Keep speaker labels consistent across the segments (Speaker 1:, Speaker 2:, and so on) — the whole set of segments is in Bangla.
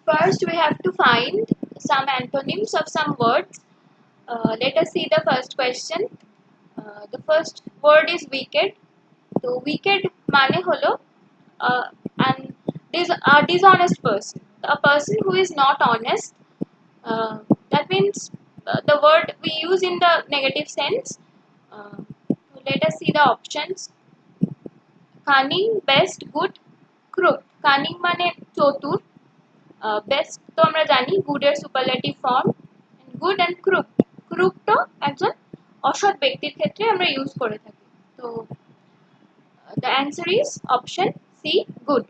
Speaker 1: first we have to find some antonyms of some words. Let us see the first question. The first word is wicked. So wicked mane holo and a dishonest person, a person who is not honest. That means the word we use in the negative sense. So let us see the options. Cunning, best, good, crooked. Cunning mane chotur, best তো আমরা জানি গুডের superlative form, good and crooked. ক্রুকডও একজন অসৎ ব্যক্তির ক্ষেত্রে আমরা ইউজ করে থাকি। তো the answer is option C, good.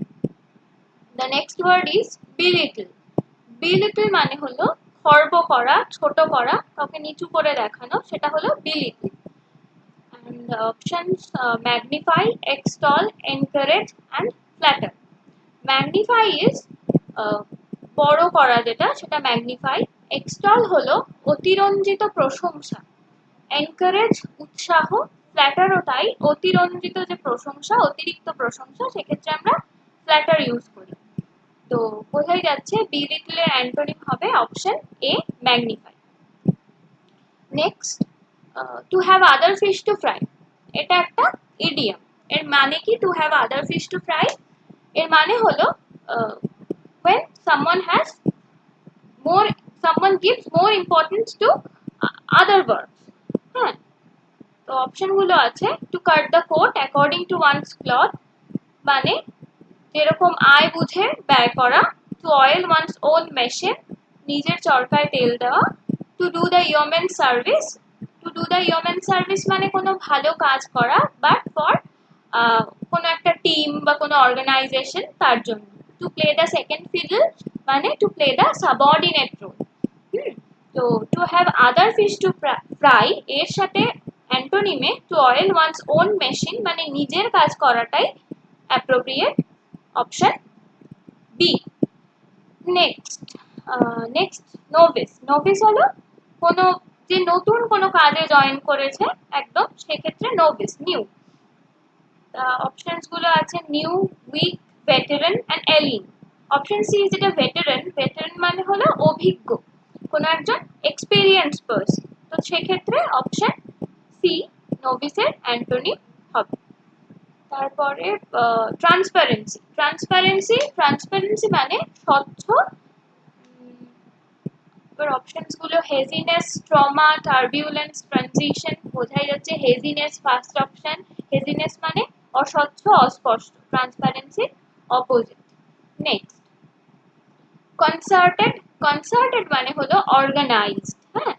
Speaker 1: The next word is belittle. Belittle মানে হলো খর্ব করা, ছোট করা, কাউকে নিচু করে দেখানো, সেটা হলো belittle. And the options magnify, extol, encourage and flatter. Magnify is বড় করা, যেটা সেটা ম্যাগনিফাই। এক্সটল হলো অতিরঞ্জিত প্রশংসা, এনকারেজ উৎসাহ, ফ্ল্যাটারও তাই, অতিরঞ্জিত যে প্রশংসা, অতিরিক্ত প্রশংসা, সেক্ষেত্রে আমরা ফ্ল্যাটার ইউজ করি। তো বোঝাই যাচ্ছে বিলিটলের অ্যান্টোনিম হবে option A, magnify. Next, two have other fish to fry. এটা একটা ইডিয়াম। এর মানে কি two have other fish to fry? এর মানে হলো when someone gives more importance to other words. হ্যাঁ, তো অপশন গুলো আছে to cut the coat according to one's cloth, মানে যেরকম আয় বুঝে ব্যয় করা। To oil one's own machine, নিজের চরকায় তেল দেওয়া। To do the yeoman service, to do the yeoman service মানে কোনো ভালো কাজ করা, বাট ফর কোনো একটা টিম বা কোনো অর্গানাইজেশন, তার জন্য। To play the second fiddle মানে to play the subordinate role. তো to have other fish to fry এর সাথে অ্যান্টোনিমে to oil one's own machine মানে নিজের কাজ করাটাই appropriate, option B. Next novice. Novice হলো কোনো যে নতুন কোনো কাজে জয়েন করেছে একদম, সেক্ষেত্রে নোভিস, নিউ। অপশনস গুলো আছে new, weak, veteran and alien. Option C যেটা ভেটেরান, ভেটেরান মানে হলো অভিজ্ঞ, কোনো একজন এক্সপিরিয়েন্স পার্সন। তো সেক্ষেত্রে অপশন সি নোভিসের অ্যান্টোনিম হবে। তারপরে ট্রান্সপারেন্সি। ট্রান্সপারেন্সি মানে স্বচ্ছ। এবার অপশনস গুলো হেজিনেস, ট্রমা, টার্বিউলেন্স, ট্রানজিশন। বোঝাই যাচ্ছে হেজিনেস ফার্স্ট অপশন। হেজিনেস মানে অস্বচ্ছ, অস্পষ্ট, ট্রান্সপারেন্সির অপোজিট। Next, concerted. কনসার্টেড মানে হলো অর্গানাইজড। হ্যাঁ,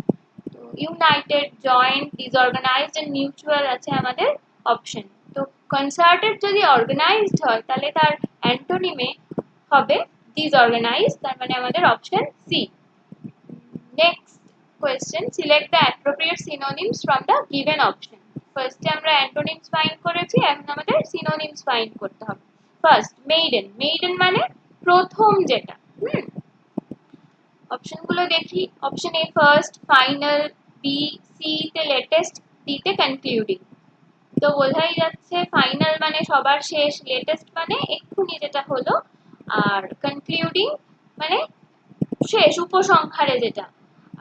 Speaker 1: তো united, joint, disorganised and mutual আছে আমাদের অপশন। তো কনসার্টেড যদি অর্গানাইজড হয় তাহলে তার অ্যান্টোনিমে হবে ডিসঅর্গানাইজড, তার মানে আমাদের option C. Next question, select the appropriate synonyms from the given option. ফার্স্টে আমরা অ্যান্টোনিমস ফাইন্ড করেছি, এখন আমাদের সিনোনিমস ফাইন্ড করতে হবে। First, maiden. মেইডেন মানে প্রথম যেটা। অপশন গুলো দেখি। Option A first, final, B, C তে লেটেস্ট, ডি তে কনক্লুডিং। তো বোঝাই যাচ্ছে ফাইনাল মানে সবার শেষ, লেটেস্ট মানে এক্ষুনি যেটা হলো, আর কনক্লুডিং মানে শেষ, উপসংহারে যেটা।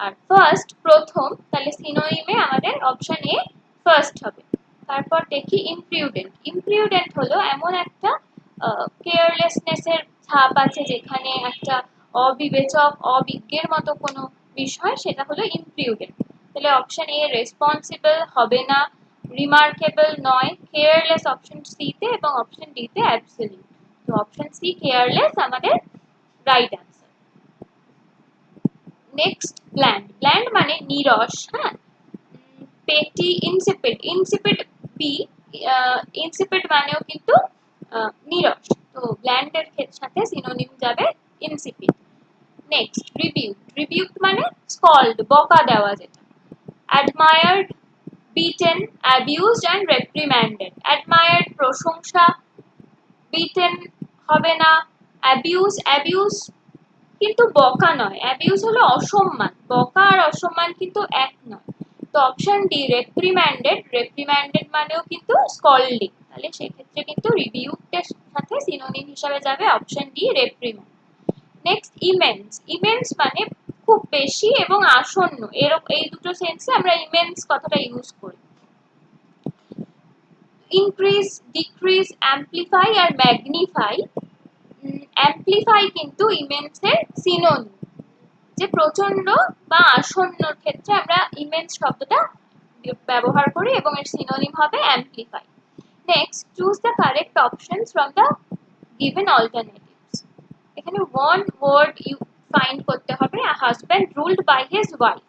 Speaker 1: আর ফার্স্ট প্রথম, তাহলে সিনোনিমে আমাদের অপশন এ ফার্স্ট হবে। তারপর দেখি ইমপ্রিউডেন্ট। ইমপ্রিউডেন্ট হলো এমন একটা কেয়ারলেসনেসের ছাপ আছে, যেখানে একটা অবিবেচক, অবিজ্ঞের মতো কোনো বিষয়, সেটা হলো ইমপ্রিউডেন্ট। তাহলে অপশন এ রেসপন্সিবল হবে না, রিমার্কেবল নয়, কেয়ারলেস অপশন সি তে, এবং অপশন ডি তে অ্যাবসলিউট। তো অপশন সি কেয়ারলেস আমাদের right answer. Next, bland. Bland মানে নিরস। হ্যাঁ, পেটি, ইনসিপিড। ইনসিপিড বি, ইনসিপিড মানেও কিন্তু নিরস। তো ব্ল্যান্ডের সাথে সিনোনিম যাবে ইনসিপিড। Next, rebuke. রিবিউক মানে স্কল্ড, বকা দেওয়া যেটা। Admired, beaten, abused and reprimanded. Admired প্রশংসা, বিটেন হবে না, অ্যাবিউজ। অ্যাবিউজ কিন্তু বকা নয়, অ্যাবিউজ হলো অসম্মান, বকা আর অসম্মান কিন্তু এক নয়। তো অপশন ডি রেপ্রিম্যান্ডেড। রেপ্রিম্যান্ডেড মানেও কিন্তু স্কল্ডিং, তাহলে সেক্ষেত্রে কিন্তু রিবিউকের সাথে সিনোনিম হিসাবে যাবে option D reprimand. Next immense, immense মানে খুব বেশি এবং আসন্ন, এই দুটো সেন্সে আমরা ইমেন্স কথাটা ইউজ করি। ইনক্রিজ, ডিক্রিজ, অ্যাম্প্লিফাই আর ম্যাগনিফাই। অ্যাম্প্লিফাই কিন্তু ইমেন্সের সিনোনিম, যে প্রচন্ড বা আসন্নর ক্ষেত্রে আমরা ইমেন্স শব্দটা ব্যবহার করি এবং এর সিনোনিম হবে amplify. Next, choose the correct options from the given alternatives. এখানে ওয়ান ওয়ার্ড ইউ ফাইন্ড করতে হবে, a husband ruled by his wife.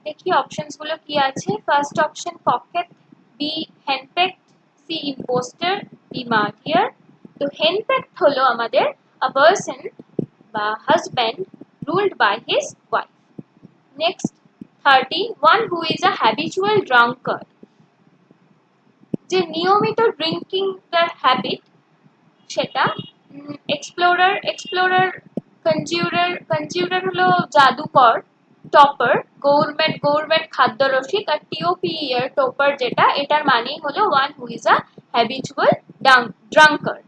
Speaker 1: দেখি অপশনস গুলো কি আছে। First option pocket, B henpecked, C impostor, D martyr. তো হেনপেক্ট হলো আমাদের আ পারসন বা husband ruled by his wife. Next 30, one who is a habitual drunkard, যে নিয়মিত ড্রিঙ্কিং তার হ্যাবিট সেটা। এক্সপ্লোরার, এক্সপ্লোরার, কনজিউরার, কনজিউরার হলো জাদুকর। টপার, গভর্নমেন্ট, গভর্নমেন্ট খাদ্যরসিক। আর টিওপিয়ার টপার যেটা, এটার মানেই হলো one who is a habitual drunkard.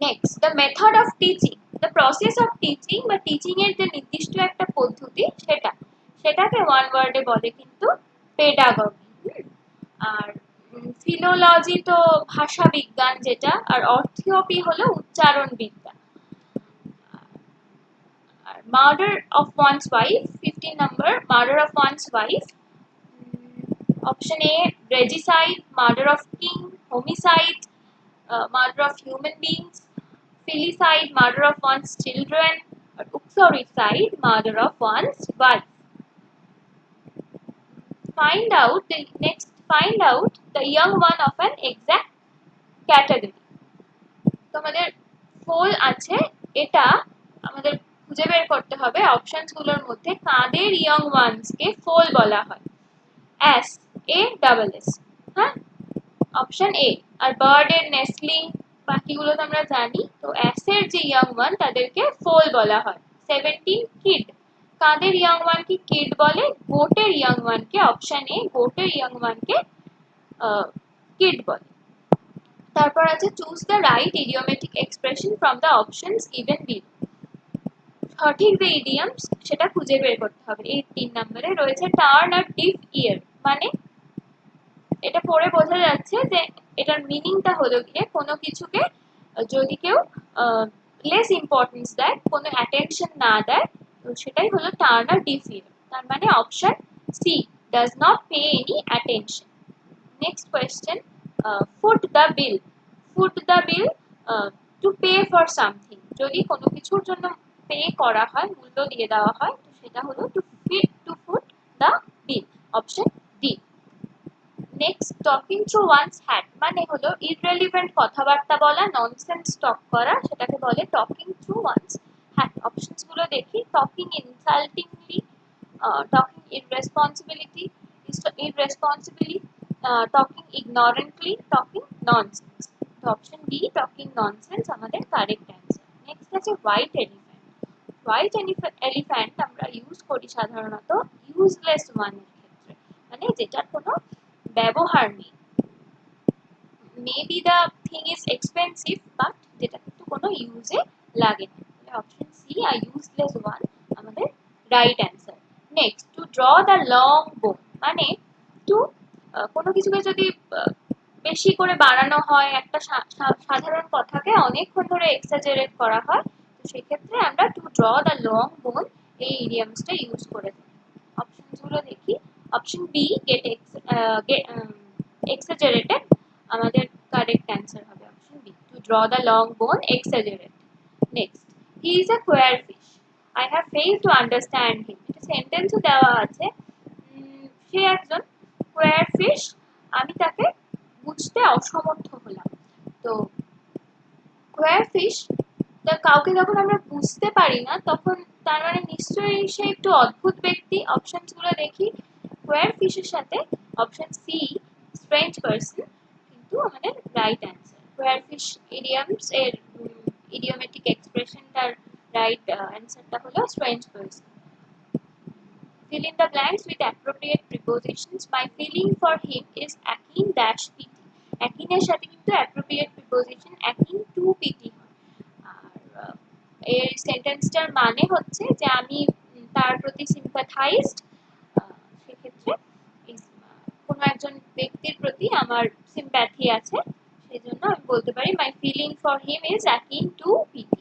Speaker 1: Next, the method of teaching, the process of teaching বা টিচিং এর যে নির্দিষ্ট একটা পদ্ধতি সেটাকে ওয়ান ওয়ার্ডে বলে কিন্তু পেডাগজি। আর ফিলোলজি তো ভাষা বিজ্ঞান যেটা, আর অর্থিওপি হলো উচ্চারণ বিদ্যা। আর murder of one's wife, 15 number, murder of one's wife. Option A regicide, murder of king, homicide, murder of human beings, filicide, murder of one's children, or uxoricide, murder of one's wife. Find out the young one of an exact category. তো আমাদের ফোল আছে, এটা আমাদের খুঁজে বের করতে হবে অপশনস গুলোর মধ্যে কাদের ইয়ং ওয়ান্স কে ফোল বলা হয়। এস, এ ডাবল এস, হ্যাঁ, অপশন এ। আর বার্ড এর নেস্টলিং বাকিগুলো তো আমরা জানি। তো অ্যাসের যে ইয়ং ওয়ান তাদেরকে ফোল বলা হয়। 17, কিড, কাদের ইয়ং ওয়ান কি কিড বলে? গোটের ইয়ং ওয়ান কে, অপশন এ, গোটের ইয়ং ওয়ান কে কিড বলে। তারপর আছে choose the right idiomatic expression from the options given below. সঠিক যে ইডিয়মস সেটা খুঁজে বের করতে হবে। এই 3 নম্বরে রয়েছে টার্ন আর ডিফ ইয়ার, মানে এটা পড়ে বোঝা যাচ্ছে যে এটার মিনিংটা হলো গিয়ে কোনো কিছুকে যদি কেউ লেস ইম্পর্টেন্স দেয়, কোনো অ্যাটেনশন না দেয়, তো সেটাই হলো টার্ন আর ডিফ ইয়ার। তার মানে option C, does not pay any attention. Next question, foot the bill, foot the bill, to pay for something, যদি কোনো কিছুর জন্য পে করা হয়, মূল্য দিয়ে দেওয়া হয়, তো সেটা হলো to foot the bill, option D. Next, talking through one's hat, মানে হলো ইররেলিভেন্ট কথাবার্তা বলা, ননসেন্স টক করা, সেটাকে বলে talking through one's hat. Options গুলো দেখি। Talking insultingly, talking irresponsibility, irresponsibly, talking ignorantly, talking nonsense. তো অপশন বি, টকিং ননসেন্স আমাদের কারেক্ট অ্যান্সার। নেক্সট আছে হোয়াইট এলিফ্যান্ট। হোয়াইট এলিফ্যান্ট আমরা ইউজ করি সাধারণত ইউজলেস ওয়ানের ক্ষেত্রে, মানে যেটার কোনো ব্যবহার নেই। Maybe the thing is expensive, but যেটা কিন্তু কোনো ইউজে লাগে না। অপশন সি, আ ইউজলেস ওয়ান আমাদের right answer. Next, two draw the long বোন, মানে টু কোনো কিছুকে যদি বেশি করে বাড়ানো হয়, একটা সাধারণ কথাকে অনেকক্ষণ ধরে এক্সাজারেট করা হয়, তো সেক্ষেত্রে আমরা টু ড্র দ্য লং বোন এই ইডিয়ামসটা ইউজ করে থাকি। অপশনসগুলো দেখি। অপশন বি, গেট exaggerated আমাদের কারেক্ট অ্যান্সার হবে option B, to draw the long bow exaggerate. Next, he is a queer fish, I have failed to understand him, এটা সেন্টেন্সও দেওয়া আছে। সে একজন কোয়ার ফিশ, আমি তাকে বুঝতে অসমর্থ হলাম। তো কোয়ার ফিশ, কাউকে যখন আমরা বুঝতে পারি না তখন তার মানে নিশ্চয়ই সে একটু অদ্ভুত ব্যক্তি। অপশনসগুলো দেখি। কোয়ার ফিশের সাথে অপশন সি, স্ট্রেঞ্জ পারসন, কিন্তু আমাদের রাইট অ্যান্সার। কোয়ার ফিশ ইডিয়ামস এর ইডিওমেটিক এক্সপ্রেশনটার রাইট অ্যান্সারটা হলো strange person. Fill in the blanks with appropriate prepositions. My feeling for him is akin dash pity. Akin এর সাথে কিন্তু appropriate preposition akin to pity হয়। এই সেন্টেন্সটার মানে হচ্ছে যে আমি তার প্রতি সিম্প্যাথাইজড, সেক্ষেত্রে কোনো একজন ব্যক্তির প্রতি আমার সিম্প্যাথি আছে, সেই জন্য আমি বলতে পারি my feeling for him is akin to pity.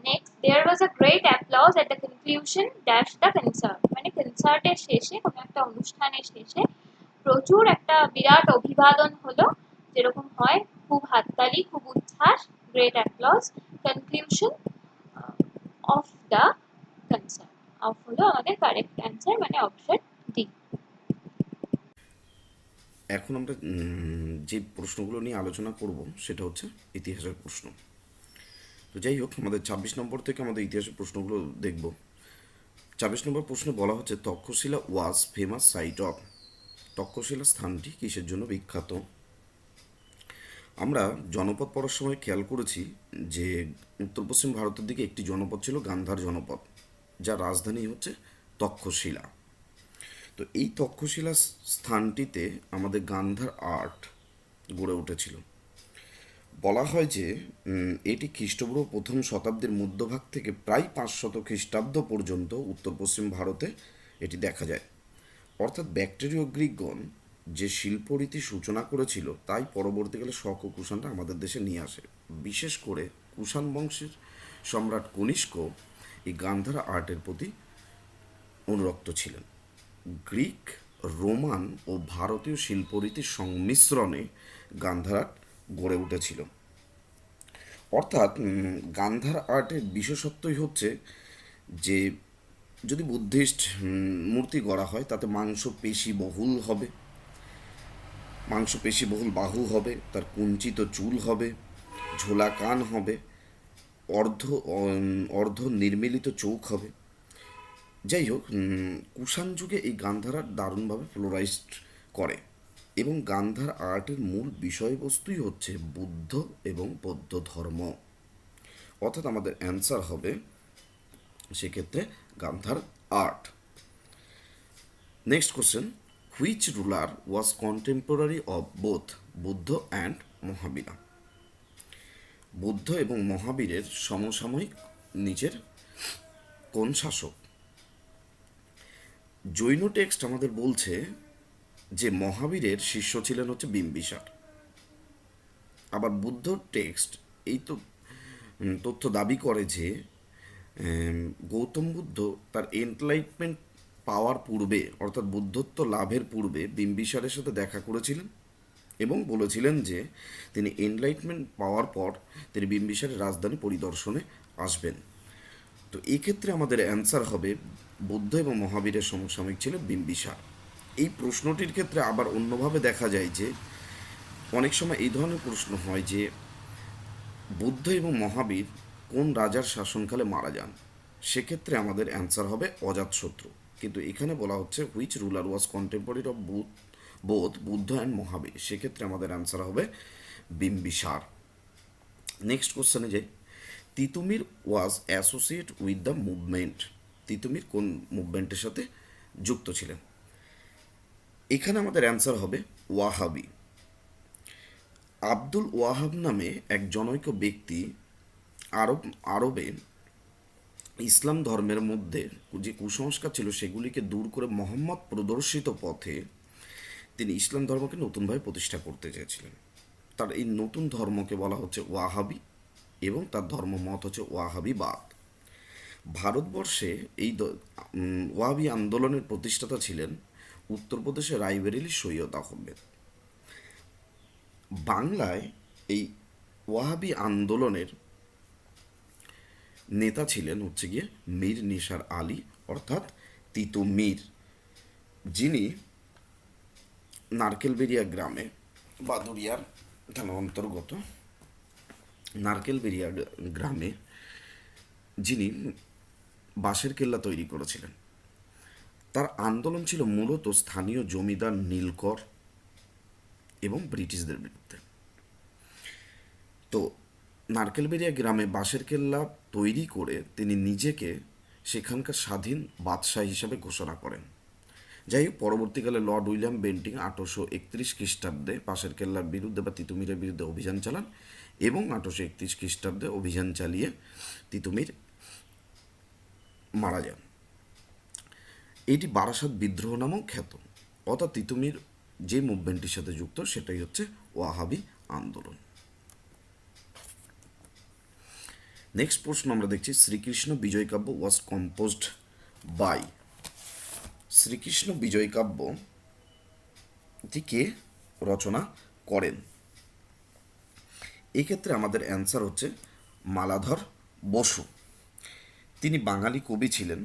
Speaker 1: Next, there was a great applause at the conclusion dash the concert, মানে কনসার্টের শেষে, কোনো একটা অনুষ্ঠানের শেষে প্রচুর একটা বিরাট অভিবাদন হলো, যেরকম হয়, খুব হাততালি, খুব উচ্ছ্বাস, great applause, conclusion of the concert. Of হলো আমাদের কারেক্ট অ্যান্সার, মানে অপশন ডি।
Speaker 2: এখন আমরা যে প্রশ্নগুলো নিয়ে আলোচনা করব সেটা হচ্ছে ইতিহাসের প্রশ্ন। তো যাই হোক, আমাদের 26 নম্বর থেকে আমাদের ইতিহাসের প্রশ্নগুলো দেখব। 26 নম্বর প্রশ্নে বলা হচ্ছে Taxila was famous site of. Taxila স্থানটি কিসের জন্য বিখ্যাত? আমরা জনপদ পড়ার সময় খেয়াল করেছি যে উত্তর পশ্চিম ভারতের দিকে একটি জনপদ ছিল গান্ধার জনপদ, যার রাজধানী হচ্ছে তক্ষশিলা। তো এই তক্ষশিলা স্থানটিতে আমাদের গান্ধার আর্ট গড়ে উঠেছিল। বলা হয় যে এটি খ্রিস্টপূর্ব প্রথম শতাব্দীর মধ্যভাগ থেকে প্রায় 500 খ্রিস্টাব্দ পর্যন্ত উত্তর পশ্চিম ভারতে এটি দেখা যায়। অর্থাৎ ব্যাকটেরীয় গ্রিকগণ যে শিল্পরীতি সূচনা করেছিল তাই পরবর্তীকালে শক ও কুষাণরা আমাদের দেশে নিয়ে আসে। বিশেষ করে কুষাণ বংশের সম্রাট কনিষ্ক এই গান্ধার আর্টের প্রতি অনুরক্ত ছিলেন। গ্রিক, রোমান ও ভারতীয় শিল্পরীতির সংমিশ্রণে গান্ধার আর্ট গড়ে উঠেছিল। অর্থাৎ গান্ধার আর্টের বিশেষত্বই হচ্ছে যে যদি বুদ্ধিস্ট মূর্তি গড়া হয় তাতে মাংসপেশি বহুল হবে, মাংসপেশি বহুল বাহু হবে, তার কুঞ্চিত চুল হবে, ঝোলা কান হবে, অর্ধ অর্ধ নির্মিলিত চোখ হবে। যাই হোক, কুষাণ যুগে এই গান্ধার আর্ট দারুণভাবে ফ্লোরাইজড করে এবং গান্ধার আর্টের মূল বিষয়বস্তুই হচ্ছে বুদ্ধ এবং বৌদ্ধ ধর্ম। অর্থাৎ আমাদের অ্যান্সার হবে সেক্ষেত্রে Gandhara art. Next question, which ruler was contemporary of both Buddha and Mahavira? Buddha এবং মহাবীরের সমসাময়িক নিচের কোন শাসক? জৈন টেক্সট আমাদের বলছে যে মহাবীরের শিষ্য ছিলেন হচ্ছে বিম্বিসার। আবার বুদ্ধ টেক্সট এই তো তথ্য দাবি করে যে গৌতম বুদ্ধ তার এনলাইটমেন্ট পাওয়ার পূর্বে, অর্থাৎ বুদ্ধত্ব লাভের পূর্বে বিম্বিসারের সাথে দেখা করেছিলেন এবং বলেছিলেন যে তিনি এনলাইটমেন্ট পাওয়ার পর তিনি বিম্বিসারের রাজধানী পরিদর্শনে আসবেন। তো এক্ষেত্রে আমাদের অ্যান্সার হবে বুদ্ধ এবং মহাবীরের সমসাময়িক ছিলেন বিম্বিসার। এই প্রশ্নটির ক্ষেত্রে আবার অন্যভাবে দেখা যায় যে অনেক সময় এই ধরনের প্রশ্ন হয় যে বুদ্ধ এবং মহাবীর কোন রাজার শাসনকালে মারা যান? সেক্ষেত্রে আমাদের অ্যান্সার হবে অজাতশত্রু। কিন্তু এখানে বলা হচ্ছে which ruler was contemporary of both Buddha and Mahavir, সেক্ষেত্রে আমাদের অ্যান্সার হবে বিম্বিসার। নেক্সট কোশ্চেনে যাই, Titumir was associate with the movement. Titumir কোন মুভমেন্টের সাথে যুক্ত ছিলেন? এখানে আমাদের অ্যান্সার হবে ওয়াহাবি। আব্দুল ওয়াহাব নামে এক জনৈক ব্যক্তি আরবে ইসলাম ধর্মের মধ্যে যে কুসংস্কার ছিল সেগুলিকে দূর করে মোহাম্মদ প্রদর্শিত পথে তিনি ইসলাম ধর্মকে নতুনভাবে প্রতিষ্ঠা করতে চেয়েছিলেন। তার এই নতুন ধর্মকে বলা হচ্ছে ওয়াহাবি এবং তার ধর্মমত হচ্ছে ওয়াহাবিবাদ। ভারতবর্ষে এই ওয়াহাবি আন্দোলনের প্রতিষ্ঠাতা ছিলেন উত্তরপ্রদেশের রায়বেরেলি সৈয়দ আহমেদ। বাংলায় এই ওয়াহাবি আন্দোলনের নেতা ছিলেন হচ্ছে গিয়ে মীর নিসার আলী, অর্থাৎ তিতুমির, যিনি নারকেলবেরিয়া গ্রামে, বাদুরিয়ার থানার অন্তর্গত নারকেলবেরিয়া গ্রামে যিনি বাঁশের কেল্লা তৈরি করেছিলেন। তার আন্দোলন ছিল মূলত স্থানীয় জমিদার নীলকর এবং ব্রিটিশদের বিরুদ্ধে। তো নারকেলবেরিয়া গ্রামে বাঁশের কেল্লা তৈরি করে তিনি নিজেকে সেখানকার স্বাধীন বাদশাহ হিসাবে ঘোষণা করেন। যাই হোক, পরবর্তীকালে লর্ড উইলিয়াম বেন্টিং 1831 খ্রিস্টাব্দে বাঁশের কেল্লার বিরুদ্ধে বা তিতুমিরের বিরুদ্ধে অভিযান চালান এবং 1831 খ্রিস্টাব্দে অভিযান চালিয়ে তিতুমির মারা যান। এটি বারাসাত বিদ্রোহ নামেও খ্যাত। অর্থাৎ তিতুমির যে মুভমেন্টটির সাথে যুক্ত সেটাই হচ্ছে ওয়াহাবি আন্দোলন। নেক্সট প্রশ্ন আমরা দেখছি, শ্রীকৃষ্ণ বিজয় কাব্য ওয়াজ কম্পোজড বাই। শ্রীকৃষ্ণ বিজয় কাব্যটি কে রচনা করেন? এক্ষেত্রে আমাদের অ্যান্সার হচ্ছে মালাধর বসু। তিনি বাঙালি কবি ছিলেন।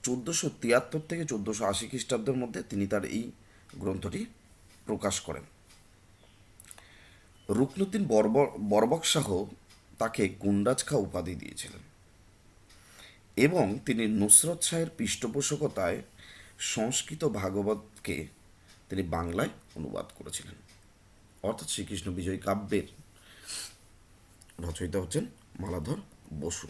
Speaker 2: 1473 থেকে 1480 খ্রিস্টাব্দের মধ্যে তিনি তার এই গ্রন্থটি প্রকাশ করেন। রুকনুদ্দিন বরবক শাহ তাকে গুন্ডাজ খাঁ উপাধি দিয়েছিলেন এবং তিনি নুসরত শাহের পৃষ্ঠপোষকতায় সংস্কৃত ভাগবতকে তিনি বাংলায় অনুবাদ করেছিলেন। অর্থাৎ শ্রীকৃষ্ণ বিজয় কাব্যের রচয়িতা হচ্ছেন মালাধর বসু।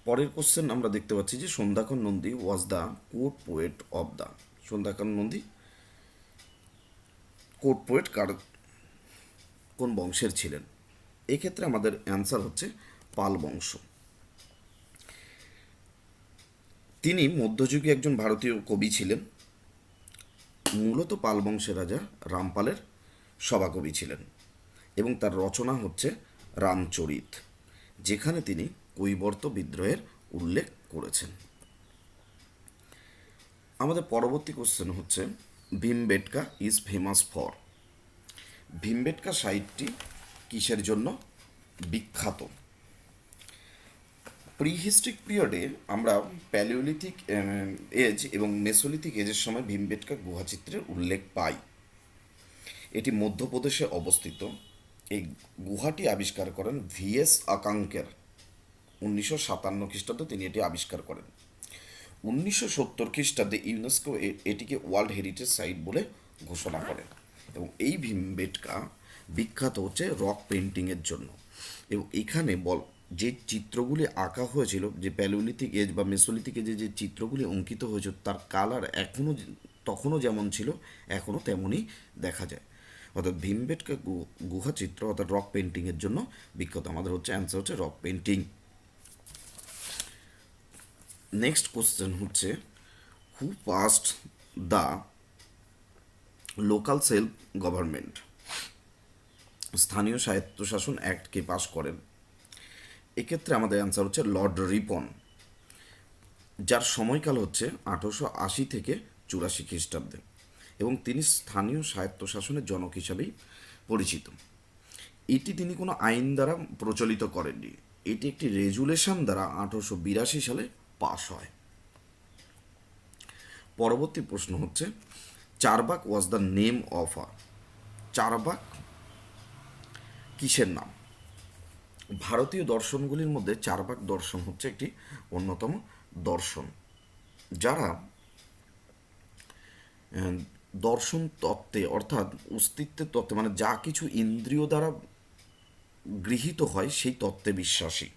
Speaker 2: পরের কোশ্চেন আমরা দেখতে পাচ্ছি যে Sandhyakar Nandi was the court poet of the. Sandhyakar Nandi court poet কোন বংশের ছিলেন? এক্ষেত্রে আমাদের অ্যান্সার হচ্ছে পাল বংশ। তিনি মধ্যযুগে একজন ভারতীয় কবি ছিলেন। মূলত পাল বংশের রাজা রামপালের সভাকবি ছিলেন এবং তার রচনা হচ্ছে রামচরিত, যেখানে তিনি কৈবর্ত বিদ্রোহের উল্লেখ করেছেন। আমাদের পরবর্তী কোশ্চেন হচ্ছে Bhimbetka is famous for. Bhimbetka সাইটটি কিসের জন্য বিখ্যাত? প্রিহিস্ট্রিক পিরিয়ডে আমরা প্যালিওলিথিক এজ এবং মেসোলিথিক এজের সময় ভীমবেটকা গুহাচিত্রের উল্লেখ পাই। এটি মধ্যপ্রদেশে অবস্থিত। এই গুহাটি আবিষ্কার করেন ভিএস আকাঙ্কের। 1957 খ্রিস্টাব্দে তিনি এটি আবিষ্কার করেন। 1970 খ্রিস্টাব্দে ইউনেস্কো এটিকে ওয়ার্ল্ড হেরিটেজ সাইট বলে ঘোষণা করে এবং এই ভীমবেটকা বিখ্যাত হচ্ছে রক পেন্টিংয়ের জন্য। এবং এখানে যে চিত্রগুলি আঁকা হয়েছিল, যে প্যালিওলিথিক এজ বা মেসোলিথিক এজে যে চিত্রগুলি অঙ্কিত হয়েছিল তার কালার তখনও যেমন ছিল এখনও তেমনই দেখা যায়। অর্থাৎ ভীমবেটকা গুহা চিত্র অর্থাৎ রক পেন্টিংয়ের জন্য বিখ্যাত। আমাদের হচ্ছে অ্যান্সার হচ্ছে রক পেন্টিং। নেক্সট কোশ্চেন হচ্ছে হু past the local self government. স্থানীয় স্বায়ত্তশাসন অ্যাক্টকে পাস করেন? এক্ষেত্রে আমাদের অ্যান্সার হচ্ছে লর্ড রিপন, যার সময়কাল হচ্ছে 1880 থেকে 84 খ্রিস্টাব্দে এবং তিনি স্থানীয় স্বায়ত্তশাসনের জনক হিসাবেই পরিচিত। এটি তিনি কোনো আইন দ্বারা প্রচলিত করেননি, এটি একটি রেজুলেশন দ্বারা 1882 সালে পাস হয়। পরবর্তী প্রশ্ন হচ্ছে Charvaka was the name of a. Charvaka কিসের নাম? ভারতীয় দর্শনগুলির মধ্যে চারবাক দর্শন হচ্ছে একটি অন্যতম দর্শন, যারা দর্শন তত্ত্বে অর্থাৎ অস্তিত্বের তত্ত্বে মানে যা কিছু ইন্দ্রিয় দ্বারা গৃহীত হয় সেই তত্ত্বে বিশ্বাসী।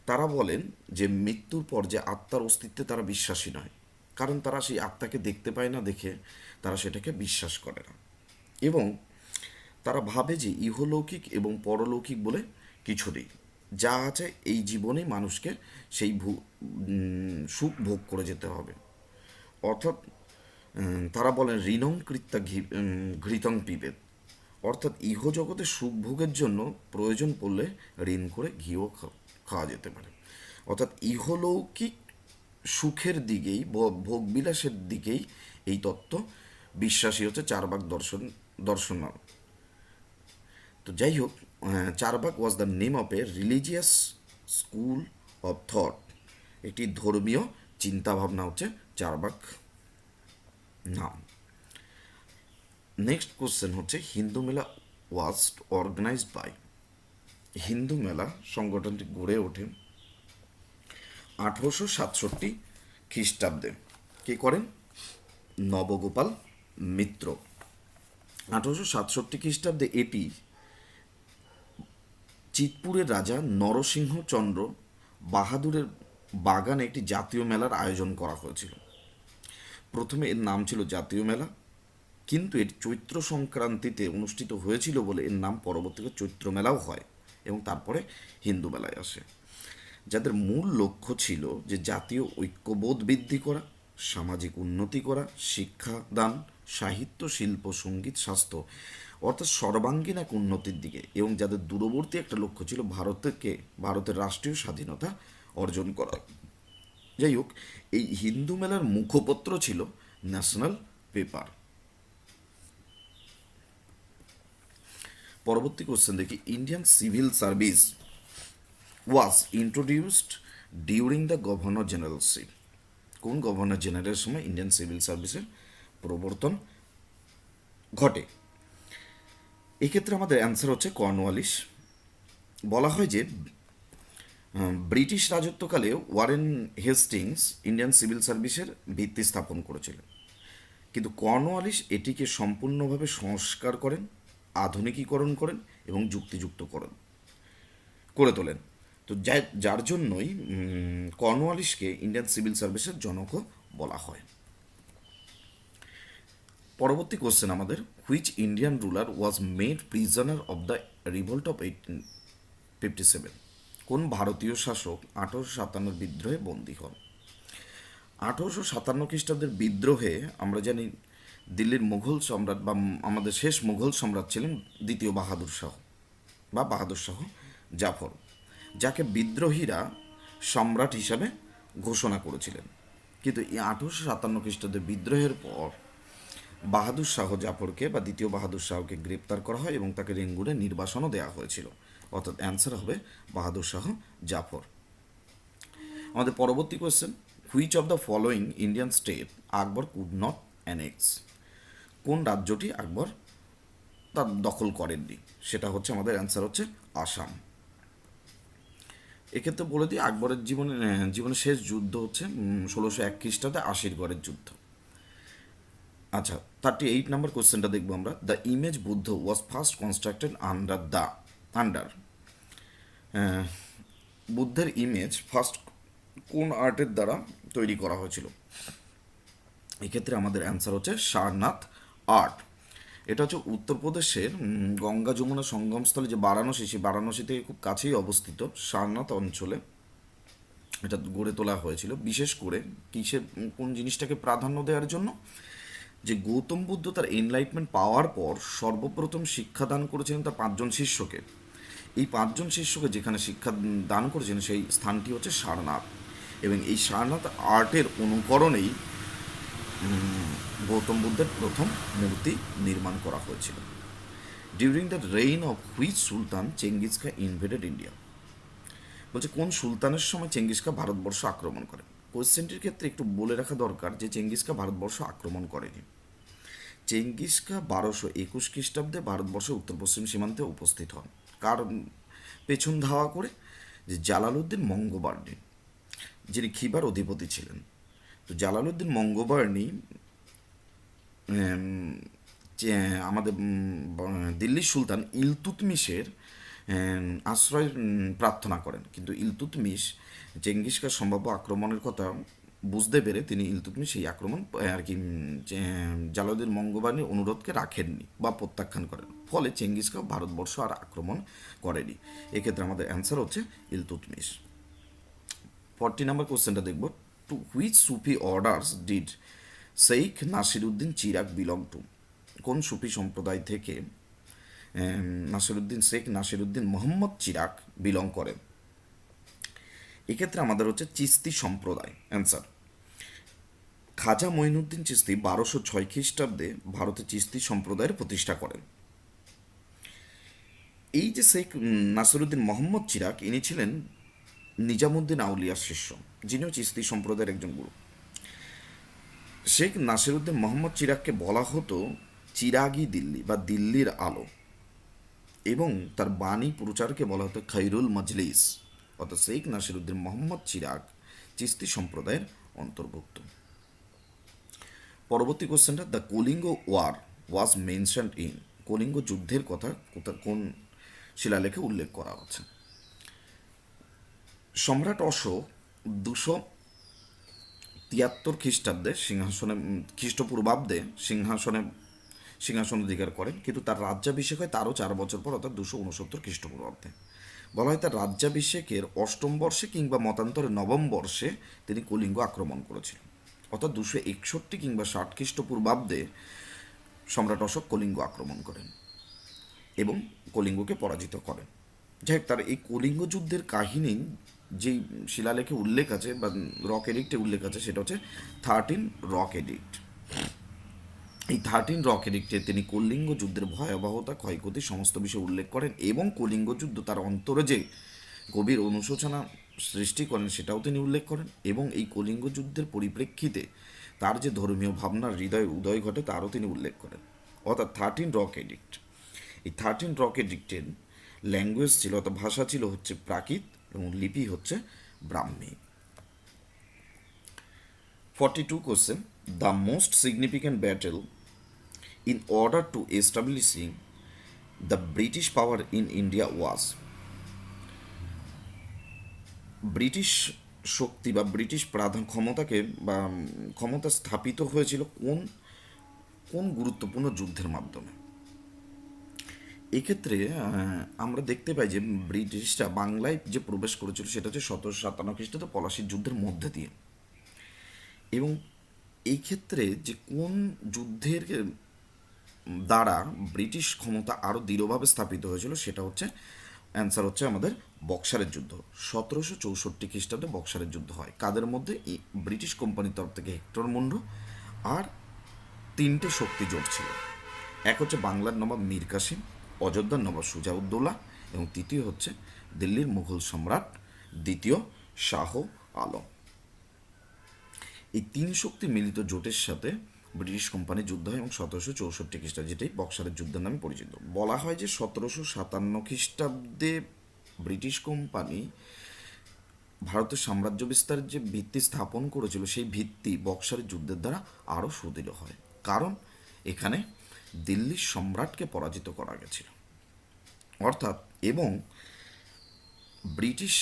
Speaker 2: তারা বলেন যে মৃত্যুর পর যে আত্মার অস্তিত্বে তারা বিশ্বাসী নয়, কারণ তারা সেই আত্মাকে দেখতে পায় না দেখে তারা সেটাকে বিশ্বাস করে না এবং তারা ভাবে যে ইহলৌকিক এবং পরলৌকিক বলে কিছু নেই, যা আছে এই জীবনে মানুষকে সেই সুখ ভোগ করে যেতে হবে। অর্থাৎ তারা বলেন ঋণং কৃত্যা ঘৃতং পিবেত, অর্থাৎ ইহজগতে সুখ ভোগের জন্য প্রয়োজন পড়লে ঋণ করে ঘিও খাওয়া যেতে পারে। অর্থাৎ ইহলৌকিক সুখের দিকেই ভোগবিলাসের দিকেই এই তত্ত্ব বিশ্বাসী হচ্ছে চারবাক দর্শন। তো যাই হোক, Charvaka was the name of A religious school of thought. একটি ধর্মীয় চিন্তাভাবনা হচ্ছে চারবাক নাম। নেক্সট কোশ্চেন হচ্ছে হিন্দু মেলা ওয়াজ অর্গানাইজড বাই। হিন্দু মেলা সংগঠনটি গড়ে ওঠে 1867 খ্রিস্টাব্দে। কে করেন? নবগোপাল মিত্র। 1867 খ্রিস্টাব্দে এটি চিতপুরের রাজা নরসিংহচন্দ্র বাহাদুরের বাগানে একটি জাতীয় মেলার আয়োজন করা হয়েছিল। প্রথমে এর নাম ছিল জাতীয় মেলা কিন্তু এর চৈত্র সংক্রান্তিতে অনুষ্ঠিত হয়েছিল বলে এর নাম পরবর্তীতে চৈত্র মেলাও হয় এবং তারপরে হিন্দু মেলায় আসে। যাদের মূল লক্ষ্য ছিল যে জাতীয় ঐক্যবোধ বৃদ্ধি করা, সামাজিক উন্নতি করা, শিক্ষাদান, সাহিত্য, শিল্প, সঙ্গীত, স্বাস্থ্য অর্থাৎ সর্বাঙ্গীন এক উন্নতির দিকে, এবং যাদের দূরবর্তী একটা লক্ষ্য ছিল ভারতের রাষ্ট্রীয় স্বাধীনতা অর্জন করা। যাই হোক, এই হিন্দু মেলার মুখপত্র ছিল ন্যাশনাল পেপার। পরবর্তী কোশ্চেন দেখি, Indian civil service was introduced during the governor generalship. কোন গভর্নর জেনারেলের সময় ইন্ডিয়ান সিভিল সার্ভিসের প্রবর্তন ঘটে? এক্ষেত্রে আমাদের অ্যান্সার হচ্ছে কর্নওয়ালিস। বলা হয় যে ব্রিটিশ রাজত্বকালে ওয়ারেন হেস্টিংস ইন্ডিয়ান সিভিল সার্ভিসের ভিত্তি স্থাপন করেছিলেন, কিন্তু কর্নওয়ালিস এটিকে সম্পূর্ণভাবে সংস্কার করেন, আধুনিকীকরণ করেন এবং যুক্তিযুক্ত করে তোলেন। তো যার জন্যই কর্নওয়ালিসকে ইন্ডিয়ান সিভিল সার্ভিসের জনকও বলা হয়। পরবর্তী কোশ্চেন আমাদের, which Indian ruler was made prisoner of the revolt of 1857? কোন ভারতীয় শাসক 1857 বিদ্রোহে বন্দী হন? 1857 খ্রিস্টাব্দের বিদ্রোহে আমরা জানি দিল্লির মুঘল সম্রাট বা আমাদের শেষ মুঘল সম্রাট ছিলেন দ্বিতীয় বাহাদুর শাহ বা বাহাদুর শাহ জাফর, যাকে বিদ্রোহীরা সম্রাট হিসাবে ঘোষণা করেছিলেন। কিন্তু এই 1857 খ্রিস্টাব্দের বিদ্রোহের পর বাহাদুর শাহ জাফরকে বা দ্বিতীয় বাহাদুর শাহকে গ্রেপ্তার করা হয় এবং তাকে রেঙ্গুনে নির্বাসনও দেওয়া হয়েছিল। অর্থাৎ অ্যান্সার হবে বাহাদুর শাহ জাফর। আমাদের পরবর্তী question, which of the following Indian state Akbar could not annexe? কোন রাজ্যটি আকবর তার দখল করেননি? সেটা হচ্ছে আমাদের অ্যান্সার হচ্ছে আসাম। এক্ষেত্রে বলে দিই, আকবরের জীবনের শেষ যুদ্ধ হচ্ছে 1601 খ্রিস্টাব্দে আশিরগড়ের যুদ্ধ। আচ্ছা, 38 নম্বর কোশ্চেনটা দেখবো আমরা। The image Buddha was first constructed under বুদ্ধের ইমেজ ফার্স্ট কোন আর্টের দ্বারা তৈরি করা হয়েছিল? এক্ষেত্রে আমাদের অ্যান্সার হচ্ছে সারনাথ আর্ট। এটা হচ্ছে উত্তরপ্রদেশের গঙ্গা যমুনা সঙ্গমস্থলে যে বারাণসী, সেই বারাণসী থেকে খুব কাছেই অবস্থিত সারনাথ অঞ্চলে এটা গড়ে তোলা হয়েছিল। বিশেষ করে কোন জিনিসটাকে প্রাধান্য দেওয়ার জন্য, যে গৌতম বুদ্ধ তার এনলাইটমেন্ট পাওয়ার পর সর্বপ্রথম শিক্ষাদান করেছিলেন তার 5 জন শিষ্যকে। এই 5 জন শিষ্যকে যেখানে শিক্ষা দান করেছেন সেই স্থানটি হচ্ছে সারনাথ, এবং এই সারনাথ আর্টের অনুকরণেই গৌতম বুদ্ধের প্রথম মূর্তি নির্মাণ করা হয়েছিল। During the reign of which Sultan Genghis খা ইনভেডেড ইন্ডিয়া? বলছে কোন সুলতানের সময় চেঙ্গিস খা ভারতবর্ষ আক্রমণ করে? কোয়েশ্চেনটির ক্ষেত্রে একটু বলে রাখা দরকার যে চেঙ্গিস খা ভারতবর্ষ আক্রমণ করেনি। চেঙ্গিস খা 1221 খ্রিস্টাব্দে ভারতবর্ষের উত্তর পশ্চিম সীমান্তে উপস্থিত হন। কার পেছন ধাওয়া করে? যে জালালউদ্দিন মঙ্গোবার্ণী, যিনি খিবার অধিপতি ছিলেন। তো জালালউদ্দিন মঙ্গোবার্ণী আমাদের দিল্লির সুলতান ইলতুৎমিশের আশ্রয় প্রার্থনা করেন, কিন্তু ইলতুৎমিশ চেঙ্গিস খার সম্ভাব্য আক্রমণের কথা বুঝতে পেরে তিনি ইলতুৎমিশ সেই আক্রমণ আর কি জালালউদ্দিন মঙ্গোবার্ণীর অনুরোধকে রাখেননি বা প্রত্যাখ্যান করেন, ফলে চেঙ্গিস খা ভারতবর্ষ আর আক্রমণ করেনি। এক্ষেত্রে আমাদের অ্যান্সার হচ্ছে ইলতুৎমিশ। 40 নম্বর কোশ্চেনটা দেখব, to which Sufi orders did Sheikh Nasiruddin Chirag belong to? কোন সুফি সম্প্রদায় থেকে শেখ নাসিরুদ্দিন মোহাম্মদ চিরাগ বিলং করেন? এক্ষেত্রে আমাদের হচ্ছে চিস্তি সম্প্রদায়। অ্যান্সার, খাজা মঈনুদ্দিন চিস্তি 1206 খ্রিস্টাব্দে ভারতে চিস্তি সম্প্রদায়ের প্রতিষ্ঠা করেন। এই যে শেখ নাসিরুদ্দিন মোহাম্মদ চিরাগ, ইনি ছিলেন নিজামুদ্দিন আউলিয়ার শিষ্য, যিনিও চিস্তি সম্প্রদায়ের একজন গুরু। শেখ নাসিরুদ্দিন মোহাম্মদ চিরাগকে বলা হতো চিরাগি দিল্লি বা দিল্লির আলো, এবং তার বাণী প্রচারকে বলা হতো খৈরুল মজলিস। অর্থাৎ শেখ নাসিরুদ্দিন মোহাম্মদ চিরাগ চিস্তি সম্প্রদায়ের অন্তর্ভুক্ত। পরবর্তী কোশ্চেনটা, the Kalinga war was mentioned in? Kalinga যুদ্ধের কথা কোন শিলালেখে উল্লেখ করা হচ্ছে? সম্রাট অশোক 273 খ্রিস্টাব্দে খ্রিস্টপূর্বাব্দে সিংহাসনে সিংহাসন অধিকার করেন, কিন্তু তার রাজ্যাভিষেক হয় তারও 4 বছর পর, অর্থাৎ 269 খ্রিস্টপূর্বাব্দে। বলা হয় তার রাজ্যাভিষেকের অষ্টম বর্ষে কিংবা মতান্তরে নবম বর্ষে তিনি কলিঙ্গ আক্রমণ করেছিলেন, অর্থাৎ 261 কিংবা 60 খ্রিস্টপূর্বাব্দে সম্রাট অশোক কলিঙ্গ আক্রমণ করেন এবং কলিঙ্গকে পরাজিত করেন। যাই হোক, তার এই কলিঙ্গ যুদ্ধের কাহিনী যেই শিলালেখে উল্লেখ আছে বা রক এডিক্টে উল্লেখ আছে, সেটা হচ্ছে 13 রক এডিক্ট। এই 13 রক এডিক্টে তিনি কলিঙ্গ যুদ্ধের ভয়াবহতা, ক্ষয়ক্ষতি সমস্ত বিষয় উল্লেখ করেন এবং কলিঙ্গ যুদ্ধ তার অন্তরে যে গভীর অনুশোচনা সৃষ্টি করেন সেটাও তিনি উল্লেখ করেন, এবং এই কলিঙ্গ যুদ্ধের পরিপ্রেক্ষিতে তার যে ধর্মীয় ভাবনার হৃদয় উদয় ঘটে তারও তিনি উল্লেখ করেন, অর্থাৎ 13 রক এডিক্ট। এই 13 রক এডিক্টের ল্যাঙ্গুয়েজ ছিল, অর্থাৎ ভাষা ছিল হচ্ছে প্রাকৃত এবং লিপি হচ্ছে ব্রাহ্মী। 42 question. The most significant battle in order to establishing the British power in India was, British শক্তি বা ব্রিটিশ ক্ষমতাকে বা ক্ষমতা স্থাপিত হয়েছিল কোন কোন গুরুত্বপূর্ণ যুদ্ধের মাধ্যমে। এক্ষেত্রে আমরা দেখতে পাই যে ব্রিটিশরা বাংলায় যে প্রবেশ করেছিল সেটা হচ্ছে 1757 খ্রিস্টাব্দে পলাশির যুদ্ধের মধ্যে দিয়ে, এবং এই ক্ষেত্রে যে কোন যুদ্ধের দ্বারা ব্রিটিশ ক্ষমতা আরও দৃঢ়ভাবে স্থাপিত হয়েছিল সেটা হচ্ছে অ্যান্সার হচ্ছে আমাদের বক্সারের যুদ্ধ। 1764 খ্রিস্টাব্দে বক্সারের যুদ্ধ হয়। কাদের মধ্যে? ব্রিটিশ কোম্পানির তরফ থেকে হেক্টর মুন্ডো আর 3টে শক্তি জোট ছিল। এক হচ্ছে বাংলার নবাব মীর কাসিম, অযোধ্যার নবাব সুজাউদ্দৌলা এবং তৃতীয় হচ্ছে দিল্লির মুঘল সম্রাট দ্বিতীয় শাহ আলম। এই 3 শক্তি মিলিত জোটের সাথে ব্রিটিশ কোম্পানি যুদ্ধ হয় এবং 1764 খ্রিস্টাব্দে, যেটাই বক্সারের যুদ্ধের নামে পরিচিত। বলা হয় যে 1757 খ্রিস্টাব্দে ব্রিটিশ কোম্পানি ভারতের সাম্রাজ্য বিস্তারের যে ভিত্তি স্থাপন করেছিল সেই ভিত্তি বক্সারের যুদ্ধের দ্বারা আরও সুদৃঢ় হয়, কারণ এখানে দিল্লির সম্রাটকে পরাজিত করা গেছিল, অর্থাৎ এবং ব্রিটিশ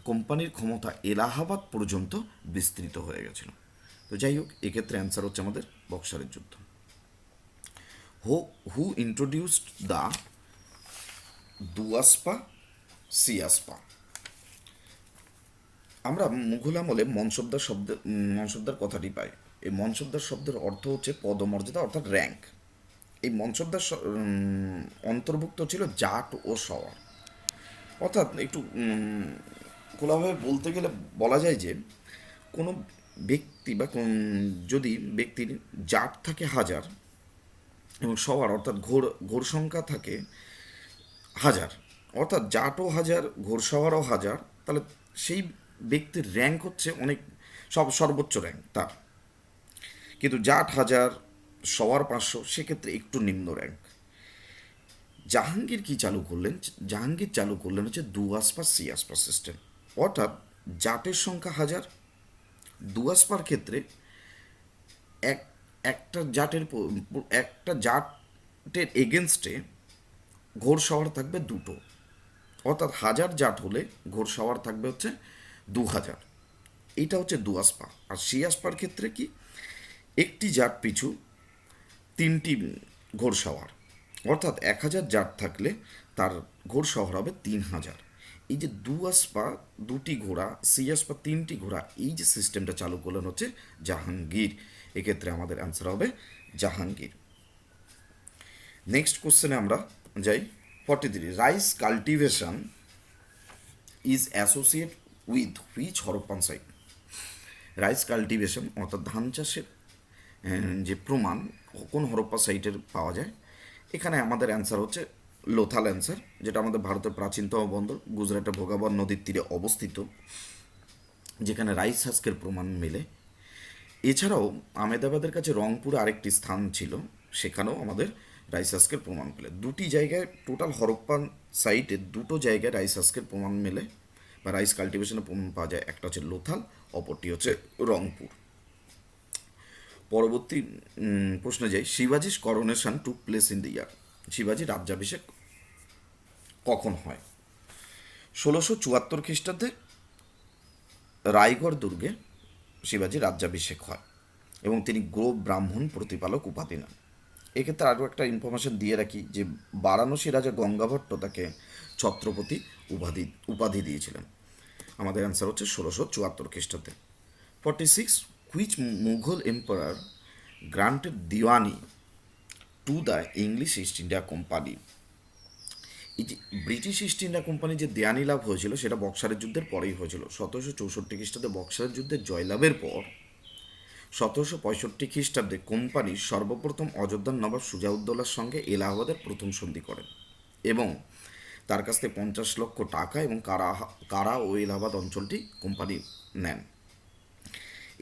Speaker 2: কোম্পানির ক্ষমতা এলাহাবাদ পর্যন্ত বিস্তৃত হয়ে গেছিল। তো যাই হোক, এক্ষেত্রে অ্যান্সার হচ্ছে আমাদের বক্সারের যুদ্ধ। হু ইন্ট্রোডিউসড দ্য দুয়াসপা সিয়াসপা। আমরা মুঘল আমলে মনসবদার কথাটি পাই। এই মনসবদার শব্দের অর্থ হচ্ছে পদমর্যাদা, অর্থাৎ র্যাঙ্ক। এই মনসবদার অন্তর্ভুক্ত ছিল জাট ও সওয়ার, অর্থাৎ একটু খোলাভাবে বলতে গেলে বলা যায় যে কোনো ব্যক্তি বা যদি ব্যক্তির জাট থাকে 1000 এবং সওয়ার অর্থাৎ ঘোর সংখ্যা থাকে 1000, অর্থাৎ জাটও 1000 ঘোড়সওয়ারও 1000, তাহলে সেই ব্যক্তির র্যাঙ্ক হচ্ছে অনেক সর্বোচ্চ র্যাঙ্ক তার। কিন্তু জাট 1000 সওয়ার 500, সেক্ষেত্রে একটু নিম্ন র্যাঙ্ক। জাহাঙ্গীর কি চালু করলেন? জাহাঙ্গীর চালু করলেন হচ্ছে দুয়াসপা সিয়াসপা সিস্টেম, অর্থাৎ জাটের সংখ্যা 1000, দুয়াসপার ক্ষেত্রে একটা জাটের এগেনস্টে ঘোড়সওয়ার থাকবে 2টো, অর্থাৎ 1000 জাট হলে ঘোড়সওয়ার থাকবে হচ্ছে 2000। এটা হচ্ছে দুয়াসপা। আর সিয়াসপার ক্ষেত্রে কি? একটি জাট পিছু 3টি ঘোড়সওয়ার, অর্থাৎ 1000 জাট থাকলে তার ঘোড়সওয়ার হবে 3000। এই যে দুয়াসপা 2টি ঘোড়া, সিয়াসপা 3টি ঘোড়া, এই যে সিস্টেমটা চালু করলেন হচ্ছে জাহাঙ্গীর। এক্ষেত্রে আমাদের অ্যান্সার হবে জাহাঙ্গীর। নেক্সট কোশ্চেনে আমরা যাই। 43 rice cultivation is associate with which Harappan site. Rice cultivation অর্থাৎ ধান চাষের যে প্রমাণ কোন হরপ্পা সাইটের পাওয়া যায়? এখানে আমাদের অ্যান্সার হচ্ছে লোথাল অ্যান্সার, যেটা আমাদের ভারতের প্রাচীনতম বন্দর, গুজরাটের ভোগাবন নদীর তীরে অবস্থিত, যেখানে রাইস হাস্কের প্রমাণ মেলে। এছাড়াও আমেদাবাদের কাছে রংপুরে আরেকটি স্থান ছিল, সেখানেও আমাদের রাইস হাস্কের প্রমাণ মেলে। 2টি জায়গায়, টোটাল হরপ্পান সাইটে 2টো জায়গায় রাইস হাস্কের প্রমাণ মেলে বা রাইস কাল্টিভেশনের প্রমাণ পাওয়া যায়। একটা হচ্ছে লোথাল, অপরটি হচ্ছে রংপুর। পরবর্তী প্রশ্নে যাই। শিবাজির coronation took place in the year. শিবাজির রাজ্যাভিষেক কখন হয়? 1674 খ্রিস্টাব্দে রায়গড় দুর্গে শিবাজির রাজ্যাভিষেক হয় এবং তিনি গো ব্রাহ্মণ প্রতিপালক উপাধি নেন। এক্ষেত্রে আরও একটা ইনফরমেশন দিয়ে রাখি যে বারাণসী রাজা গঙ্গাভট্ট তাকে ছত্রপতি উপাধি দিয়েছিলেন। আমাদের অ্যান্সার হচ্ছে 1674 খ্রিস্টাব্দে। 46, which Mughal emperor granted Deewani to the English east India company. এই যে ব্রিটিশ ইস্ট ইন্ডিয়া কোম্পানি যে দেয়ানি লাভ হয়েছিল সেটা বক্সারের যুদ্ধের পরেই হয়েছিল। 1764 খ্রিস্টাব্দে বক্সারের যুদ্ধের জয়লাভের পর 1765 খ্রিস্টাব্দে কোম্পানি সর্বপ্রথম অযোধ্যার নবাব সুজাউদ্দৌলার সঙ্গে এলাহাবাদের প্রথম সন্ধি করেন এবং তার কাছ থেকে 50 লক্ষ টাকা এবং কারা ও এলাহাবাদ অঞ্চলটি কোম্পানি নেন।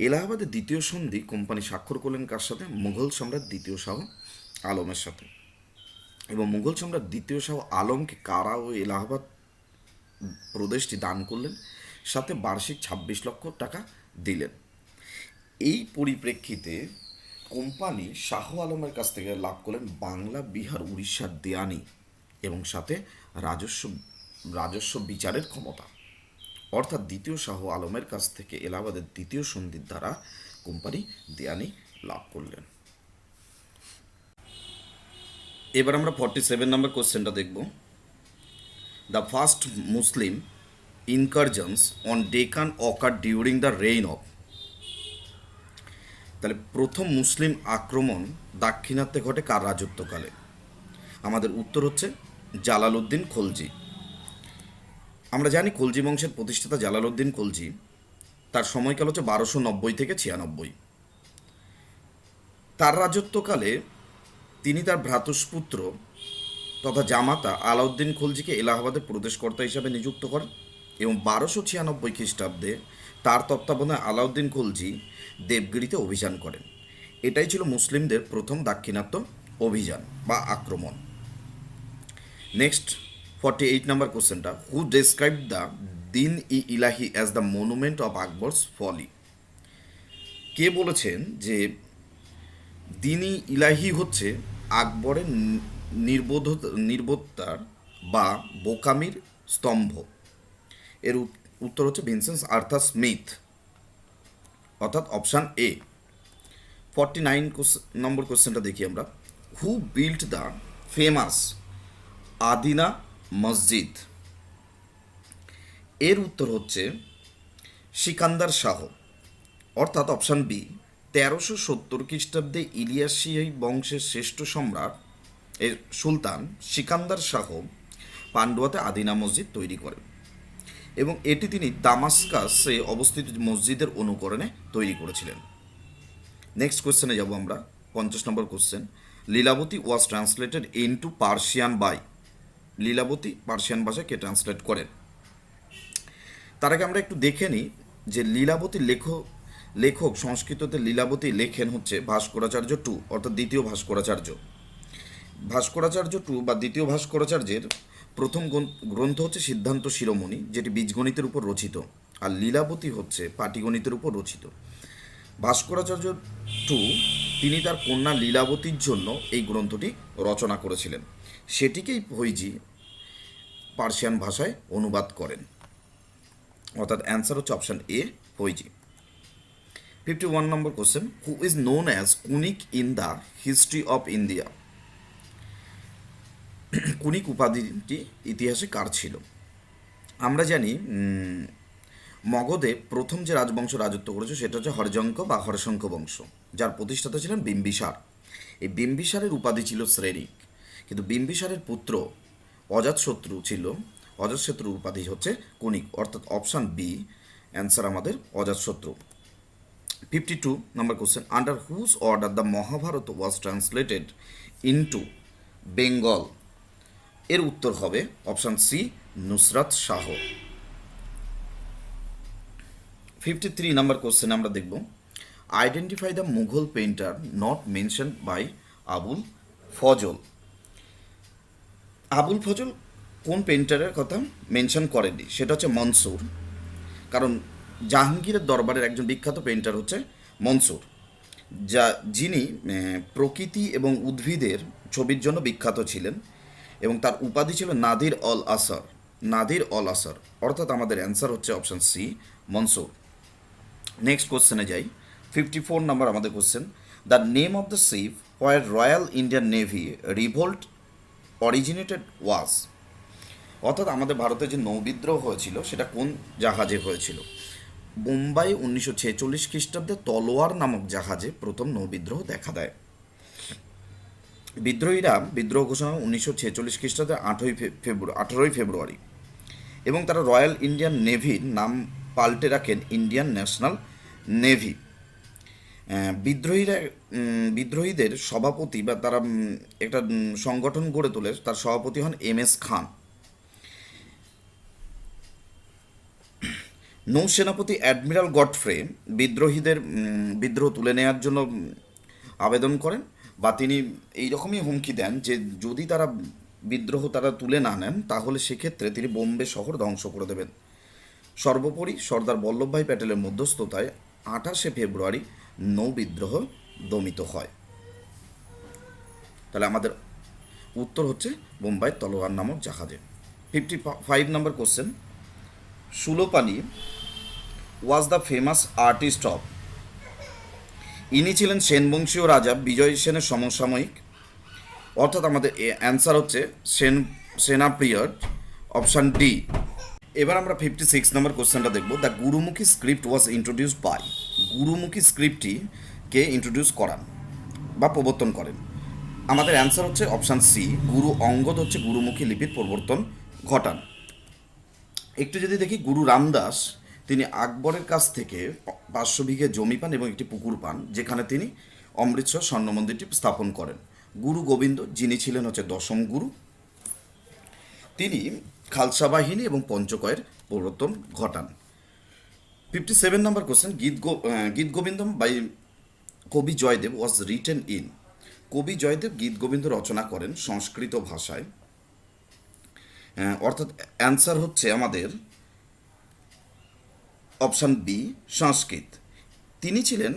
Speaker 2: এলাহাবাদের দ্বিতীয় সন্ধি কোম্পানি স্বাক্ষর করলেন কার সাথে? মুঘল সম্রাট দ্বিতীয় শাহ আলমের সাথে। এবং মুঘল সম্রাট দ্বিতীয় শাহ আলমকে কারা ও এলাহাবাদ প্রদেশটি দান করলেন, সাথে বার্ষিক 26 লক্ষ টাকা দিলেন। এই পরিপ্রেক্ষিতে কোম্পানি শাহ আলমের কাছ থেকে লাভ করলেন বাংলা, বিহার, উড়িষ্যার দেয়ানি এবং সাথে রাজস্ব বিচারের ক্ষমতা। অর্থাৎ দ্বিতীয় শাহ আলমের কাছ থেকে এলাহাবাদের দ্বিতীয় সন্ধির দ্বারা কোম্পানি দেয়ানি লাভ করলেন। এবার আমরা 47 নম্বর কোশ্চেনটা দেখব। The first Muslim incursions on Deccan occur during the reign of. তাহলে প্রথম মুসলিম আক্রমণ দাক্ষিণাত্যে ঘটে কার রাজত্বকালে? আমাদের উত্তর হচ্ছে জালালউদ্দিন খলজি। আমরা জানি খলজি বংশের প্রতিষ্ঠাতা জালালউদ্দিন খলজি, তার সময়কাল হচ্ছে 1290 থেকে 96। তার রাজত্বকালে তিনি তার ভ্রাতুষ্পুত্র তথা জামাতা আলাউদ্দিন খলজিকে এলাহাবাদের প্রদেশকর্তা হিসাবে নিযুক্ত করেন এবং 1296 খ্রিস্টাব্দে তার তত্ত্বাবধানে আলাউদ্দিন খলজি দেবগিরিতে অভিযান করেন। এটাই ছিল মুসলিমদের প্রথম দাক্ষিণাত্য অভিযান বা আক্রমণ। নেক্সট 48 নম্বর কোশ্চেনটা, হু describe the Din i Ilahi as the monument of Akbar's folly. কে বলেছেন যে দিন ই ইলাহি হচ্ছে আকবরের নির্বোধতার বা বোকামির স্তম্ভ? এর উত্তর হচ্ছে ভিনসেন্ট আর্থার স্মিথ, অর্থাৎ অপশান এ। 49 নম্বর কোশ্চেনটা দেখি আমরা, হু বিল্ট দ্য ফেমাস আদিনা মসজিদ? এর উত্তর হচ্ছে সিকান্দার শাহ, অর্থাৎ অপশান বি। 1370 খ্রিস্টাব্দে ইলিয়াসীয় বংশের শ্রেষ্ঠ সম্রাট সুলতান সিকান্দার শাহ পান্ডুয়াতে আদিনা মসজিদ তৈরি করেন এবং এটি তিনি দামাস্কাসে অবস্থিত মসজিদের অনুকরণে তৈরি করেছিলেন। নেক্সট কোশ্চেনে যাব আমরা। 50 নম্বর question, Lilavati was translated into Persian by. Lilavati Persian ভাষায় কে ট্রান্সলেট করেন? তার আগে আমরা একটু দেখে নিই যে লীলাবতী লেখক সংস্কৃততে লীলাবতী লেখেন হচ্ছে ভাস্করাচার্য টু, অর্থাৎ দ্বিতীয় ভাস্করাচার্য। ভাস্করাচার্য টু বা দ্বিতীয় ভাস্করাচার্যের প্রথম গ্রন্থ হচ্ছে সিদ্ধান্ত শিরোমণি, যেটি বীজগণিতের উপর রচিত, আর লীলাবতী হচ্ছে পাটিগণিতের উপর রচিত। ভাস্করাচার্য টু তিনি তার কন্যা লীলাবতীর জন্য এই গ্রন্থটি রচনা করেছিলেন, সেটিকেই ফৈজি পার্সিয়ান ভাষায় অনুবাদ করেন, অর্থাৎ অ্যান্সার হচ্ছে অপশান এ, ফৈজি। 51 নম্বর question, who is known as Kunik in the history of India? Kunik উপাধিটি ইতিহাসে কার ছিল? আমরা জানি মগধে প্রথম যে রাজবংশ রাজত্ব করেছে সেটা হচ্ছে হরজঙ্ক বা হরশঙ্ক বংশ, যার প্রতিষ্ঠাতা ছিলেন বিম্বিসার। এই বিম্বিসারের উপাধি ছিল শ্রেণিক, কিন্তু বিম্বিসারের পুত্র অজাতশত্রুর উপাধি হচ্ছে কুনিক, অর্থাৎ অপশান বি অ্যান্সার আমাদের অজাতশত্রু। 52 নম্বর question, under whose order the Mahabharata was translated into Bengal? এর উত্তর হবে অপশান সি, নুসরাত শাহ। 53 নম্বর কোশ্চেন আমরা দেখব, identify the Mughal painter not mention by Abul Fazl. Abul Fazl কোন পেইন্টারের কথা মেনশন করেননি? সেটা হচ্ছে মনসুর, কারণ জাহাঙ্গীরের দরবারের একজন বিখ্যাত পেইন্টার হচ্ছে মনসুর, যিনি প্রকৃতি এবং উদ্ভিদের ছবির জন্য বিখ্যাত ছিলেন এবং তার উপাধি ছিল নাদির অল আসর, অর্থাৎ আমাদের অ্যান্সার হচ্ছে অপশান সি, মনসুর। নেক্সট কোশ্চেনে যাই। 54 নম্বর আমাদের question, the name of the ship where royal Indian navy revolt originated was, অর্থাৎ আমাদের ভারতে যে নৌবিদ্রোহ হয়েছিল সেটা কোন জাহাজে হয়েছিল? বোম্বাই 1946 খ্রিস্টাব্দে তলোয়ার নামক জাহাজে প্রথম নৌবিদ্রোহ দেখা দেয়। বিদ্রোহীরা বিদ্রোহ ঘোষণা 1946 খ্রিস্টাব্দে 18ই ফেব্রুয়ারি, এবং তারা রয়্যাল ইন্ডিয়ান নেভির নাম পাল্টে রাখেন ইন্ডিয়ান ন্যাশনাল নেভি। বিদ্রোহীদের সভাপতি বা তারা একটা সংগঠন গড়ে তোলে, তার সভাপতি হন MS খান। নৌসেনাপতি অ্যাডমিরাল গডফ্রে বিদ্রোহীদের বিদ্রোহ তুলে নেওয়ার জন্য আবেদন করেন, বা তিনি এইরকমই হুমকি দেন যে যদি তারা বিদ্রোহ তুলে না নেন তাহলে সেক্ষেত্রে তিনি বোম্বে শহর ধ্বংস করে দেবেন। সর্বোপরি সর্দার বল্লভভাই প্যাটেলের মধ্যস্থতায় 28 ফেব্রুয়ারি নৌ বিদ্রোহ দমিত হয়। তাহলে আমাদের উত্তর হচ্ছে বোম্বাই তলোয়ার নামক জাহাজে। 55 নম্বর question, Sulapani was the famous artist of, ইনি ছিলেন সেন বংশীয় রাজা বিজয় সেনের সমসাময়িক, অর্থাৎ আমাদের অ্যান্সার হচ্ছে সেনা পিরিয়ড, অপশান ডি। এবার আমরা 56 নম্বর কোশ্চেনটা দেখব। The Gurmukhi script was introduced by, Gurmukhi স্ক্রিপ্টটি কে ইন্ট্রোডিউস করান বা প্রবর্তন করেন? আমাদের অ্যান্সার হচ্ছে অপশান সি, গুরু অঙ্গদ হচ্ছে গুরুমুখী লিপির প্রবর্তন ঘটান। একটু যদি দেখি, গুরু রামদাস তিনি আকবরের কাছ থেকে 500 বিঘে জমি পান এবং একটি পুকুর পান, যেখানে তিনি অমৃতসর স্বর্ণ মন্দিরটি স্থাপন করেন। গুরু গোবিন্দ যিনি ছিলেন হচ্ছে দশম গুরু, তিনি খালসা বাহিনী এবং পঞ্চকয়ের প্রবর্তন ঘটান। 57 নম্বর কোশ্চেন, গীত গোবিন্দম বাই কবি জয়দেব ওয়াজ রিটেন ইন, কবি জয়দেব গীত গোবিন্দ রচনা করেন সংস্কৃত ভাষায়, অর্থাৎ অ্যান্সার হচ্ছে আমাদের অপশান বি, সংস্কৃত। তিনি ছিলেন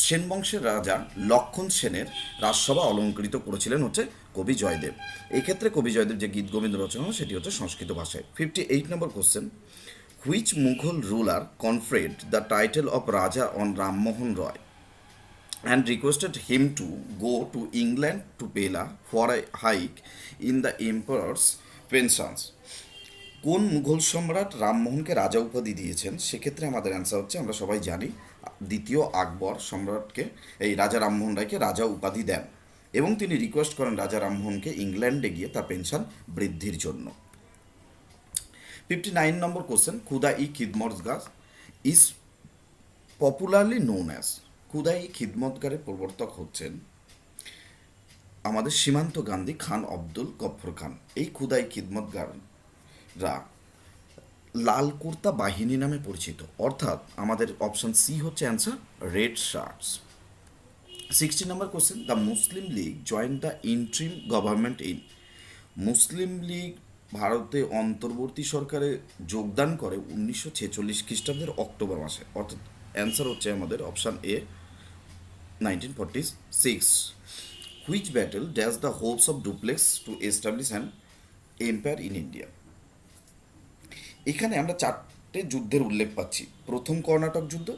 Speaker 2: সেন বংশের রাজা লক্ষণ সেনের রাজসভা অলঙ্কৃত করেছিলেন হচ্ছে কবি জয়দেব। এই ক্ষেত্রে কবি জয়দেব যে গীত গোবিন্দ রচনা সেটি হচ্ছে সংস্কৃত ভাষায়। 58 নম্বর question, which Mughal ruler conferred the title of Raja on Rammohan Roy and requested him to go to England to Pella for a hike in the emperor's pensions? কোন মুঘল সম্রাট রামমোহনকে রাজা উপাধি দিয়েছেন? সেক্ষেত্রে আমাদের অ্যান্সার হচ্ছে, আমরা সবাই জানি, দ্বিতীয় আকবর সম্রাটকে, এই রাজা রামমোহন রায়কে রাজা উপাধি দেন এবং তিনি রিকোয়েস্ট করেন রাজা রামমোহনকে ইংল্যান্ডে গিয়ে তার পেনশন বৃদ্ধির জন্য। 59 নম্বর question, Khudai Khidmatgar is popularly known as, Khudai খিদমতগারের প্রবর্তক হচ্ছেন আমাদের সীমান্ত গান্ধী খান আব্দুল গফর খান। এই খুদা-ই খিদমতগাররা লাল কুর্তা বাহিনী নামে পরিচিত, অর্থাৎ আমাদের অপশন সি হচ্ছে অ্যান্সার, রেড শার্টস। 60 নম্বর question, the Muslim League join the interim government in, Muslim League ভারতে অন্তর্বর্তী সরকারে যোগদান করে 1946 খ্রিস্টাব্দের অক্টোবর মাসে, অর্থাৎ অ্যান্সার হচ্ছে আমাদের option A, 1946। Which battle dash the Hopes of duplex to establish an empire in India? এখানে আমরা 4টে যুদ্ধের উল্লেখ পাচ্ছি। প্রথম কর্ণাটক যুদ্ধ,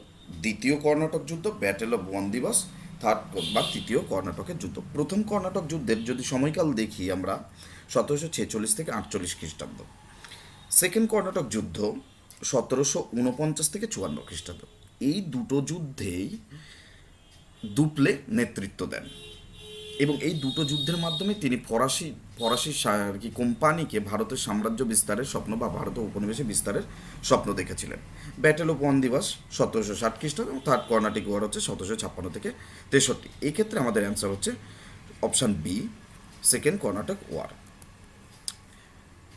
Speaker 2: দ্বিতীয় কর্ণাটক যুদ্ধ, ব্যাটেল অফ বন্দিবাস, থার্ড বা তৃতীয় কর্ণাটকের যুদ্ধ। প্রথম কর্ণাটক যুদ্ধের যদি সময়কাল দেখি আমরা 1746 থেকে 48 খ্রিস্টাব্দ। সেকেন্ড কর্ণাটক যুদ্ধ 1749 থেকে 54 খ্রিস্টাব্দ। এই দুটো যুদ্ধেই দুপ্লে নেতৃত্ব দেন এবং এই দুটো যুদ্ধের মাধ্যমে তিনি ফরাসি আর কি কোম্পানিকে ভারতের সাম্রাজ্য বিস্তারের স্বপ্ন বা ভারতের উপনিবেশে বিস্তারের স্বপ্ন দেখেছিলেন। ব্যাটেল অফ বন্দিবাস 1760 খ্রিস্টাব্দ এবং থার্ড কর্ণাটিক ওয়ার হচ্ছে 1756 থেকে 63। এই ক্ষেত্রে আমাদের অ্যান্সার হচ্ছে option B, second Karnataka war.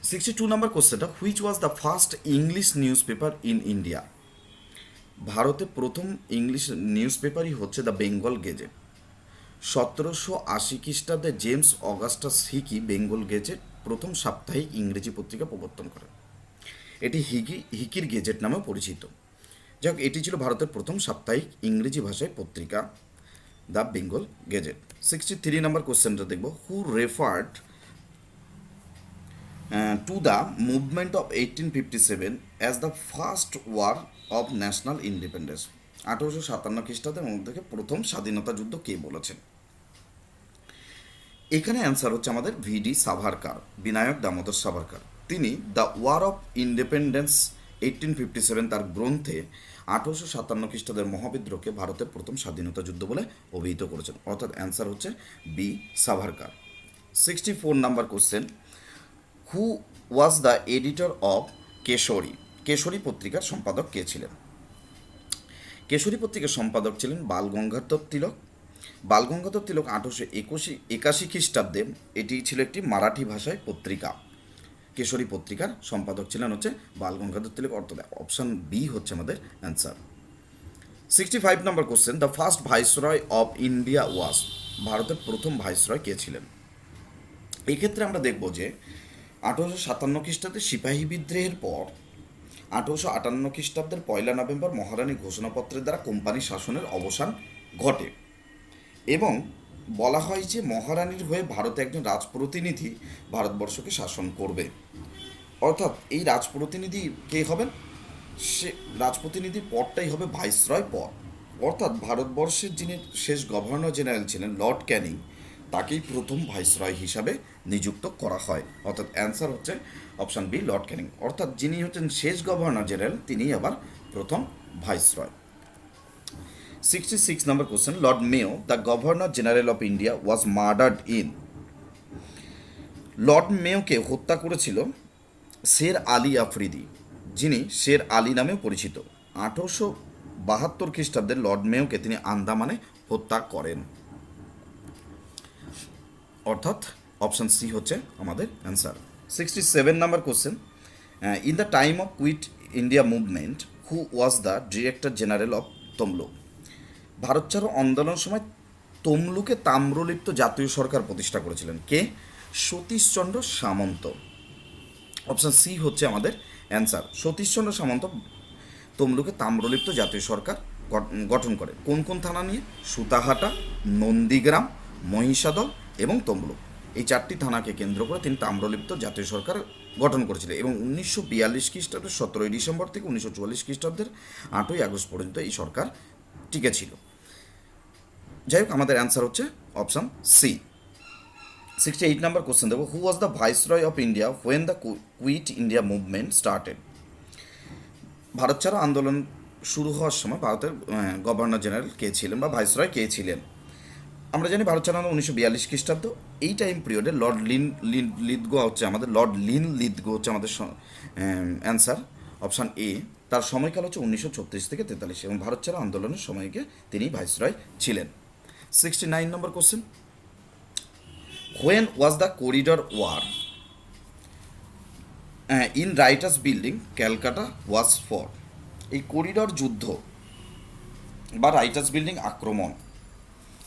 Speaker 2: 62 number কোশ্চেনটা, which was the first English news paper in India? ভারতে প্রথম ইংলিশ নিউজ পেপারই হচ্ছে দ্য বেঙ্গল গেজেট। 1780 খ্রিস্টাব্দে James Augustus Hicky Bengal gazette প্রথম সাপ্তাহিক ইংরেজি পত্রিকা প্রবর্তন করেন। এটি হিকির গেজেট নামেও পরিচিত। যাই হোক, এটি ছিল ভারতের প্রথম সাপ্তাহিক ইংরেজি ভাষায় পত্রিকা, দ্য বেঙ্গল গেজেট। 63 নম্বর কোশ্চেনটা দেখব, who referred to the movement of 1857 as the first war of national independence? 1857 খ্রিস্টাব্দের মধ্যে প্রথম স্বাধীনতা যুদ্ধ কে বলেছেন? এখানে অ্যান্সার হচ্ছে আমাদের ভিডি সাভারকার, বিনায়ক দামোদর সাভারকার। তিনি দ্য ওয়ার অফ ইন্ডিপেন্ডেন্স 1857 তার গ্রন্থে 1857 খ্রিস্টাব্দের মহাবিদ্রোহকে ভারতের প্রথম স্বাধীনতা যুদ্ধ বলে অভিহিত করেছেন, অর্থাৎ অ্যান্সার হচ্ছে B Savarkar. 64 number question, who was the editor of Kesari? Kesari পত্রিকার সম্পাদক কে ছিলেন? কেশরী পত্রিকার সম্পাদক ছিলেন বালগঙ্গাধর তিলক। বালগঙ্গাধর তিলক 1881 খ্রিস্টাব্দে, এটি ছিল একটি মারাঠি ভাষায় পত্রিকা। কেশরী পত্রিকার সম্পাদক ছিলেন হচ্ছে বালগঙ্গাধর তিলক, অর্থাৎ অপশান বি হচ্ছে আমাদের answer. 65 number question, the first viceroy of India was? ভারতের প্রথম ভাইসরয় কে ছিলেন? এই ক্ষেত্রে আমরা দেখব যে 1857 খ্রিস্টাব্দে সিপাহী বিদ্রোহের পর 1858 খ্রিস্টাব্দের 1 নভেম্বর মহারানী ঘোষণাপত্রের দ্বারা কোম্পানি শাসনের অবসান ঘটে এবং বলা হয় যে মহারানীর হয়ে ভারতে একজন রাজপ্রতিনিধি ভারতবর্ষকে শাসন করবে। অর্থাৎ এই রাজপ্রতিনিধি কে হবেন? সে রাজপ্রতিনিধির পদটাই হবে ভাইসরয় পদ। অর্থাৎ ভারতবর্ষের যিনি শেষ গভর্নর জেনারেল ছিলেন লর্ড ক্যানিং, তাকেই প্রথম ভাইসরয় হিসাবে নিযুক্ত করা হয়। অর্থাৎ অ্যান্সার হচ্ছে অপশান বি লর্ড ক্যানিং। অর্থাৎ যিনি হচ্ছেন শেষ গভর্নর জেনারেল, তিনিই আবার প্রথম viceroy. 66 number question, Lord Mayo, the Governor General of India, was murdered in? Lord মেয়োকে হত্যা করেছিল শের আলী আফ্রিদি, যিনি শের আলী নামেও পরিচিত। 1872 খ্রিস্টাব্দে লর্ড মেয়োকে তিনি আন্দামানে হত্যা করেন। অর্থাৎ অপশান সি হচ্ছে আমাদের answer. 67 number question, in the time of quit India movement who was the director general of Tamluk? ভারত ছাড়ো আন্দোলনের সময় তমলুকে তাম্রলিপ্ত জাতীয় সরকার প্রতিষ্ঠা করেছিলেন কে? সতীশচন্দ্র সামন্ত। অপশান সি হচ্ছে আমাদের অ্যান্সার। সতীশচন্দ্র সামন্ত তমলুকে তাম্রলিপ্ত জাতীয় সরকার গঠন করে। কোন কোন থানা নিয়ে? সুতাহাটা, নন্দীগ্রাম, মহিষাদল এবং তমলুক। এই 4টি থানাকে কেন্দ্র করে তিনি তাম্রলিপ্ত জাতীয় সরকার গঠন করেছিলেন এবং 1942 খ্রিস্টাব্দের 17 ডিসেম্বর থেকে 1944 খ্রিস্টাব্দের 8ই আগস্ট পর্যন্ত এই সরকার টিকে ছিল। যাই হোক, আমাদের অ্যান্সার হচ্ছে অপশান সি। 68 নাম্বার কোশ্চেন দেবো, who was the viceroy of India when the quit India movement started? Bharat ছাড়ো আন্দোলন শুরু হওয়ার সময় ভারতের গভর্নর জেনারেল কে ছিলেন বা ভাইসরয় কে ছিলেন? আমরা জানি ভারত ছাড়ো 1942 খ্রিস্টাব্দ। এই টাইম পিরিয়ডে লর্ড লিথগো হচ্ছে আমাদের হচ্ছে আমাদের অ্যান্সার, অপশান এ। তার সময়কাল হচ্ছে 1936 থেকে 43 এবং ভারত ছাড়ো আন্দোলনের সময়কে তিনি ভাইসরয় ছিলেন। 69 নম্বর question, when was the corridor war in writers building Calcutta was for? এই করিডর যুদ্ধ বা রাইটার্স বিল্ডিং আক্রমণ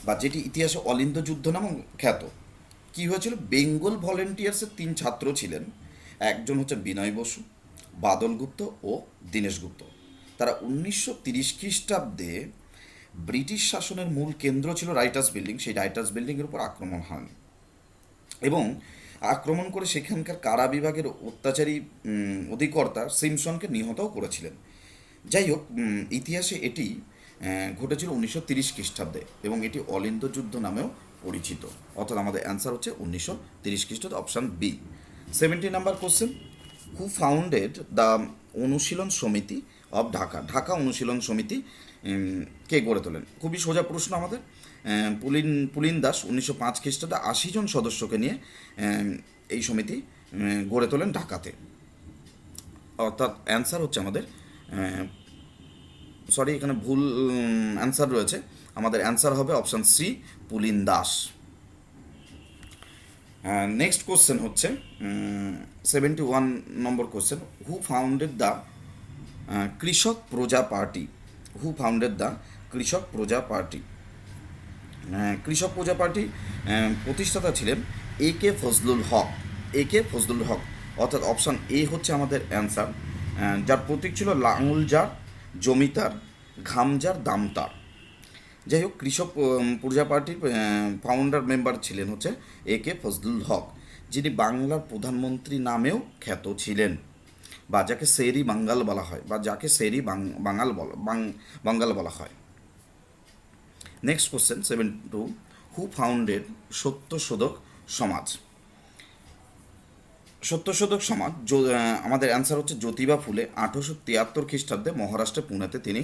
Speaker 2: বা যেটি ইতিহাসে অলিন্দ যুদ্ধ নামে খ্যাত, কী হয়েছিল? বেঙ্গল ভলেন্টিয়ার্সের 3 ছাত্র ছিলেন, একজন হচ্ছে বিনয় বসু, বাদল গুপ্ত ও দীনেশ গুপ্ত। তারা 1930 খ্রিস্টাব্দে ব্রিটিশ শাসনের মূল কেন্দ্র ছিল রাইটার্স বিল্ডিং, সেই রাইটার্স বিল্ডিংয়ের উপর আক্রমণ হয় এবং আক্রমণ করে সেখানকার কারা বিভাগের অত্যাচারী অধিকর্তা সিমসনকে নিহতও করেছিলেন। যাই হোক, ইতিহাসে এটি ঘটেছিল 1930 খ্রিস্টাব্দে এবং এটি অলিন্দ যুদ্ধ নামেও পরিচিত। অর্থাৎ আমাদের অ্যান্সার হচ্ছে 1930 খ্রিস্টাব্দে, option B. 70 number question, who founded the Anushilan Samiti of Dhaka? Dhaka অনুশীলন সমিতি কে গড়ে তোলেন? খুবই সোজা প্রশ্ন আমাদের। পুলিন দাস 1905 খ্রিস্টাব্দে 80 জন সদস্যকে নিয়ে এই সমিতি গড়ে তোলেন ঢাকাতে। অর্থাৎ অ্যান্সার হচ্ছে আমাদের সরি, এখানে ভুল অ্যান্সার রয়েছে। আমাদের অ্যান্সার হবে অপশান সি, পুলিন দাস। নেক্সট কোশ্চেন হচ্ছে 71 নম্বর কোশ্চেন, হু ফাউন্ডেড দ্য কৃষক প্রজা পার্টি? হু ফাউন্ডেড দ্য কৃষক প্রজা পার্টি? কৃষক প্রজা পার্টি প্রতিষ্ঠাতা ছিলেন এ.কে. ফজলুল হক। এ.কে. ফজলুল হক, অর্থাৎ অপশান এ হচ্ছে আমাদের অ্যান্সার। যার প্রতীক ছিল লাঙল জার, জমিতার, ঘামজার, দামতার। যাই হোক, কৃষক প্রজা পার্টির ফাউন্ডার মেম্বার ছিলেন হচ্ছে এ.কে. ফজলুল হক, যিনি বাংলার প্রধানমন্ত্রী নামেও খ্যাত ছিলেন বা যাকে শেরি বাঙ্গাল বলা হয় বা যাকে শেরি বাঙ্গাল বলা হয়। Next question 72, who founded Satyashodhak সমাজ। সত্যশোধক সমাজ আমাদের অ্যান্সার হচ্ছে জ্যোতিবা ফুলে 1873 খ্রিস্টাব্দে মহারাষ্ট্রে পুনেতে তিনি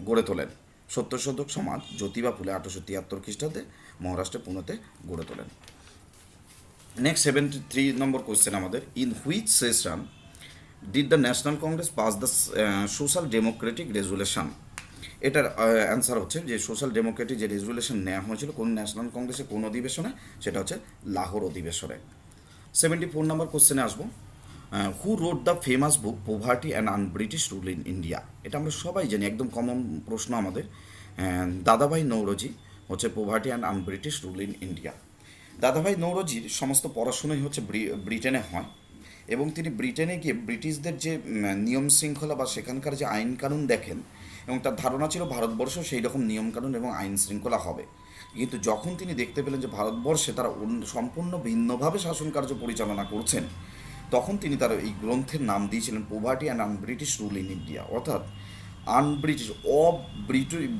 Speaker 2: গড়ে তোলেন। সত্যশোধক সমাজ জ্যোতিবা ফুলে 1873 খ্রিস্টাব্দে মহারাষ্ট্রে পুনেতে গড়ে তোলেন। নেক্সট 73 নম্বর কোয়েশ্চেন আমাদের, in which session did the national Congress pass the social Democratic resolution? এটার অ্যান্সার হচ্ছে যে সোশ্যাল ডেমোক্রেটিক যে রেজুলেশন নেওয়া হয়েছিল কোন ন্যাশনাল কংগ্রেসে কোন অধিবেশনে, সেটা হচ্ছে লাহোর অধিবেশনে। 74 নম্বর কোশ্চেনে আসবো, who wrote the famous book poverty and un British rule in India? এটা আমরা সবাই জানি, একদম কমন প্রশ্ন আমাদের। দাদাভাই নৌরোজি হচ্ছে poverty and un British rule in India. দাদাভাই নৌরোজির সমস্ত পড়াশোনাই হচ্ছে ব্রিটেনে হয়, এবং তিনি ব্রিটেনে গিয়ে ব্রিটিশদের যে নিয়ম শৃঙ্খলা বা সেখানকার যে আইন কানুন দেখেন, এবং তার ধারণা ছিল ভারতবর্ষ সেই রকম নিয়মকানুন এবং আইন শৃঙ্খলা হবে। কিন্তু যখন তিনি দেখতে পেলেন যে ভারতবর্ষে তারা সম্পূর্ণ ভিন্নভাবে শাসন কার্য পরিচালনা করছেন, তখন তিনি তার এই গ্রন্থের নাম দিয়েছিলেন poverty and un British rule in India, অর্থাৎ আনব্রিটিশ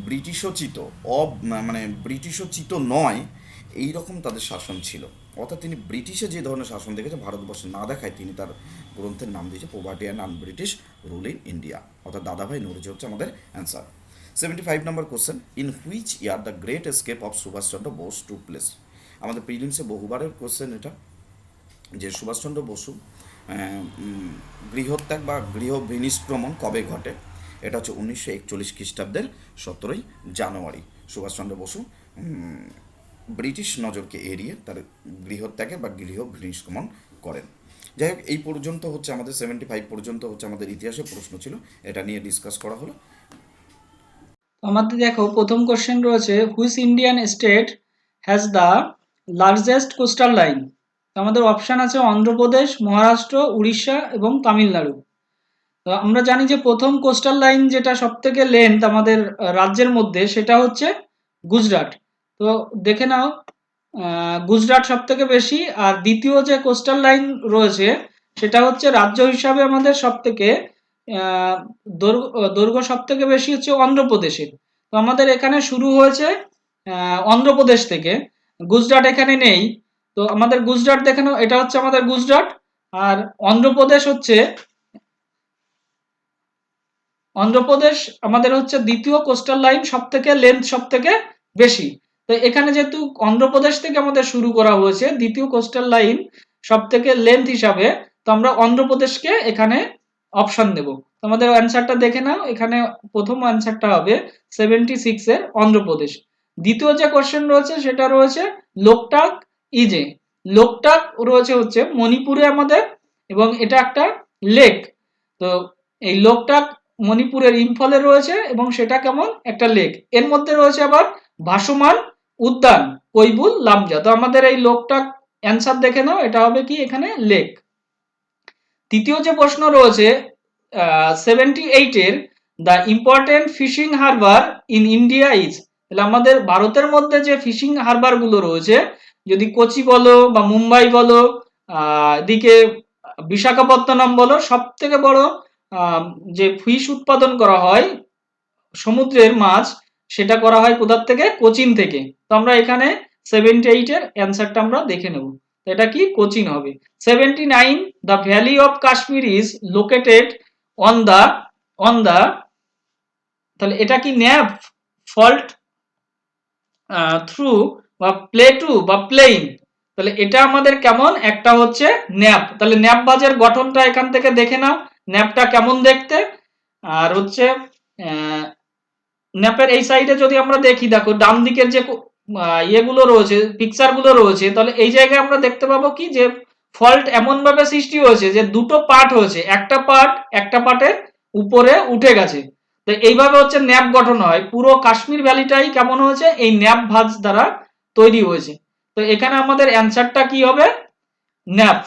Speaker 2: ব্রিটিশোচিত মানে ব্রিটিশোচিত নয়, এই রকম তাদের শাসন ছিল। অর্থাৎ তিনি ব্রিটিশে যে ধরনের শাসন দেখেছে ভারতবর্ষে না দেখায়, তিনি তার গ্রন্থের নাম দিয়েছে poverty and un British rule in India, অর্থাৎ দাদাভাই নৌরোজি হচ্ছে আমাদের answer. 75 number question, in which year the great escape of Subhashchandra Bose to place? আমাদের প্রিলিমসে বহুবারের কোশ্চেন এটা, যে সুভাষচন্দ্র বসু গৃহত্যাগ বা গৃহ বিনিষ্ক্রমণ কবে ঘটে? এটা হচ্ছে 1941 খ্রিস্টাব্দের 17ই জানুয়ারি সুভাষচন্দ্র বসু ব্রিটিশ নজরকে এড়িয়ে তার গৃহত্যাগের বা গৃহ বিনিষ্ক্রমণ করেন। যাই হোক, এই পর্যন্ত হচ্ছে আমাদের 75 পর্যন্ত হচ্ছে আমাদের ইতিহাসের প্রশ্ন ছিল, এটা নিয়ে ডিসকাস করা হলো।
Speaker 3: আমাদের দেখো প্রথম কোশ্চেন রয়েছে, which Indian state has the largest coastal line? আমাদের অপশন আছে অন্ধ্রপ্রদেশ, মহারাষ্ট্র, উড়িষ্যা এবং তামিলনাড়ু। তো আমরা জানি যে প্রথম কোস্টাল লাইন যেটা সব থেকে লেন্থ আমাদের রাজ্যের মধ্যে, সেটা হচ্ছে গুজরাট। তো দেখে নাও, গুজরাট সব থেকে বেশি, আর দ্বিতীয় যে কোস্টাল লাইন রয়েছে সেটা হচ্ছে রাজ্য হিসাবে আমাদের সব থেকে দৈর্ঘ্য সব থেকে বেশি হচ্ছে অন্ধ্রপ্রদেশের। তো আমাদের এখানে শুরু হয়েছে অন্ধ্রপ্রদেশ থেকে, গুজরাট এখানে নেই। তো আমাদের গুজরাট দেখানো, এটা হচ্ছে আমাদের গুজরাট, আর অন্ধ্রপ্রদেশ হচ্ছে আমাদের হচ্ছে দ্বিতীয় কোস্টাল লাইন, সব থেকে লেন্থ সব থেকে বেশি। তো এখানে যেহেতু অন্ধ্রপ্রদেশ থেকে আমাদের শুরু করা হয়েছে দ্বিতীয় কোস্টাল লাইন সব থেকে লেন্থ হিসাবে, তো আমরা অন্ধ্রপ্রদেশকে এখানে অপশন দেব। আমাদের অ্যান্সারটা দেখে নাও, এখানে প্রথম অ্যান্সারটা হবে 76 এর অন্ধ্রপ্রদেশ। দ্বিতীয় যে কোশ্চেন রয়েছে সেটা রয়েছে লোকটাক ইজে। লোকটাক রয়েছে হচ্ছে মণিপুরে আমাদের, এবং এটা একটা লেক। তো এই লোকটাক মণিপুরের ইম্ফলে রয়েছে, এবং সেটা কেমন একটা লেক। এর মধ্যে রয়েছে আবার ভাসমান উদ্যান কৈবুল লামজা। তো আমাদের এই লোকটাক অ্যান্সার দেখে নাও, এটা হবে কি এখানে লেক। তৃতীয় যে প্রশ্ন রয়েছে 78 এর, the important fishing harbour in India is. তাহলে আমাদের ভারতের মধ্যে যে ফিশিং হারবার গুলো রয়েছে, যদি কোচি বলো বা মুম্বাই বলো, এদিকে বিশাখাপত্তনম বলো, সব থেকে বড় যে ফিশ উৎপাদন করা হয় সমুদ্রের মাছ, সেটা করা হয় কোথার থেকে? কোচিন থেকে। তো আমরা এখানে 78 এর অ্যান্সারটা আমরা দেখে নেব, এটা কি কোচিন হবে। 79, the valley of Kashmir is located on the, তাহলে এটা কি ন্যাপ, ফল্ট, থ্রু বা প্লেটু বা প্লেইন? তাহলে এটা আমাদের কেমন একটা হচ্ছে ন্যাপ। তাহলে ন্যাপ বাজের গঠনটা এখান থেকে দেখে নাও, ন্যাপটা কেমন দেখতে। আর হচ্ছে ন্যাপের এই সাইডে যদি আমরা দেখি, দেখো ডান দিকের যে ইয়েগুলো রয়েছে, পিকচার গুলো রয়েছে, তাহলে এই জায়গায় আমরা দেখতে পাবো কি যে ফল্ট এমন ভাবে সৃষ্টি হয়েছে যে দুটো পার্ট হয়েছে, একটা পার্টের উপরে উঠে গেছে। তো এইভাবে হচ্ছে ন্যাপ গঠন হয়। পুরো কাশ্মীর ভ্যালিটাই কেমন হয়েছে? এই ন্যাপ ভাঁজ দ্বারা তৈরি হয়েছে। তো এখানে আমাদের অ্যান্সারটা কি হবে? ন্যাপ।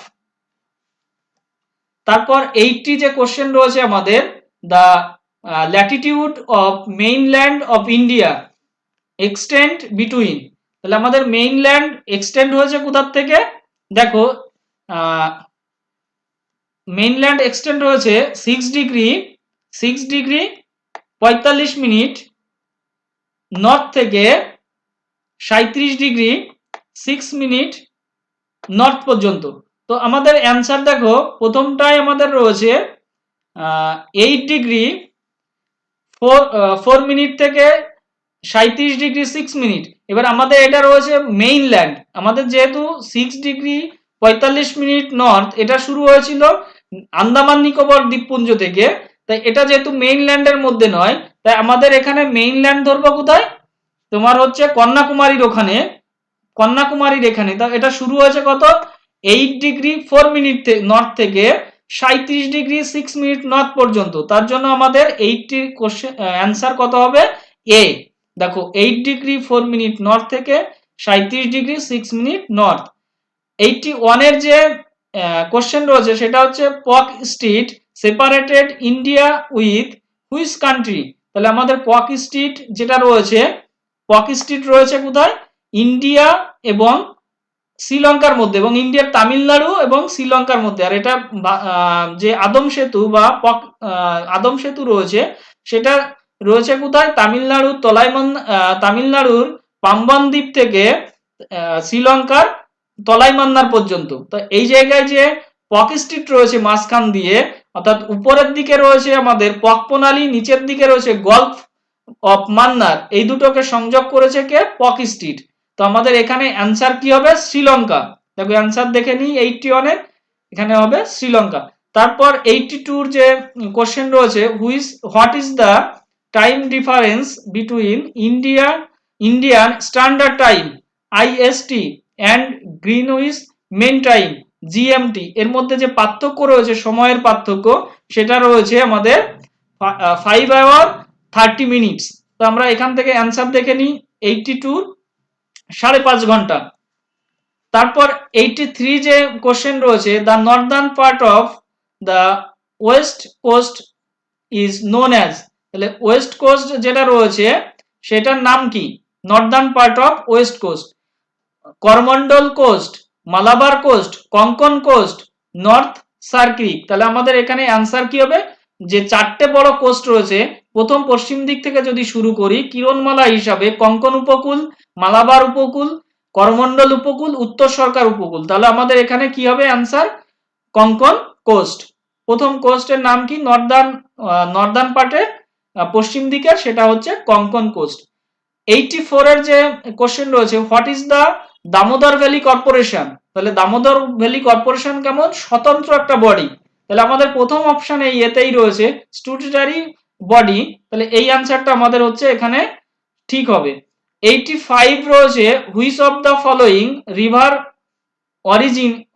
Speaker 3: তারপর 80 যে কোশ্চেন রয়েছে আমাদের, the Latitude of mainland of India extend between. তাহলে আমাদের মেইনল্যান্ড এক্সটেন্ড হয়েছে কোথার থেকে? দেখো, মেইনল্যান্ড এক্সটেন্ড হয়েছে 6 ডিগ্রি 45 মিনিট নর্থ থেকে, 37 ডিগ্রি 6 মিনিট নর্থ পর্যন্ত। তো আমাদের অ্যান্সার দেখো, প্রথমটাই আমাদের রয়েছে 8°4 মিনিট থেকে 37°6 মিনিট। এবার আমাদের এটা রয়েছে মেইনল্যান্ড, আমাদের যেহেতু 6°45 মিনিট নর্থ, এটা শুরু হয়েছিল আন্দামান নিকোবর দ্বীপপুঞ্জ থেকে, তাই এটা যেহেতু মেইনল্যান্ডের মধ্যে নয়, তাই আমাদের এখানে মেইনল্যান্ড ধরবো কোথায়, তোমার হচ্ছে কন্যাকুমারীর ওখানে, কন্যাকুমারীর এখানে। তা এটা শুরু হয়েছে কত, 8°4 মিনিট নর্থ থেকে 37°6 মিনিট নর্থ পর্যন্ত। তার জন্য আমাদের 80 কোশ্চেন অ্যান্সার কত হবে, এ। দেখো 8°4 মিনিট নর্থ থেকে 37°6 মিনিট নর্থ। 81 এর যে কোশ্চেন রয়েছে সেটা হচ্ছে পক street separated India with which country. তাহলে আমাদের পক স্ট্রিট যেটা রয়েছে, পক স্ট্রিট রয়েছে কোথায়, ইন্ডিয়া এবং শ্রীলঙ্কার মধ্যে, এবং ইন্ডিয়ার তামিলনাড়ু এবং শ্রীলঙ্কার মধ্যে। আর এটা যে আদম সেতু বা আদম সেতু রয়েছে, সেটা রয়েছে কোথায়, তামিলনাড়ুর তামিলনাড়ুর পাম্বান দ্বীপ থেকে শ্রীলঙ্কার তলাইমান্নার পর্যন্ত। তো এই জায়গায় যে পক স্ট্রিট রয়েছে মাঝখান দিয়ে, অর্থাৎ উপরের দিকে রয়েছে আমাদের পক প্রণালী, নিচের দিকে রয়েছে গলফ অফ মান্নার, এই দুটোকে সংযোগ করেছে কে, পক স্ট্রিট। তো আমাদের এখানে অ্যান্সার কি হবে, শ্রীলঙ্কা। দেখো অ্যান্সার দেখে নিই 81 এর, এখানে হবে শ্রীলঙ্কা। তারপর 82 যে কোশ্চেন রয়েছে, what is the time difference between Indian standard time IST and Greenwich mean time GMT, এর মধ্যে যে পার্থক্য রয়েছে, সময়ের পার্থক্য, সেটা রয়েছে আমাদের 5 hour 30 minutes। তো আমরা এখান থেকে অ্যান্সার দেখে নিই, 82 5.5 ঘন্টা। তারপর 83 যে কোশ্চেন রয়েছে, the northern part of the west coast is known as, তাহলে ওয়েস্ট কোস্ট যেটা রয়েছে সেটার নাম কি, northern part of west coast, Coromandel coast, Malabar coast, Konkan coast, north Circars. তাহলে আমাদের এখানে অ্যান্সার কি হবে, যে চারটে বড় কোস্ট রয়েছে, প্রথম পশ্চিম দিক থেকে যদি শুরু করি, কিরণমালা হিসাবে কঙ্কন উপকূল, মালাবার উপকূল, করমন্ডল উপকূল, উত্তর সরকার উপকূল। তাহলে আমাদের এখানে কি হবে অ্যান্সার, কঙ্কন কোস্ট। প্রথম কোস্টের নাম কি, নর্দার্ন পার্টের পশ্চিম দিকের, সেটা হচ্ছে কঙ্কন কোস্ট। 84 এর যে কোশ্চেন রয়েছে, what is the Damodar valley corporation. তাহলে দামোদর ভ্যালি কর্পোরেশন কেমন, স্বতন্ত্র একটা বডি। তাহলে আমাদের প্রথম অপশন এই এতেই রয়েছে স্ট্যাটুটরি বডি, তাহলে এই অ্যান্সারটা আমাদের হচ্ছে এখানে ঠিক হবে। 85 রয়েছে, which of the following river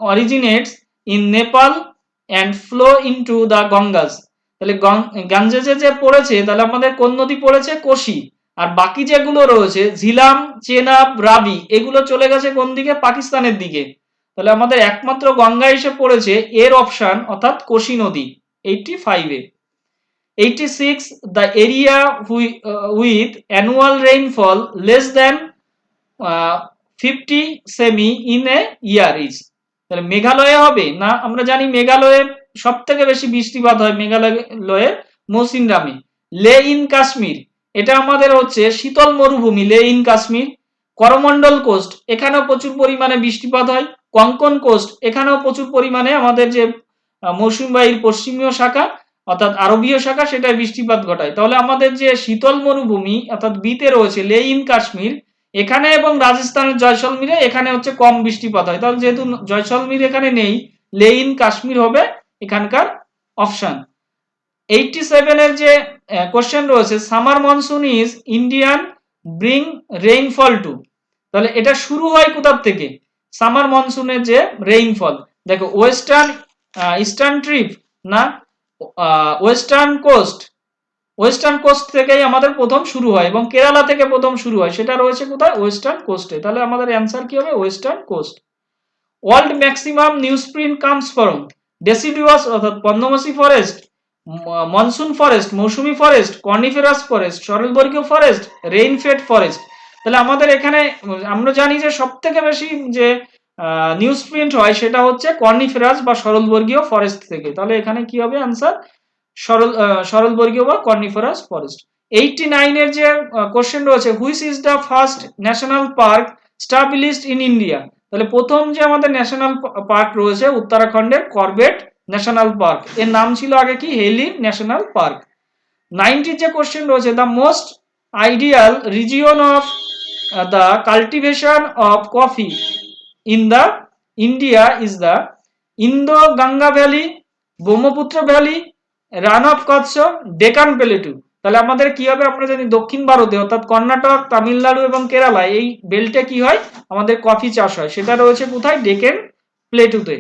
Speaker 3: originates in Nepal and flow into the Ganges. তাহলে গাঞ্জেজে যে পড়েছে, তাহলে আমাদের কোন নদী পড়েছে, কোশি। আর বাকি যেগুলো রয়েছে ঝিলাম, চেনাব, রাবি, এগুলো চলে গেছে কোন দিকে, পাকিস্তানের দিকে। তাহলে আমাদের একমাত্র গঙ্গা এসে পড়েছে এর অপশন, অর্থাৎ কোশি নদী 85 এ। 86 the area with annual rainfall less than 50 semi in a year is. তাহলে মেঘালয়ে হবে না, আমরা জানি মেঘালয়ে সব থেকে বেশি বৃষ্টিপাত হয় মেঘালয়ে মৌসিনরামে। লে ইন কাশ্মীর, এটা আমাদের হচ্ছে শীতল মরুভূমি, লে ইন কাশ্মীর। করমন্ডল কোস্ট, এখানেও প্রচুর পরিমাণে বৃষ্টিপাত হয়। কঙ্কন কোস্ট, এখানেও প্রচুর পরিমাণে আমাদের যে মৌসুমী বায়ুর পশ্চিমীয় শাখা, অর্থাৎ আরবীয় শাখা, সেটাই বৃষ্টিপাত ঘটায়। তাহলে আমাদের যে শীতল মরুভূমি অর্থাৎ বিতে রয়েছে লে ইন কাশ্মীর, এখানে এবং রাজস্থানের জয়সলমীরে এখানে হচ্ছে কম বৃষ্টিপাত হয়। তাহলে যেহেতু জয়সলমীর এখানে নেই, লে ইন কাশ্মীর হবে এখানকার অপশন। 87 এর যে কোশ্চেন রয়েছে, summer monsoon is Indian bring rainfall to. তাহলে এটা শুরু হয় কোথার থেকে, সামার মনসুনের যে রেইনফল, দেখো ইস্টার্ন ট্রিপ না ওয়েস্টার্ন কোস্ট থেকেই আমাদের প্রথম শুরু হয়, এবং কেরালা থেকে প্রথম শুরু হয়, সেটা রয়েছে কোথায়, ওয়েস্টার্ন কোস্টে। তাহলে আমাদের অ্যান্সার কি হবে, western coast. World maximum newsprint comes from deciduous অর্থাৎ পর্ণমোসী ফরেস্ট, মনসুন ফরেস্ট, মৌসুমী ফরেস্ট, কর্নিফেরাস ফরেস্ট, সরলবর্গীয় ফরেস্ট, রেইনফেড ফরেস্ট। তাহলে আমাদের এখানে আমরা জানি যে সব থেকে বেশি যে নিউজ প্রিন্ট হয় সেটা হচ্ছে কর্নিফেরাস বা সরলবর্গীয় ফরেস্ট থেকে। তাহলে এখানে কি হবে অ্যান্সার, সরলবর্গীয় বা কর্নিফেরাস ফরেস্ট। 89 এর যে কোশ্চেন রয়েছে, which is the first national park established in India. তাহলে প্রথম যে আমাদের ন্যাশনাল পার্ক রয়েছে উত্তরাখণ্ডের করবেট ন্যাশনাল পার্ক, এর নাম ছিল আগে কি হেলি ন্যাশনাল পার্ক। 90 যে কোশ্চেন রয়েছে, the most ideal region of the cultivation of coffee in the India is the Indo Ganga valley, Brahmaputra valley, run of Kutch, Deccan plateau. তাহলে আমাদের কি হবে, আমরা জানি দক্ষিণ ভারতে অর্থাৎ কর্ণাটক, তামিলনাড়ু এবং কেরালা এই বেল্টে কি হয় আমাদের কফি চাষ হয়, সেটা রয়েছে কোথায়, ডেকেন প্লেটুতে।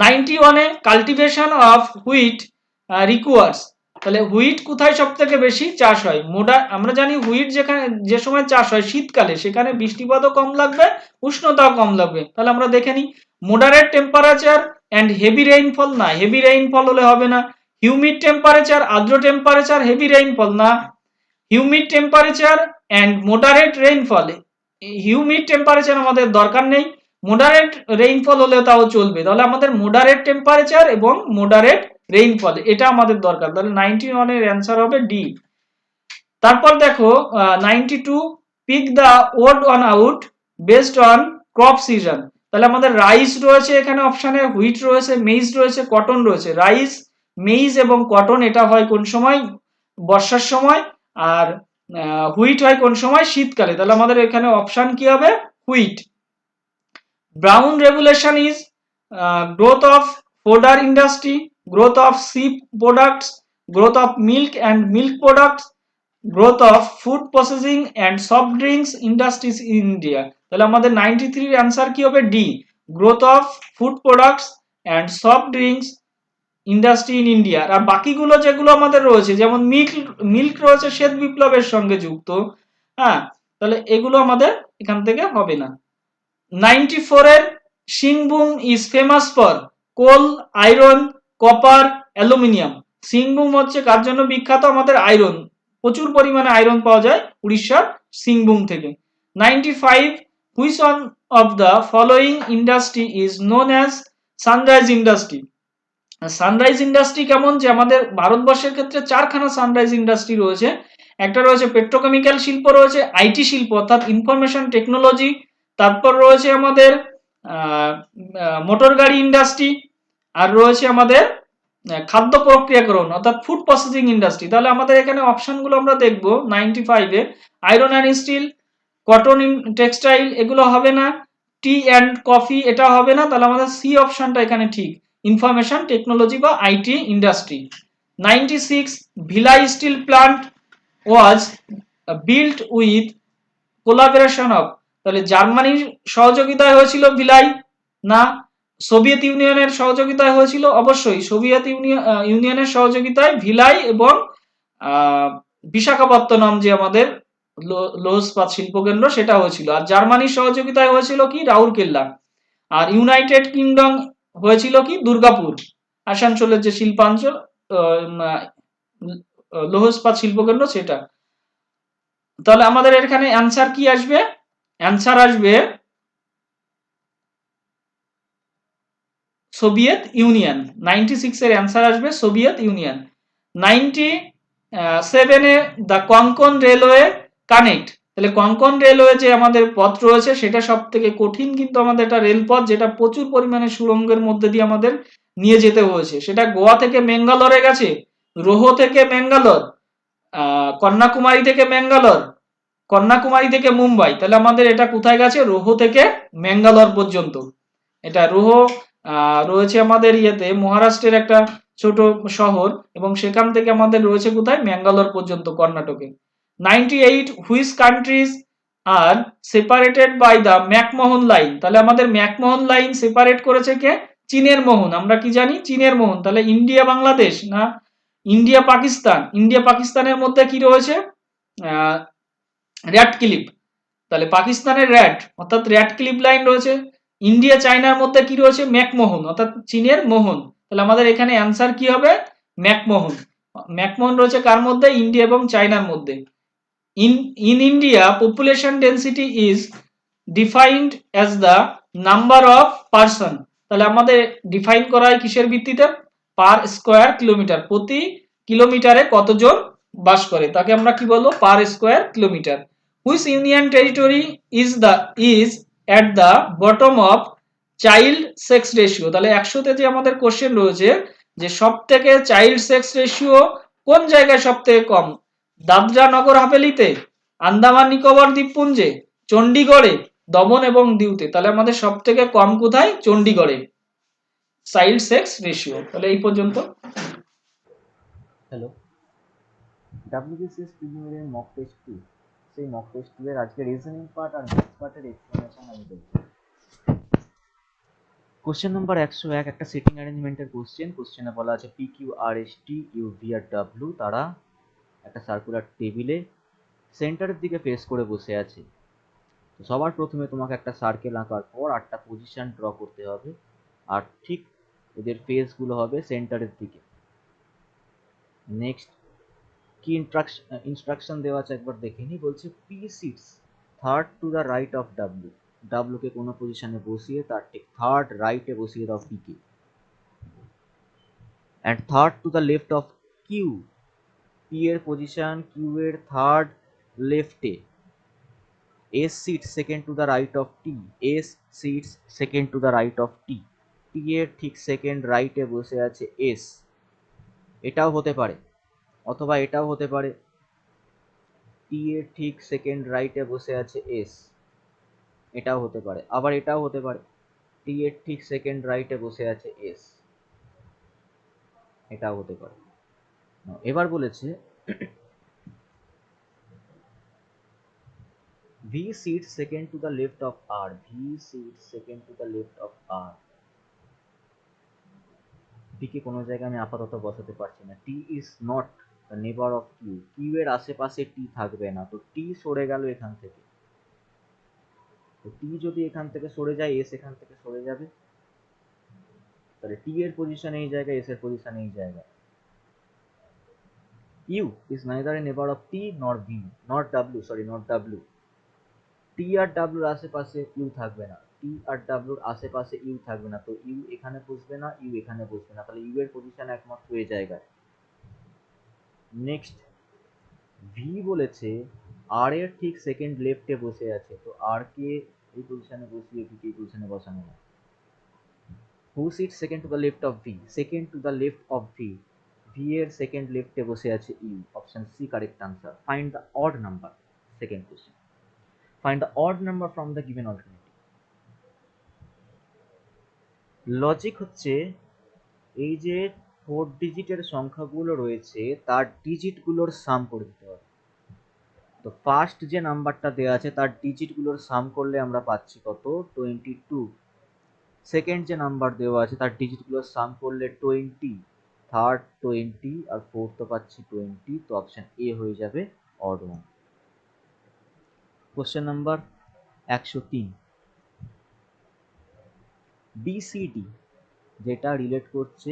Speaker 3: 91 কাল্টিভেশন অফ হুইট রিকোয়ার্স, তাহলে হুইট কোথায় সব থেকে বেশি চাষ হয়, আমরা জানি হুইট যেখানে যে সময় চাষ হয় শীতকালে, সেখানে বৃষ্টিপাতও কম লাগবে, উষ্ণতাও কম লাগবে। তাহলে আমরা দেখে নিই, moderate temperature and heavy rainfall, না হেভি রেইনফল হলে হবে না। হিউমিড টেম্পারেচার, আর্দ্র টেম্পারেচার, হেভি রেইনফল না। Humid temperature and moderate rainfall, humid temperature আমাদের দরকার নেই, মডারেট রেইনফল হলে তাও চলবে। তাহলে আমাদের মডারেট টেম্পারেচার এবং মডারেট রেইনফল এটা আমাদের দরকার। তাহলে 91 এর অ্যান্সার হবে ডি। তারপর দেখো 92 pick the odd one out based on crop season, তাহলে আমাদের রাইস রয়েছে এখানে অপশনে, হুইট রয়েছে, মেইজ রয়েছে, কটন রয়েছে। রাইস, মেইজ এবং কটন এটা হয় কোন সময়, বর্ষার সময়, আর হুইট হয় কোন সময়, শীতকালে। তাহলে আমাদের এখানে অপশন কি হবে, wheat. Brown regulation is growth of fodder industry, growth of sheep products, growth of milk and milk products, growth of food processing and soft drinks industries in India. তাহলে আমাদের 93 এর অ্যান্সার কি হবে, D, growth of food products and soft drinks industry in India. আর বাকিগুলো যেগুলো আমাদের রয়েছে, যেমন মিল্ক রয়েছে শ্বেত বিপ্লবের সঙ্গে যুক্ত, হ্যাঁ, তাহলে এগুলো আমাদের এখান থেকে হবে না। 94 এর Singhbhum is famous for coal, iron, copper, aluminium. Singhbhum হচ্ছে কার জন্য বিখ্যাত, আমাদের আয়রন, প্রচুর পরিমাণে আয়রন পাওয়া যায় উড়িষ্যার সিংভূম থেকে। 95 which one of the following industry is known as sunrise industry. Sunrise industry কেমন, যে আমাদের ভারতবর্ষের ক্ষেত্রে চারখানা সানরাইজ ইন্ডাস্ট্রি রয়েছে। একটা রয়েছে পেট্রোকেমিক্যাল শিল্প, রয়েছে আইটি শিল্প অর্থাৎ ইনফরমেশন টেকনোলজি, তারপর রয়েছে আমাদের মোটর গাড়ি ইন্ডাস্ট্রি, আর রয়েছে আমাদের খাদ্য প্রক্রিয়াকরণ অর্থাৎ ফুড প্রসেসিং ইন্ডাস্ট্রি। তাহলে আমাদের এখানে অপশনগুলো আমরা দেখব 95 A iron and steel, cotton textile এগুলো হবে না, টি অ্যান্ড কফি এটা হবে না। তাহলে আমাদের সি অপশনটা এখানে ঠিক, ইনফরমেশন টেকনোলজি বা IT industry. 96 villi still plant was built with collaboration of, তাহলে জার্মানির সহযোগিতায় হয়েছিল ভিলাই, না সোভিয়েত ইউনিয়নের সহযোগিতায় হয়েছিল, অবশ্যই সোভিয়েত ইউনিয়নের সহযোগিতায় ভিলাই এবং বিশাখাপত্তনম যে আমাদের লৌহ ইস্পাত শিল্পকেন্দ্র সেটা হয়েছিল। আর জার্মানির সহযোগিতায় হয়েছিল কি, রাউরকেল্লা। আর ইউনাইটেড কিংডম হয়েছিল কি, দুর্গাপুর, আসানসোলের যে শিল্পাঞ্চল লৌহ ইস্পাত শিল্পকেন্দ্র সেটা। তাহলে আমাদের এখানে অ্যান্সার কি আসবে, অ্যান্সার আসবে সোভিয়েত ইউনিয়ন। 96 এর অ্যান্সার আসবে Soviet union. 97 A the Konkan railway connect, তাহলে কোঙ্কন রেলওয়ে যে আমাদের পথ রয়েছে সেটা সব থেকে কঠিন কিন্তু আমাদের একটা রেলপথ, যেটা প্রচুর পরিমাণে সুড়ঙ্গের মধ্যে দিয়ে আমাদের নিয়ে যেতে হয়েছে। সেটা গোয়া থেকে ম্যাঙ্গালোরে গেছে, রোহ থেকে ম্যাঙ্গালোর, কন্যাকুমারী থেকে ম্যাঙ্গালোর, কন্যাকুমারী থেকে মুম্বাই। তাহলে আমাদের এটা কোথায় গেছে, রোহ থেকে ম্যাঙ্গালোর পর্যন্ত। এটা রোহ রয়েছে আমাদের ইয়েতে মহারাষ্ট্রের একটা ছোট শহর, এবং সেখান থেকে আমাদের রয়েছে কোথায়, ম্যাঙ্গালোর পর্যন্ত কর্ণাটকে। 98 which countries are separated by the McMahon line, তাহলে আমাদের ম্যাকমোহন লাইন সেপারেট করেছে কে, চীনের মোহন, আমরা কি জানি চীনের মোহন। তাহলে ইন্ডিয়া বাংলাদেশ, না ইন্ডিয়া পাকিস্তান, ইন্ডিয়া পাকিস্তানের মধ্যে কি রয়েছে, র্যাড ক্লিপ, তাহলে পাকিস্তানের র্যাড অর্থাৎ র্যাড ক্লিপ লাইন রয়েছে। ইন্ডিয়া চায়নার মধ্যে কি রয়েছে, ম্যাকমোহন অর্থাৎ চীনের মোহন। তাহলে আমাদের এখানে অ্যান্সার কি হবে, ম্যাকমোহন। ম্যাকমোহন রয়েছে কার মধ্যে, ইন্ডিয়া এবং চায়নার মধ্যে। In India population density is defined as the number of person, তাহলে আমাদের ডিফাইন করা হয় কিসের ভিত্তিতে, পার স্কোয়ার কিলোমিটার, প্রতি কিলোমিটারে কতজন বাস করে তাকে আমরা কি বলবো, per square kilometre. Which union territory is at the bottom of child sex ratio. তাহলে 100তে যে আমাদের কোশ্চেন রয়েছে যে সব থেকে চাইল্ড সেক্স রেশিও কোন জায়গায় সব থেকে কম, দাদরা নগর হাভেলিতে, আন্দামান নিকোবর দ্বীপপুঞ্জে, চণ্ডীগড়ে, দমন এবং দিউতে। তাহলে আমাদের সব থেকে কম কোথায়? চণ্ডীগড়ে চাইল্ড সেক্স রেশিও। তাহলে এই পর্যন্ত।
Speaker 4: Hello, WBCS preliminary mock test 2, সেই মক টেস্ট 2 এর আজকে রিজনিং পার্ট আর ম্যাথস পার্টের এক্সপ্লেনেশন আমি দেবো। কোশ্চেন নাম্বার 101 একটা সিটিং অ্যারেঞ্জমেন্টের কোশ্চেন। কোশ্চেনে বলা আছে P Q R S T U V আর ডাব্লিউ তারা একটা সার্কুলার টেবিলে সেন্টারের দিকে ফেস করে বসে আছে। তো সবার প্রথমে তোমাকে একটা সার্কেল আঁকার পর 8টা পজিশন ড্র করতে হবে, আর ঠিক এদের ফেসগুলো হবে সেন্টারের দিকে। নেক্সট কি ইনস্ট্রাকশন দেওয়া আছে একবার দেখে নি। বলছে P sits third to the right of W, W কে কোনো পজিশনে বসিয়ে তার ঠিক থার্ড রাইটে বসিয়ে দাও পি কে, and third to the left of Q, P এর পজিশন কিউ এর থার্ড লেফটে। S sit second to the right of T, S sits second to the right of T, T এর ঠিক সেকেন্ড রাইটে বসে আছে এস। এটাও হতে পারে, অথবা এটাও হতে পারে, টি এর ঠিক সেকেন্ড রাইটে বসে আছে এস। এটাও হতে পারে, আবার এটাও হতে পারে, টি এর ঠিক সেকেন্ড রাইটে বসে আছে এস। এটাও হতে পারে। এবার বলেছে V sit second to the left of R, V sit second to the left of R. V কে কোনো জায়গায় আমি আপাতত বসাতে পারছি না। T is not the neighbour of Q, Q এর আশেপাশে টি থাকবে না, তো টি সরে গেল এখান থেকে। তো টি যদি এখান থেকে সরে যায়, এস এখান থেকে সরে যাবে, তাহলে টি এর পজিশন এই জায়গায়, এস এর পজিশন এই জায়গায়। You is neither a neighbour of T not V, not W, sorry not W. T আর ডাব্লিউর আশেপাশে ইউ থাকবে না, টি আর ডাব্লিউর আশেপাশে ইউ থাকবে না, তো ইউ এখানে বসবে না, ইউ এখানে বসবে না, তাহলে ইউ এর পজিশন একমাত্র এই জায়গায়। নেক্সট ভি বলেছে আর এর ঠিক সেকেন্ড লেফটে বসে আছে, তো আর কে এই পজিশনে বসিয়ে ভি কে এই পজিশনে বসানো হয়। Who sit second to the left of V, second to the left of V, V এর সেকেন্ড লেফটে বসে আছে U. Option C correct answer. Find the odd number, second question. Find the odd number from the given alternative. Logic হচ্ছে এই যে 4 ডিজিটের সংখ্যাগুলো রয়েছে তার ডিজিটগুলোর সাম করে দিতে হবে। তো ফার্স্ট যে নাম্বারটা দেওয়া আছে তার ডিজিটগুলোর সাম করলে আমরা পাচ্ছি কত? 22। সেকেন্ড যে নাম্বার দেওয়া আছে তার ডিজিটগুলোর সাম করলে 20, থার্ড 20, আর ফোর্থ তো পাচ্ছি 20, তো অপশন এ হয়ে যাবে odd one. Question number 103, BCD যেটা রিলেট করছে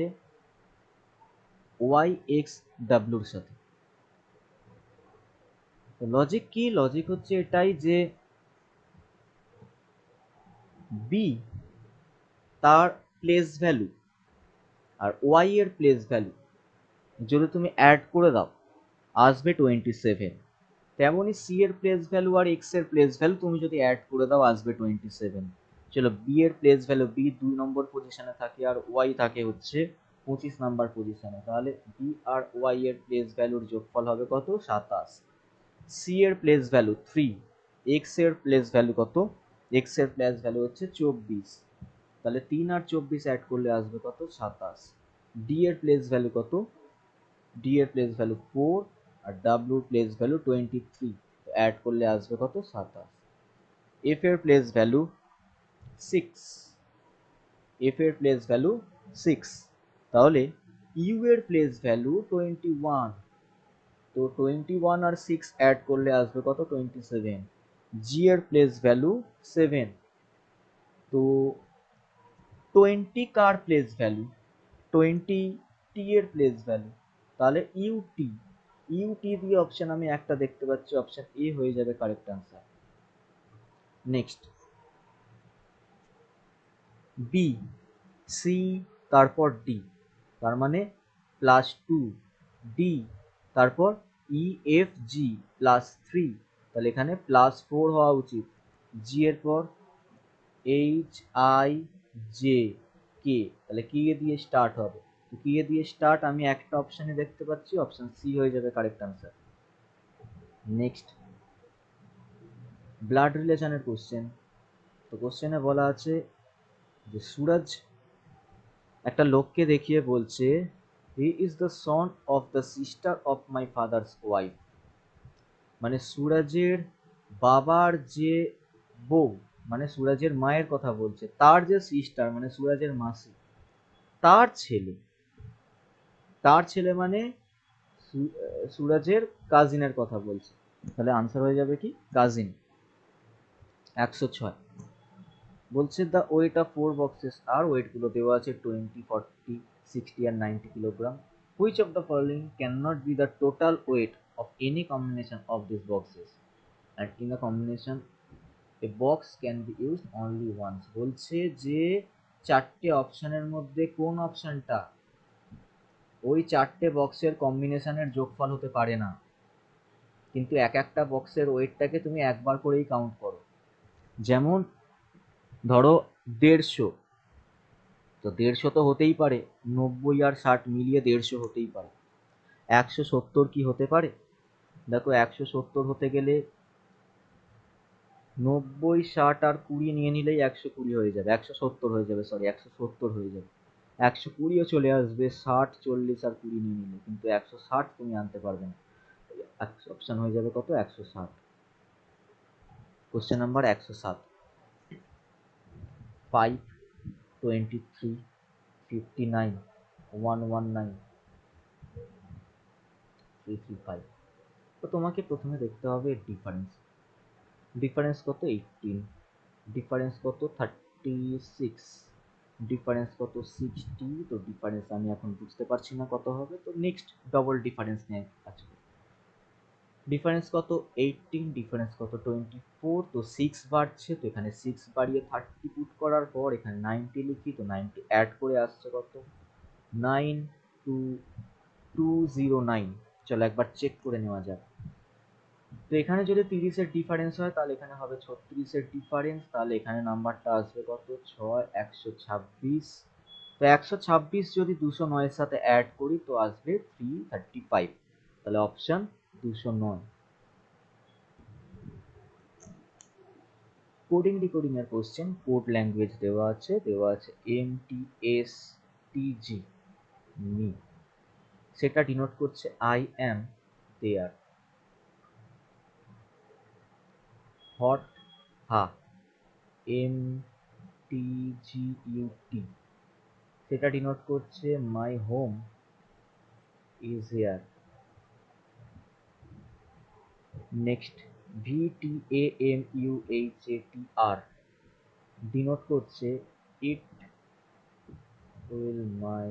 Speaker 4: ওয়াই এক্স ডাব্লিউর সাথে। তো লজিক কি? লজিক হচ্ছে এটাই যে বি তার প্লেস ভ্যালু আর ওয়াই এর প্লেস ভ্যালু যদি তুমি অ্যাড করে দাও আসবে 27, তেমনই সি এর প্লেস ভ্যালু আর এক্স এর প্লেস ভ্যালু তুমি যদি অ্যাড করে দাও আসবে 27। চলো, বি এর প্লেস ভ্যালু, বি 2 নম্বর পজিশনে থাকে আর ওয়াই থাকে হচ্ছে 25 নাম্বার পজিশনে, তাহলে বি আর ওয়াই এর প্লেস ভ্যালুর যোগফল হবে কত? 27। সি এর প্লেস ভ্যালু 3, এক্স এর প্লেস ভ্যালু কত? এক্স এর প্লেস ভ্যালু হচ্ছে 24, তাহলে 3 আর 24 অ্যাড করলে আসবে কত? 27। ডি এর প্লেস ভ্যালু কত? ডি এর প্লেস ভ্যালু 4 আর ডাব্লিউর প্লেস ভ্যালু 23, অ্যাড করলে আসবে কত? 27। এফ এর প্লেস ভ্যালু 6, এফ এর প্লেস ভ্যালু 6, তাহলে ইউ এর প্লেস ভ্যালু 21, তো 21 আর 6 অ্যাড করলে আসবে কত? 27। জি এর প্লেস ভ্যালু 7, তো 20 কার প্লেস ভ্যালু? 20 টি এর প্লেস ভ্যালু, তাহলে ইউটি, ইউটি দিয়ে অপশন আমি একটা দেখতে পাচ্ছি, অপশন এ হয়ে যাবে correct answer. Next B, C, তারপর ডি, তার মানে +2, ডি, তারপর ই এফ জি +3, তাহলে এখানে +4 হওয়া উচিত। জি এর পর এইচ আই জে কে, তাহলে কে দিয়ে স্টার্ট হবে, তো কে দিয়ে স্টার্ট আমি একটা অপশানে দেখতে পাচ্ছি, অপশন সি হয়ে যাবে কারেক্ট আনসার। নেক্সট ব্লাড রিলেশনের কোশ্চেন। তো কোশ্চেনে বলা আছে যে সুরজ একটা লোককে দেখিয়ে বলছে he is the son of the sister of my father's wife, মানে সুরজের বাবার যে বউ, মানে সুরজের মায়ের কথা বলছে, তার যে সিস্টার মানে সুরজের মাসি, তার ছেলে, তার ছেলে মানে সুরজের কাজিনের কথা বলছে, তাহলে আনসার হয়ে যাবে কি কাজিন। 106 বলছে the weight of 4 boxes are, ওয়েটগুলো দেওয়া আছে 20, 40, 60 আর 90 kilogram. Which of the following can not be the total weight of any combination of this boxes and in a combination a box can be used only once. বলছে যে চারটে অপশনের মধ্যে কোন অপশনটা ওই চারটে বক্সের কম্বিনেশনের যোগফল হতে পারে না, কিন্তু এক একটা বক্সের ওয়েটটাকে তুমি একবার করেই কাউন্ট করো। যেমন ধরো 150, তো 150 তো হতেই পারে, 90 আর 60 মিলিয়ে 150 হতেই পারে। 170 কি হতে পারে? দেখো 170 হতে গেলে 90, 60 আর 20 নিয়ে নিলেই 120 হয়ে যাবে, 170 হয়ে যাবে, সরি 170 হয়ে যাবে। 120ও চলে আসবে 60, 40 আর 20 নিয়ে নিলে, কিন্তু 160 তুমি আনতে পারবে না। অপশন হয়ে যাবে কত? 160। Question number 107। 5, 23, 59, 119, 335। তো তোমাকে প্রথমে দেখতে হবে ডিফারেন্স। ডিফারেন্স কত? 18। ডিফারেন্স কত? 36। ডিফারেন্স কত? 60। তো ডিফারেন্স আমি এখন বুঝতে পারছি না কত হবে, তো নেক্সট ডবল ডিফারেন্স নিয়ে আসবে। ডিফারেন্স কত? 18। ডিফারেন্স কত? 24। তো 6 বাড়ছে, তো এখানে 6 বাড়িয়ে 30 পুট করার পর এখানে 90 লিখি, তো 90 অ্যাড করে আসছে কত? 92209। চলো একবার চেক করে নেওয়া যাক। তো এখানে যদি 30-এর ডিফারেন্স হয় তাহলে এখানে হবে 36-এর ডিফারেন্স, তাহলে এখানে নাম্বারটা আসবে কত? 6, 126। তো 126 যদি 209-এর সাথে অ্যাড করি তো আসবে 335, তাহলে অপশন 209। কোডিং ডিকোডিং এর কোশ্চেন। কোড ল্যাঙ্গুয়েজ দেওয়া আছে MTSTG মি, সেটা ডিনোট করছে আই অ্যাম দেয়ার। হট হা MTGUT, সেটা ডিনোট করছে my home is here. Next VTAMUHATR denote করছে it will my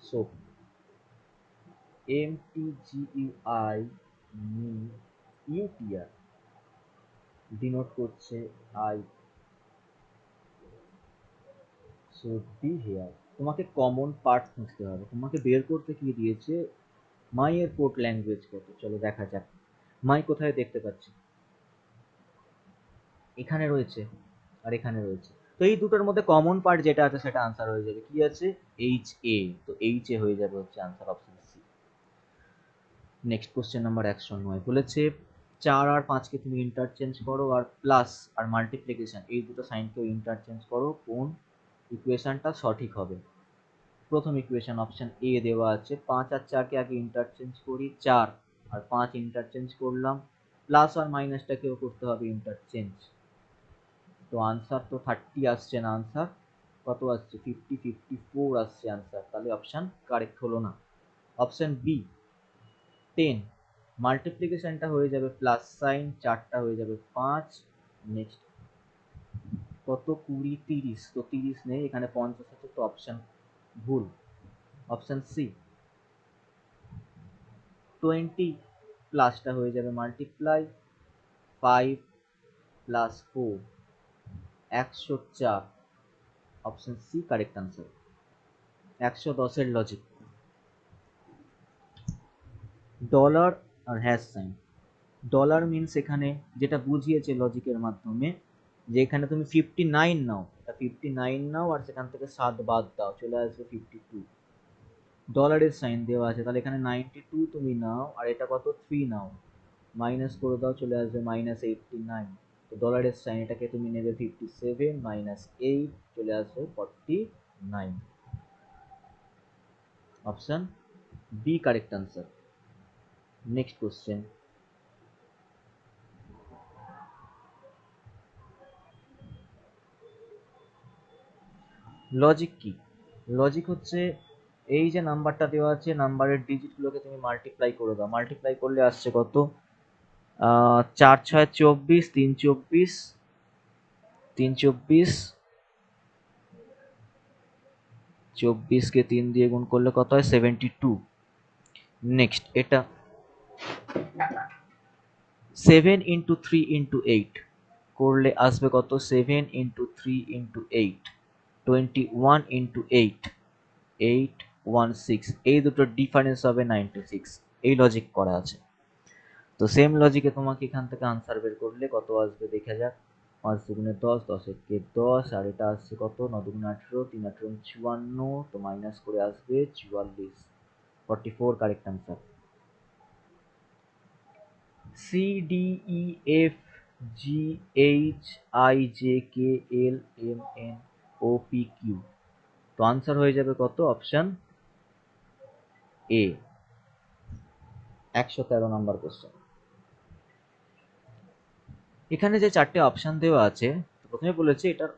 Speaker 4: soap. MTGUI মি UTR ডিনোট করছে আই শুড বি হেয়ার। তোমাকে কমন পার্ট খুঁজতে হবে, তোমাকে বের করতে কি দিয়েছে, মাই এর কোড ল্যাঙ্গুয়েজ কত, চলো দেখা যাক। মাই কোথায় দেখতে পাচ্ছি? এখানে রয়েছে আর এখানে রয়েছে, তো এই দুটোর মধ্যে কমন পার্ট যেটা আছে সেটা আনসার হয়ে যাবে কি আছে? HA, তো HA হয়ে যাবে হচ্ছে answer, option C. Next question number 109 বলেছে 4 আর 5কে তুমি ইন্টারচেঞ্জ করো, আর প্লাস আর মাল্টিপ্লিকেশন এই দুটো সাইনকেও ইন্টারচেঞ্জ করো, কোন ইকুয়েশনটা সঠিক হবে? প্রথম ইকুয়েশন অপশন এ দেওয়া আছে, 5 আর 4কে আগে ইন্টারচেঞ্জ করি, 4 আর 5 ইন্টারচেঞ্জ করলাম, প্লাস আর মাইনাসটাকেও করতে হবে ইন্টারচেঞ্জ, তো আনসার তো 30 আসছে না, আনসার কত আসছে? 50, 54 আসছে আনসার, তাহলে অপশন কারেক্ট হলো না। অপশন বি 10, মাল্টিপ্লিকেশনটা হয়ে যাবে প্লাস সাইন, 4টা হয়ে যাবে 5। নেক্সট কত? 20, 30, তো 30 নেই এখানে, 50 আছে, তো অপশন ভুল। অপশন সি 20 প্লাসটা হয়ে যাবে multiply, 5 plus 4 104, option C correct answer. 110-এর লজিক। ডলার আর হ্যাশ সাইন। ডলার মিনস এখানে যেটা বুঝিয়েছে লজিকের মাধ্যমে যে এখানে তুমি 59 নাও, এটা 59 নাও আর সেখান থেকে 7 বাদ দাও, চলে আসবে 52। ডলারের সাইন দেওয়া আছে, তাহলে এখানে 92 তুমি নাও আর এটা কত 3 নাও, মাইনাস করে দাও, চলে আসবে -89। তো ডলারের সাইন এটাকে তুমি নেবে 57 -8, চলে আসবে 49। Option B correct answer. Next question, logic কি? লজিক হচ্ছে এই যে নাম্বারটা দেওয়া আছে, নাম্বারের ডিজিটগুলোকে তুমি মাল্টিপ্লাই করে দাও, মাল্টিপ্লাই করলে আসছে কত 4 6 24, 3 24, 3 24, 24 কে 3 দিয়ে গুণ করলে কত হয় 72। নেক্সট এটা 7 ইন্টু 3 ইন্টু 8 করলে আসবে কত 7 ইন্টু 3 ইন্টু 8, 21 ইন্টু 8, 816। এই দুটোর ডিফারেন্স হবে 96। এই লজিক করা আছে। তো সেম লজিকে তোমাকে এখান থেকে আনসার বের করলে কত আসবে দেখা যাক। 5 দুগুণে 10, 10 একে 10, আর এটা আসছে কত 9 দুগুণে 18, 3 18 54, তো মাইনাস করে আসবে 44। 44 correct answer. C D E F G H I J K L M N O P Q, তো আনসার হয়ে যাবে কত অপশন এ। 113 number question. এখানে যে চারটে অপশন দেওয়া আছে, প্রথমে বলেছে এটার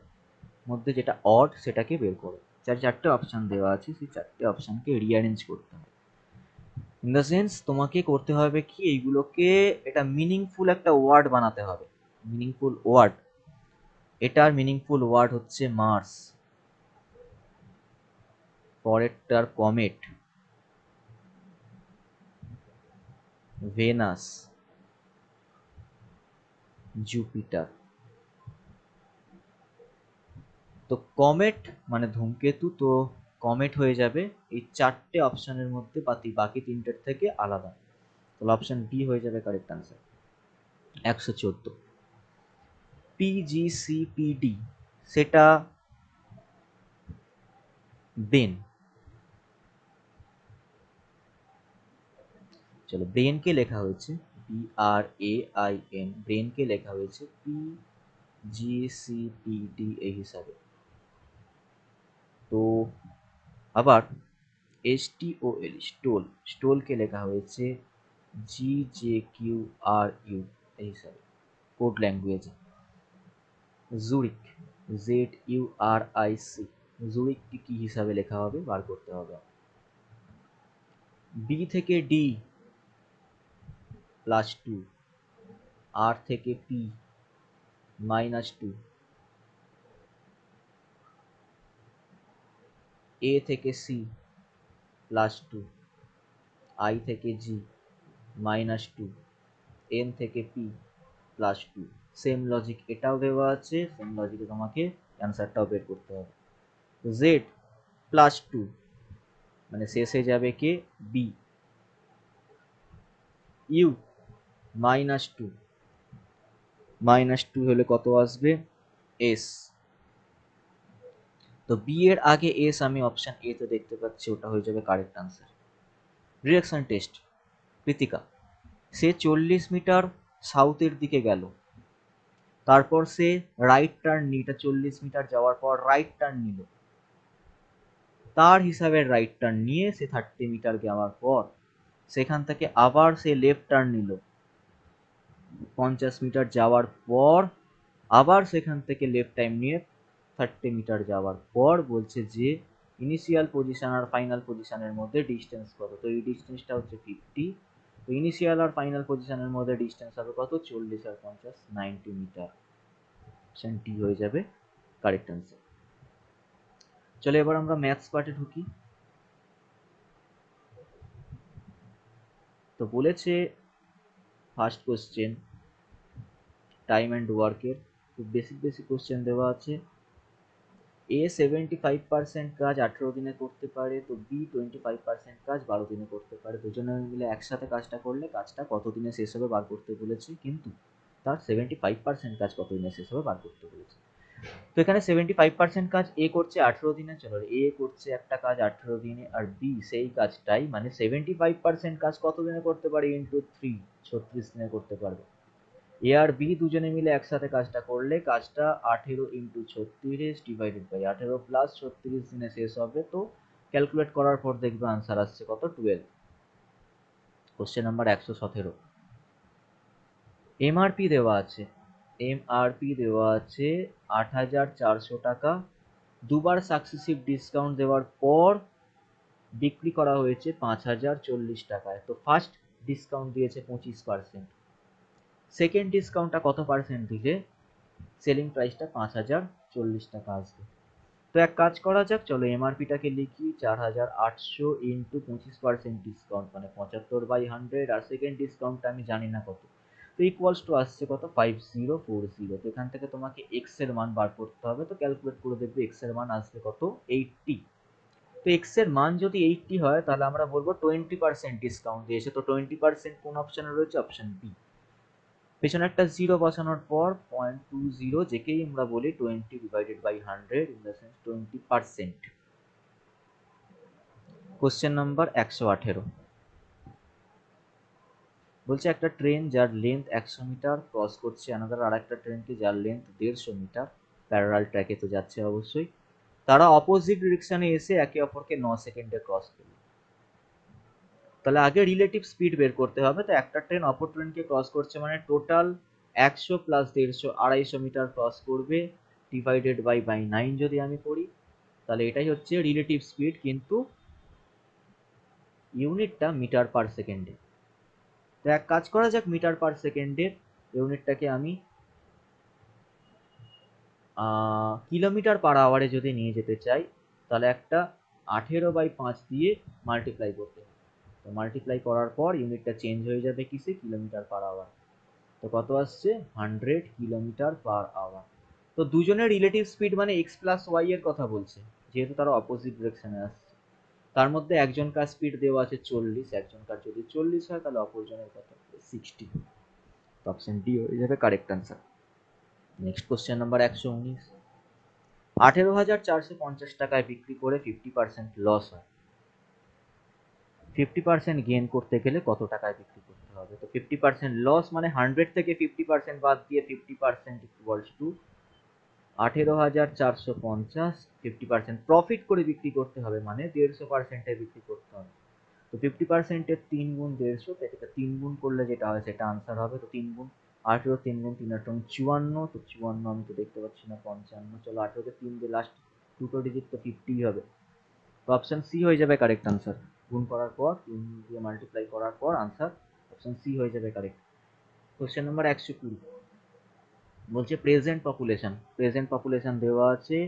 Speaker 4: মধ্যে যেটা অড সেটাকে বের করো। চারটে অপশন দেওয়া আছে, সেই চারটে অপশনকে রিঅ্যারেঞ্জ করতে হবে। ইন দ্য সেন্স তোমাকে করতে হবে কি এইগুলোকে এটা মিনিংফুল একটা ওয়ার্ড বানাতে হবে। মিনিংফুল ওয়ার্ড, এটার মিনিংফুল ওয়ার্ড হচ্ছে মার্স, পরেরটার কমেট, ভেনাস, জুপিটার। তো কমেট মানে ধূমকেতু, তো কমেট হয়ে যাবে এই চারটে অপশনের মধ্যে বাকি তিনটের থেকে আলাদা, তাহলে অপশন বি হয়ে যাবে কারেক্ট আনসার। 114 পিজিসিপিডি সেটা বেন। চলো ব্রেনকে লেখা হয়েছে BRAIN, ব্রেনকে লেখা হয়েছে PGCPD এই হিসাবে। তো আবার STOL স্টোল, স্টোলকে লেখা হয়েছে GJQRU এই হিসাবে কোড ল্যাঙ্গুয়েজে। জুরিক ZURIC, জুরিককে কি হিসাবে লেখা হবে বার করতে হবে। বি থেকে ডি +2, আর থেকে পি -2, এ থেকে সি +2, আই থেকে জি -2, এন থেকে পি +2। সেম লজিক এটাও দেওয়া আছে, সেম লজিকে তোমাকে অ্যান্সারটাও বের করতে হবে। জেড +2 মানে শেষে যাবে কে বি, ইউ -2, -2 হলে কত আসবে এস। তো বি এর আগে এস আমি অপশন এ তে দেখতে পাচ্ছি, ওটা হয়ে যাবে correct answer. Direction test, Kritika সে 40 মিটার সাউথের দিকে গেল, তারপর সে রাইট টার্ন নিল, 40 মিটার যাওয়ার পর রাইট টার্ন নিল, তার হিসাবে রাইট টার্ন নিয়ে সে 30 মিটার যাওয়ার পর সেখান থেকে আবার সে লেফট টার্ন নিল, 50 মিটার যাওয়ার পর আবার সেখান থেকে লেফট টাইম নিয়ে 30 মিটার যাওয়ার পর বলছে যে ইনিশিয়াল পজিশন আর ফাইনাল পজিশনের মধ্যে ডিস্টেন্স কত, তো এই ডিস্টেন্সটা হচ্ছে 50। তো ইনিশিয়াল আর ফাইনাল পজিশনের মধ্যে ডিস্টেন্স হবে কত 40 আর 50 90 মিটার। অপশন ডি হয়ে যাবে কারেক্ট অ্যান্সার। চলো এবার আমরা ম্যাথস পার্টে ঢুকি। তো বলেছে ফার্স্ট কোশ্চেন টাইম অ্যান্ড ওয়ার্কের, খুব বেসিক কোশ্চেন দেওয়া আছে। এ 75% কাজ 18 দিনে করতে পারে, তো বি 25% কাজ 12 দিনে করতে পারে। দুজনে মিলে একসাথে কাজটা করলে কাজটা কত দিনে শেষ হবে বার করতে বলেছে। কিন্তু তার 75% কাজ কত দিনে শেষ হবে বার করতে বলেছে। তো এখানে 75% কাজ এ করছে 18 দিনে, চলো এ করছে একটা কাজ 18 দিনে, আর বি সেই কাজটাই মানে 75% কাজ কত দিনে করতে পারে ইন্টু 3, 36 দিনে করতে পারবে। এ আর বি দুজনে মিলে একসাথে কাজটা করলে কাজটা 18 ইন্টু 36 ডিভাইডেড বাই 18 প্লাস 36 দিনে শেষ হবে। তো ক্যালকুলেট করার পর দেখবে আনসার আসছে কত, 12। কোশ্চেন নাম্বার 117, এমআরপি দেওয়া আছে, এমআরপি দেওয়া আছে 8,400 টাকা, দুবার সাকসেসিভ ডিসকাউন্ট দেওয়ার পর বিক্রি করা হয়েছে 5,040 টাকায়। তো ফার্স্ট ডিসকাউন্ট দিয়েছে 25%, সেকেন্ড ডিসকাউন্টটা কত পার্সেন্ট দিলে সেলিং প্রাইসটা 5,040 টাকা আসবে। তো এক কাজ করা যাক, চলো এমআরপিটাকে লিখি 4,800 ইন্টু 25% ডিসকাউন্ট মানে 75/100, আর সেকেন্ড ডিসকাউন্টটা আমি জানি না কত, তো ইকুয়ালস টু আসছে কত 5040। তো এখান থেকে তোমাকে এক্স এর মান বার করতে হবে, তো ক্যালকুলেট করে দেখবে এক্স এর মান আসবে কত 80। তো এক্স এর মান যদি 80 হয় তাহলে আমরা বলবো 20% ডিসকাউন্ট দিয়েছে। তো 20% কোন অপশনে রয়েছে, অপশন বি। পেছনে একটা জিরো বসানোর পর 0.20, যেকেই আমরা বলি 20 divided by 100 in the sense 20%। Question number 118, বলছে একটা ট্রেন যার লেন্থ 100 মিটার ক্রস করছে আনাদার আর একটা ট্রেনকে যার লেন্থ 150 মিটার, প্যারালাল ট্র্যাকে তো যাচ্ছে অবশ্যই, তারা অপোজিট ডিরেকশনে এসে একে অপরকে 9 সেকেন্ডে ক্রস করবে। তাহলে আগে রিলেটিভ স্পিড বের করতে হবে। তো একটা ট্রেন অপর ট্রেনকে ক্রস করছে মানে টোটাল 100 প্লাস 150 250 মিটার ক্রস করবে, ডিভাইডেড বাই 9 যদি আমি করি তাহলে এটাই হচ্ছে রিলেটিভ স্পিড, কিন্তু ইউনিটটা মিটার পার সেকেন্ডে। তো এক কাজ করা যাক, মিটার পার সেকেন্ডের ইউনিটটাকে আমি কিলোমিটার পার আওয়ারে যদি নিয়ে যেতে চাই তাহলে একটা 18/5 দিয়ে মাল্টিপ্লাই করতে হবে। তো মাল্টিপ্লাই করার পর ইউনিটটা চেঞ্জ হয়ে যাবে কিসে, কিলোমিটার পার আওয়ার। তো কত আসছে 100 কিলোমিটার পার আওয়ার। তো দুজনের রিলেটিভ স্পিড মানে এক্স প্লাস ওয়াই এর কথা বলছে, যেহেতু তারা অপোজিট ডিরেকশনে আসছে। তার মধ্যে একজনকার স্পিড দেওয়া আছে 40, একজনকার যদি 40 হয় তাহলে অপরজনের কত 60। তো অপশন ডি হয়ে যাবে correct answer. Next question number 119, 18,450 টাকায় বিক্রি করে 50% লস হয়, 50% গেইন করতে গেলে কত টাকায় বিক্রি করতে হবে। তো 50% লস মানে 100 থেকে 50% বাদ দিয়ে 50% ইকুয়ালস টু 18,450, 50% প্রফিট করে বিক্রি করতে হবে মানে 150%-এ বিক্রি করতে হবে। তো 50%-এর 3 গুণ 150, এটাকে 3 গুণ করলে যেটা হয় সেটা আনসার হবে। তো 3 গুণ 18, 3 গুণ 3 8 54, তো 54 আমি তো দেখতে পাচ্ছি না 55, চলো 18-কে 3 দিয়ে লাস্ট দুটো ডিজিট তো 50 হবে। তো অপশন সি হয়ে যাবে কারেক্ট আনসার। গুণ করার পর 3 দিয়ে মাল্টিপ্লাই করার পর আনসার অপশন সি হয়ে যাবে কারেক্ট। কোশ্চেন নাম্বার 120, বলছে প্রেজেন্ট পপুলেশন দেওয়া আছে,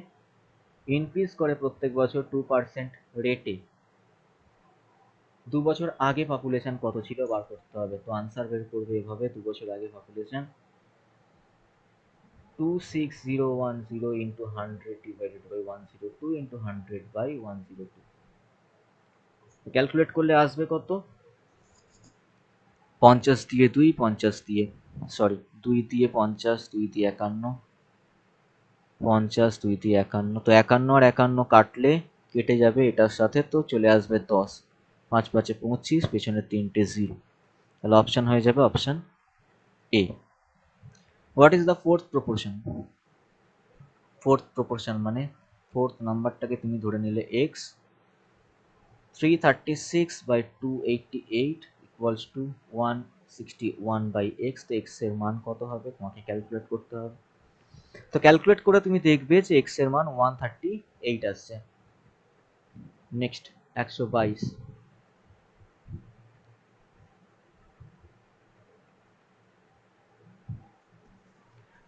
Speaker 4: ইনক্রিজ করে প্রত্যেক বছর 2% রেটে, 2 বছর আগে পপুলেশন কত ছিল বার করতে হবে। তো আনসার বের করবে এভাবে, 2 বছর আগে population 26010 into 100 divided by 102 into 100 by 102। Calculate করলে আসবে কত, 50 দিয়ে 2, 50 দিয়ে 2 দিয়ে 50, 2 দিয়ে 51, 50 2 দিয়ে 51, তো 51 আর 51 কাটলে কেটে যাবে এটার সাথে, তো চলে আসবে 10, 5 5 25, পেছনে 3টে 0, তাহলে অপশন হয়ে যাবে option A. What is the fourth proportion, fourth proportion মানে ফোর্থ নাম্বারটাকে তুমি ধরে নিলে এক্স, 336/288 ইকুয়ালস টু 161/x। তো এক্স এর মান কত হবে তোমাকে ক্যালকুলেট করতে হবে। তো ক্যালকুলেট করে তুমি দেখবে যে এক্স এর মান 138 আসছে। নেক্সট 122,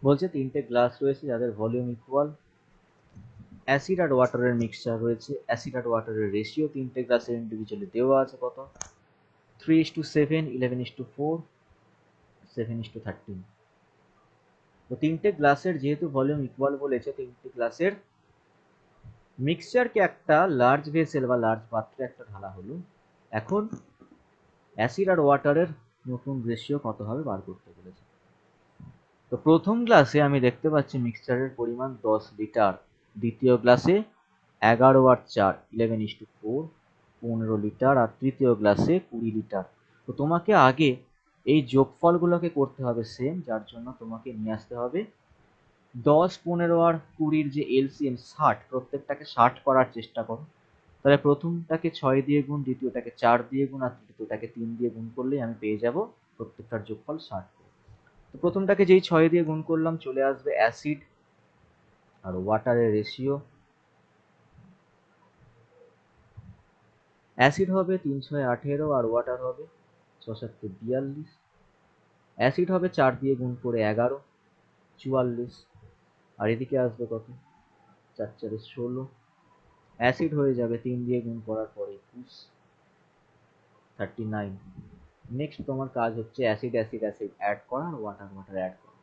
Speaker 4: বলছে 3টে গ্লাস রয়েছে যাদের ভলিউম ইকুয়াল, অ্যাসিড আর ওয়াটারের মিক্সচার রয়েছে, অ্যাসিড আর ওয়াটারের রেশিও 3টে গ্লাসের ইন্ডিভিজুয়ালি দেওয়া আছে কত 3:7, 11:4, 7:13। তো 3টে গ্লাসের যেহেতু ভলিউম ইকুয়াল বলেছে, 3টে গ্লাসের মিক্সচারকে একটা লার্জ ভেসেল বা লার্জ পাত্রে একটা ঢালা হলো। এখন অ্যাসিড আর ওয়াটারের নতুন রেশিও কত হবে বার করতে বলেছে। তো প্রথম গ্লাসে আমি দেখতে পাচ্ছি মিক্সচারের পরিমাণ 10 লিটার, দ্বিতীয় গ্লাসে 11 আর 4 11:4 15 লিটার, আর তৃতীয় গ্লাসে 20 লিটার। তো তোমাকে আগে এই যোগফলগুলোকে করতে হবে সেম, যার জন্য তোমাকে নিয়ে আসতে হবে 10 15 আর 20 যে এলসিএম 60, প্রত্যেকটাকে 60 করার চেষ্টা করো। তাহলে প্রথমটাকে 6 দিয়ে গুণ, দ্বিতীয়টাকে 4 দিয়ে গুণ, আর তৃতীয়টাকে 3 দিয়ে গুণ করলেই আমি পেয়ে যাব প্রত্যেকটার যোগফল 60। তো প্রথমটাকে যেই 6 দিয়ে গুণ করলাম চলে আসবে অ্যাসিড আর ওয়াটারের রেশিও। অ্যাসিড হবে 3 6 18 আর ওয়াটার হবে 6 7 42। অ্যাসিড হবে 4 দিয়ে গুণ করে 11 44, আর এদিকে আসবে কত 4 4 16। অ্যাসিড হয়ে যাবে 3 দিয়ে গুণ করার পরে 21 39। নেক্সট তোমার কাজ হচ্ছে অ্যাসিড অ্যাসিড অ্যাসিড অ্যাড করা আর ওয়াটার ওয়াটার অ্যাড করা।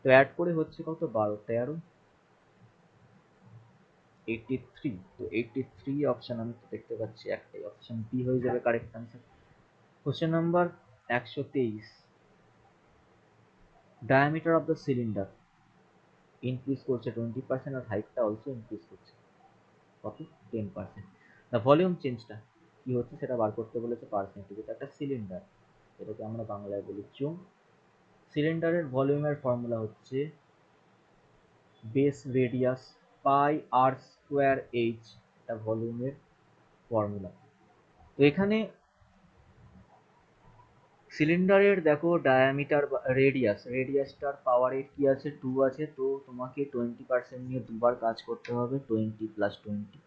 Speaker 4: তো অ্যাড করে হচ্ছে কত 12 13 83। তো 83 অপশন আমি তো দেখতে পাচ্ছি একটাই, অপশন বি হয়ে যাবে correct answer. Question number 123, diameter of the cylinder increase করছে 20% আর হাইটটা অলসো ইনক্রিজ করছে কত 10%। দ্য ভলিউম চেঞ্জটা কি হচ্ছে সেটা বার করতে বলেছে পার্সেন্টেজ। এটা একটা সিলিন্ডার, এটাকে আমরা বাংলায় বলি চুং। সিলিন্ডারের ভলিউমের ফর্মুলা হচ্ছে বেস রেডিয়াস পাই আর স্কোয়ার এইচ, এটা ভলিউমের ফর্মুলা। তো এখানে সিলিন্ডারের দেখো ডায়ামিটার রেডিয়াসটার পাওয়ারের কি আছে 2 আছে, তো তোমাকে 20% নিয়ে দুবার কাজ করতে হবে। 20 প্লাস 20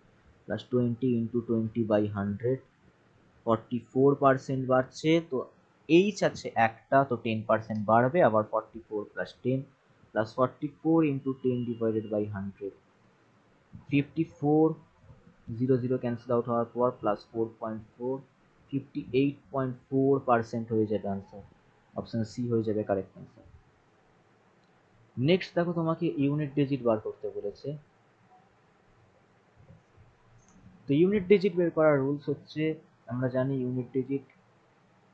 Speaker 4: প্লাস 20 ইন্টু 20/100, 44% বাড়ছে। তো এইচ আছে একটা, তো 10% বাড়বে, আবার 44 plus 10 plus 44 into 10 divided by 100, 54 0 0 cancel out হওয়ার পর প্লাস 4.4, 58.4% হয়ে যাবে আনসার। অপশন সি হয়ে যাবে কারেক্ট আনসার। নেক্সট দেখো তোমাকে ইউনিট ডিজিট বার করতে বলেছে। তো ইউনিট ডিজিট বের করার রুলস হচ্ছে, আমরা জানি ইউনিট ডিজিট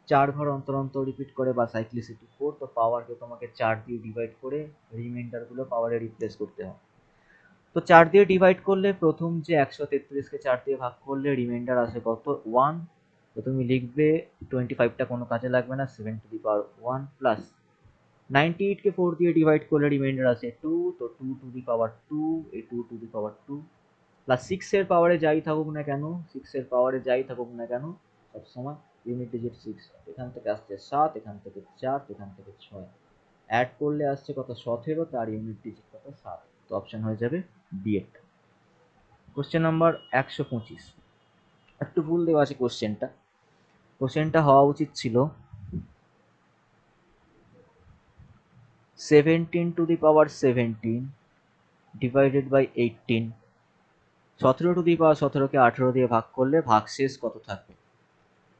Speaker 4: 4 ঘর অন্তর অন্তর রিপিট করে বা সাইক্লিসিটি 4। তো পাওয়ারকে তোমাকে 4 দিয়ে ডিভাইড করে রিমাইন্ডারগুলো পাওয়ারে রিপ্লেস করতে হয়। তো 4 দিয়ে ডিভাইড করলে প্রথম যে 133কে 4 দিয়ে ভাগ করলে রিমাইন্ডার আসে কত 1। তো তুমি লিখবে 25টা কোনো কাজে লাগবে না, 7^1 প্লাস 98কে 4 দিয়ে ডিভাইড করলে রিমাইন্ডার আসে 2, তো 2^2, এই 2^2 প্লাস 6 এর পাওয়ারে যাই থাকুক না কেন, 6 এর পাওয়ারে যাই থাকুক না কেন সবসময় ইউনিট ডিজিট 6। এখান থেকে আসছে 7, এখান থেকে 4, এখান থেকে 6, অ্যাড করলে আসছে কত 17, তার ইউনিট ডিজিট কত 7। তো অপশন হয়ে যাবে বি এর। কোশ্চেন নাম্বার 125, একটু ভুল দেওয়া আছে কোশ্চেনটা হওয়া উচিত ছিল 17^17 ডিভাইডেড বাই 18। 17^17কে 18 দিয়ে ভাগ করলে ভাগশেষ কত থাকবে।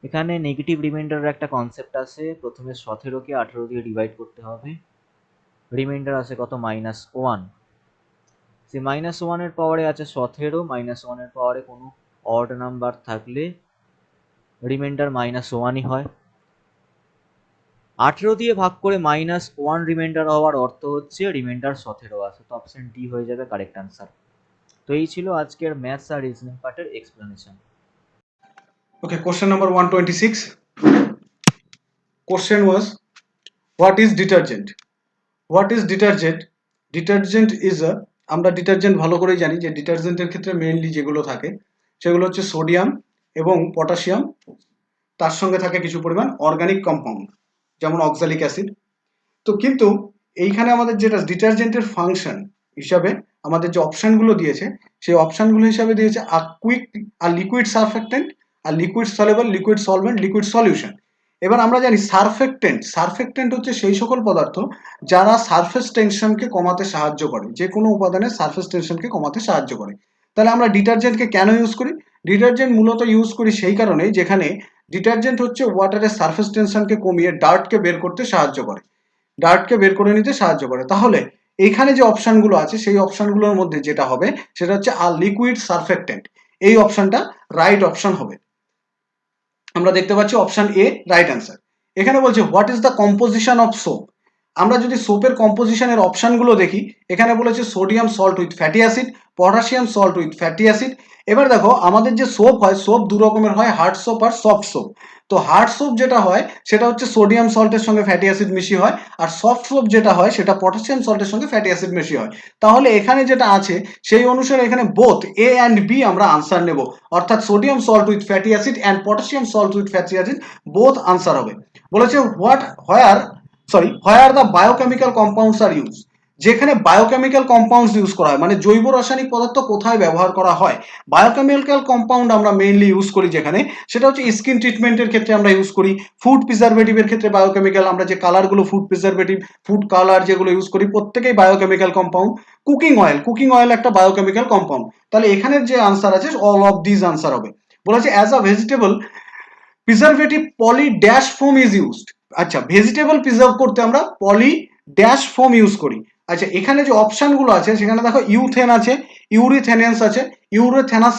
Speaker 4: এখানে নেগেটিভ রিমাইন্ডারের একটা কনসেপ্ট আছে। প্রথমে 17কে 18 দিয়ে ডিভাইড করতে হবে, রিমাইন্ডার আছে কত -1। সে -1 এর পাওয়ারে আছে 17, -1 এর পাওয়ারে কোনো অড নাম্বার থাকলে রিমাইন্ডার -1ই হয়। 18 দিয়ে ভাগ করে -1 রিমাইন্ডার হওয়ার অর্থ হচ্ছে রিমাইন্ডার 17 আছে। তো অপশন ডি হয়ে যাবে কারেক্ট আনসার। তো এই ছিল আজকের ম্যাথস আর রিজনিং পার্টের explanation.
Speaker 5: Okay, question number 126. Question was, what is detergent? What is detergent? Detergent is a, আমরা ডিটারজেন্ট ভালো করেই জানি যে ডিটারজেন্টের ক্ষেত্রে মেইনলি যেগুলো থাকে সেগুলো হচ্ছে সোডিয়াম এবং পটাশিয়াম, তার সঙ্গে থাকে কিছু পরিমাণ অর্গানিক কম্পাউন্ড যেমন অক্সালিক অ্যাসিড। তো কিন্তু এইখানে আমাদের যেটা ডিটারজেন্টের ফাংশন হিসাবে আমাদের যে অপশনগুলো দিয়েছে সেই অপশনগুলো হিসাবে দিয়েছে আর লিকুইড সারফেক্টেন্ট, আর liquid soluble, liquid solvent, liquid solution. এবার আমরা জানি সারফেক্টেন্ট হচ্ছে সেই সকল পদার্থ যারা সারফেস টেনশনকে কমাতে সাহায্য করে, যে কোনো উপাদানের সারফেস টেনশনকে কমাতে সাহায্য করে। তাহলে আমরা ডিটারজেন্টকে কেন ইউজ করি? ডিটারজেন্ট মূলত ইউজ করি সেই কারণে যেখানে ডিটারজেন্ট হচ্ছে ওয়াটারের সারফেস টেনশনকে কমিয়ে ডার্টকে বের করতে সাহায্য করে, ডার্টকে বের করে নিতে সাহায্য করে। তাহলে এইখানে যে অপশনগুলো আছে সেই অপশনগুলোর মধ্যে যেটা হবে সেটা হচ্ছে আর লিকুইড সারফেক্টেন্ট। এই অপশনটা রাইট অপশন হবে। আমরা দেখতে পাচ্ছি অপশন এ রাইট অ্যান্সার। এখানে বলছে what is the composition of soap. আমরা যদি সোপের কম্পোজিশনের অপশনগুলো দেখি, এখানে বলেছে sodium salt with fatty acid, potassium salt with fatty acid. এবার দেখো আমাদের যে সোপ হয়, সোপ দু রকমের হয়, হার্ড সোপ আর সফট সোপ। তো হার্ড সোপ যেটা হয় সেটা হচ্ছে সোডিয়াম সল্টের সঙ্গে ফ্যাটি অ্যাসিড মিশিয়ে হয়, আর সফট সোপ যেটা হয় সেটা পটাশিয়াম সল্টের সঙ্গে ফ্যাটি অ্যাসিড মিশিয়ে হয়। তাহলে এখানে যেটা আছে সেই অনুসারে এখানে বোথ এ অ্যান্ড বি আমরা আনসার নেব, অর্থাৎ sodium salt with fatty acid and potassium salt with fatty acid both answer হবে। বলেছে where the biochemical compounds are use, যেখানে বায়োকেমিক্যাল কম্পাউন্ডস ইউজ করা হয়, মানে জৈব রাসায়নিক পদার্থ কোথায় ব্যবহার করা হয়। বায়োকেমিক্যাল কম্পাউন্ড আমরা মেইনলি ইউজ করি যেখানে, সেটা হচ্ছে স্কিন ট্রিটমেন্টের ক্ষেত্রে আমরা ইউজ করি, ফুড প্রিজারভেটিভের ক্ষেত্রে বায়োকেমিক্যাল, আমরা যে কালারগুলো ফুড প্রিজারভেটিভ, ফুড কালার যেগুলো ইউজ করি প্রত্যেকেই বায়োকেমিক্যাল কম্পাউন্ড। কুকিং অয়েল একটা বায়োকেমিক্যাল কম্পাউন্ড। তাহলে এখানের যে আনসার আছে অল অফ দিস আনসার হবে। বলেছে as a vegetable preservative poly dash foam is used. আচ্ছা, ভেজিটেবল প্রিজার্ভ করতে আমরা পলি ড্যাশ ফোম ইউজ করি। আচ্ছা, এখানে যে অপশনগুলো আছে সেখানে দেখো ইউথেন আছে, ইউরিথেনেন্স আছে, ইউরোথেনাস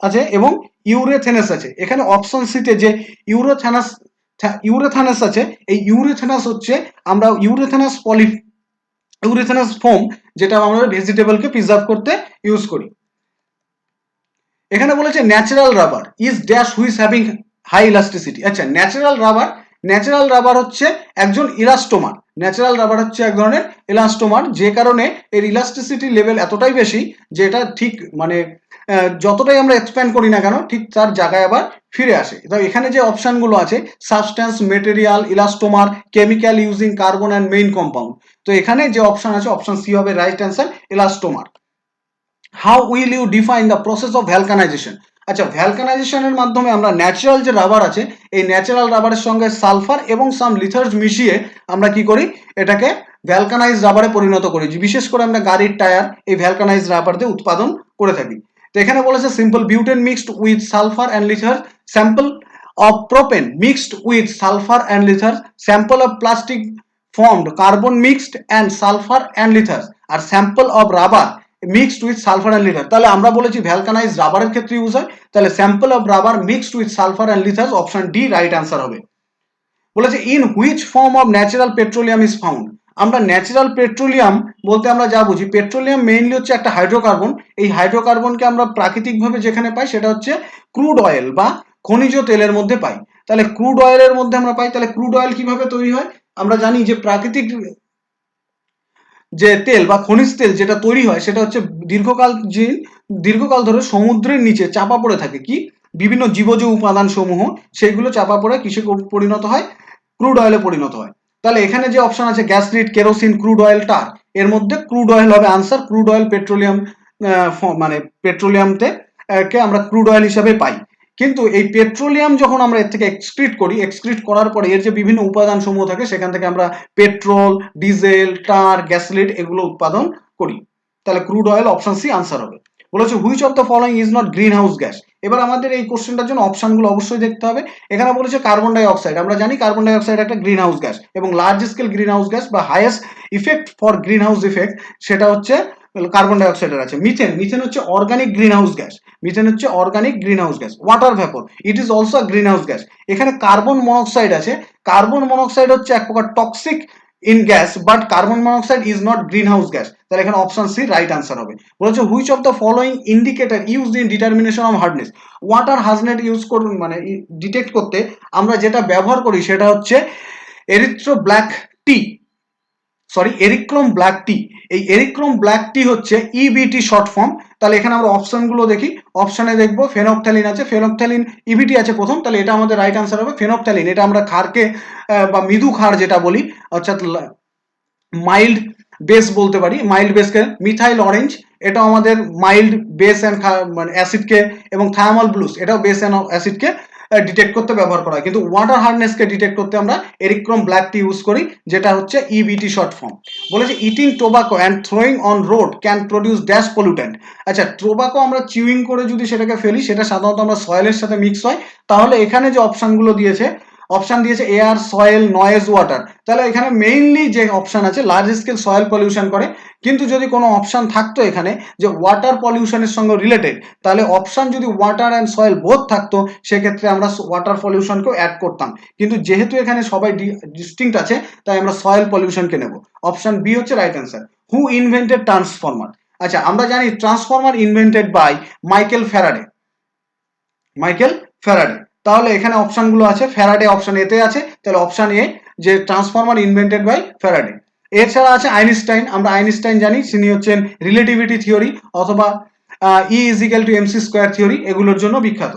Speaker 5: আছে এবং ইউরেথেনেস আছে। এখানে অপশন সিতে যে ইউরেথানাস আছে, এই ইউরেথানাস হচ্ছে আমরা ইউরেথানাস ফোম যেটা আমরা ভেজিটেবলকে প্রিজার্ভ করতে ইউজ করি। এখানে বলেছে natural rubber is dash which having high elasticity. আচ্ছা, ন্যাচারাল রাবার হচ্ছে একজন ইলাস্টোমার। ন্যাচারাল রাবার হচ্ছে এক ধরনের ইলাস্টোমার, যে কারণে এর ইলাস্টিসিটি লেভেল এতটাই বেশি যে এটা ঠিক মানে যতটাই আমরা এক্সপ্যান্ড করি না কেন ঠিক তার জায়গায় আবার ফিরে আসে। তো এখানে যে অপশনগুলো আছে substance, material, elastomer, chemical using carbon and main compound. তো এখানে যে অপশন আছে অপশন সি হবে right answer, elastomer. How will you define the process of vulcanisation. আচ্ছা, ভ্যালকানাইজেশনের মাধ্যমে আমরা ন্যাচারাল যে রাবার আছে এই ন্যাচারাল রাবারের সঙ্গে সালফার এবং সাম লিথার্স মিশিয়ে আমরা কি করি, এটাকে ভ্যালকানাইজ রাবারে পরিণত করি। বিশেষ করে আমরা গাড়ির টায়ার এই ভ্যালকানাইজ রাবার দিয়ে উৎপাদন করে থাকি। তো এখানে বলেছে sample butane mixed with sulphur and litharge, sample of propane mixed with sulphur and litharge, sample of plastic formed carbon mixed and sulfur and lithers, আর sample of rubber mixed with sulphur and litharge. তাহলে আমরা বলেছি ভ্যালকানাইজ রাবারের ক্ষেত্রে ইউজ হয়, তাহলে sample of rubber mixed with sulphur and litharges option D right answer হবে। বলেছে in which form of natural petroleum is found. আমরা ন্যাচারাল পেট্রোলিয়াম বলতে আমরা যা বুঝি, পেট্রোলিয়াম মেইনলি হচ্ছে একটা হাইড্রোকার্বন। এই হাইড্রোকার্বনকে আমরা প্রাকৃতিকভাবে যেখানে পাই সেটা হচ্ছে ক্রুড অয়েল বা খনিজ তেলের মধ্যে পাই। তাহলে ক্রুড অয়েলের মধ্যে আমরা পাই। তাহলে ক্রুড অয়েল কিভাবে তৈরি হয়, আমরা জানি যে প্রাকৃতিক যে তেল বা খনিজ তেল যেটা তৈরি হয় সেটা হচ্ছে দীর্ঘকাল ধরে সমুদ্রের নিচে চাপা পড়ে থাকে কি বিভিন্ন জীবজ উপাদান সমূহ, সেইগুলো চাপা পড়ে কিসে পরিণত হয়, ক্রুড অয়েলে পরিণত হয়। তাহলে এখানে যে অপশন আছে গ্যাসলিট, কেরোসিন, ক্রুড অয়েল, টার, এর মধ্যে ক্রুড অয়েল হবে আনসার। ক্রুড অয়েল পেট্রোলিয়াম মানে পেট্রোলিয়ামতে কে আমরা ক্রুড অয়েল হিসাবে পাই। কিন্তু এই পেট্রোলিয়াম যখন আমরা এর থেকে এক্সক্রিট করার পরে এর যে বিভিন্ন উপাদান সমূহ থাকে সেখান থেকে আমরা পেট্রোল, ডিজেল, টার, গ্যাসলিট এগুলো উৎপাদন করি। তাহলে crude oil option C answer হবে। বলেছে which of the following is not green house gas. এবার আমাদের এই কোশ্চেনটার জন্য অপশনগুলো অবশ্যই দেখতে হবে। এখানে বলেছে কার্বন ডাই অক্সাইড, আমরা জানি কার্বন ডাই অক্সাইড একটা গ্রিন হাউস গ্যাস এবং large scale green house gas বা highest effect for greenhouse effect সেটা হচ্ছে কার্বন ডাই অক্সাইডের আছে। মিথেন হচ্ছে organic green house gas. Water vapour it is also green house gas. এখানে কার্বন মনোক্সাইড আছে, কার্বন মনোক্সাইড হচ্ছে এক প্রকার toxic in gas, but carbon monoxide is not green house gas. তাহলে এখানে অপশন সি রাইট আনসার হবে। বলেছে which of the following indicator used in determination of hardness. Water hardness use করুন মানে ডিটেক্ট করতে আমরা যেটা ব্যবহার করি সেটা হচ্ছে এরিক্রোম ব্ল্যাক টি। এই এরিক্রোম ব্ল্যাক টি হচ্ছে ইবিটি শর্ট ফর্ম। তাহলে এখানে আমরা অপশনগুলো দেখি, অপশনে দেখবো ফেনফথ্যালিন আছে, ফেনফথ্যালিন ইবিটি আছে প্রথম, তাহলে এটা আমাদের রাইট আনসার হবে ফেনফথ্যালিন। এটা আমরা ক্ষারকে বা মৃদু ক্ষার যেটা বলি, অর্থাৎ মাইল্ড বেস বলতে পারি, মাইল্ড বেসকে মিথাইল অরেঞ্জ এটাও আমাদের মাইল্ড বেস অ্যান্ড মানে অ্যাসিডকে, এবং থায়ামল ব্লুস এটাও বেস অ্যান্ড অ্যাসিডকে ডিটেক্ট করতে ব্যবহার করা হয়। কিন্তু ওয়াটার হার্ডনেসকে ডিটেক্ট করতে আমরা এরিক্রোম ব্ল্যাক টি ইউজ করি, যেটা হচ্ছে ইবিটি শর্ট ফর্ম। বলেছে eating tobacco and throwing on road can produce dash pollutant. আচ্ছা, টোবাকো আমরা চিউইং করে যদি সেটাকে ফেলি সেটা সাধারণত আমরা সয়েলের সাথে মিক্স হয়। তাহলে এখানে যে অপশনগুলো দিয়েছে অপশন দিয়েছে এয়ার, সয়েল, নয়েজ, ওয়াটার। তাহলে এখানে মেইনলি যে অপশন আছে লার্জ স্কেল সয়েল পলিউশন করে, কিন্তু যদি কোনো অপশন থাকতো এখানে যে ওয়াটার পলিউশনের সঙ্গে রিলেটেড, তাহলে অপশন যদি ওয়াটার অ্যান্ড সয়েল বোথ থাকতো সেক্ষেত্রে আমরা ওয়াটার পলিউশনকেও অ্যাড করতাম, কিন্তু যেহেতু এখানে সবাই ডিস্টিংক্ট আছে তাই আমরা সয়েল পলিউশনকে নেব। অপশন বি হচ্ছে right answer. Who invented transformer? আচ্ছা, আমরা জানি transformer invented by Michael Faraday. Michael Faraday. তাহলে এখানে অপশনগুলো আছে, ফ্যারাডে অপশন এতে আছে, তাহলে অপশন এ যে ট্রান্সফরমার ইনভেন্টেড বাই ফ্যারাডে। এছাড়া আছে আইনস্টাইন, আমরা আইনস্টাইন জানি তিনি হচ্ছেন রিলেটিভিটি থিওরি অথবা E equal to MC square theory এগুলোর জন্য বিখ্যাত।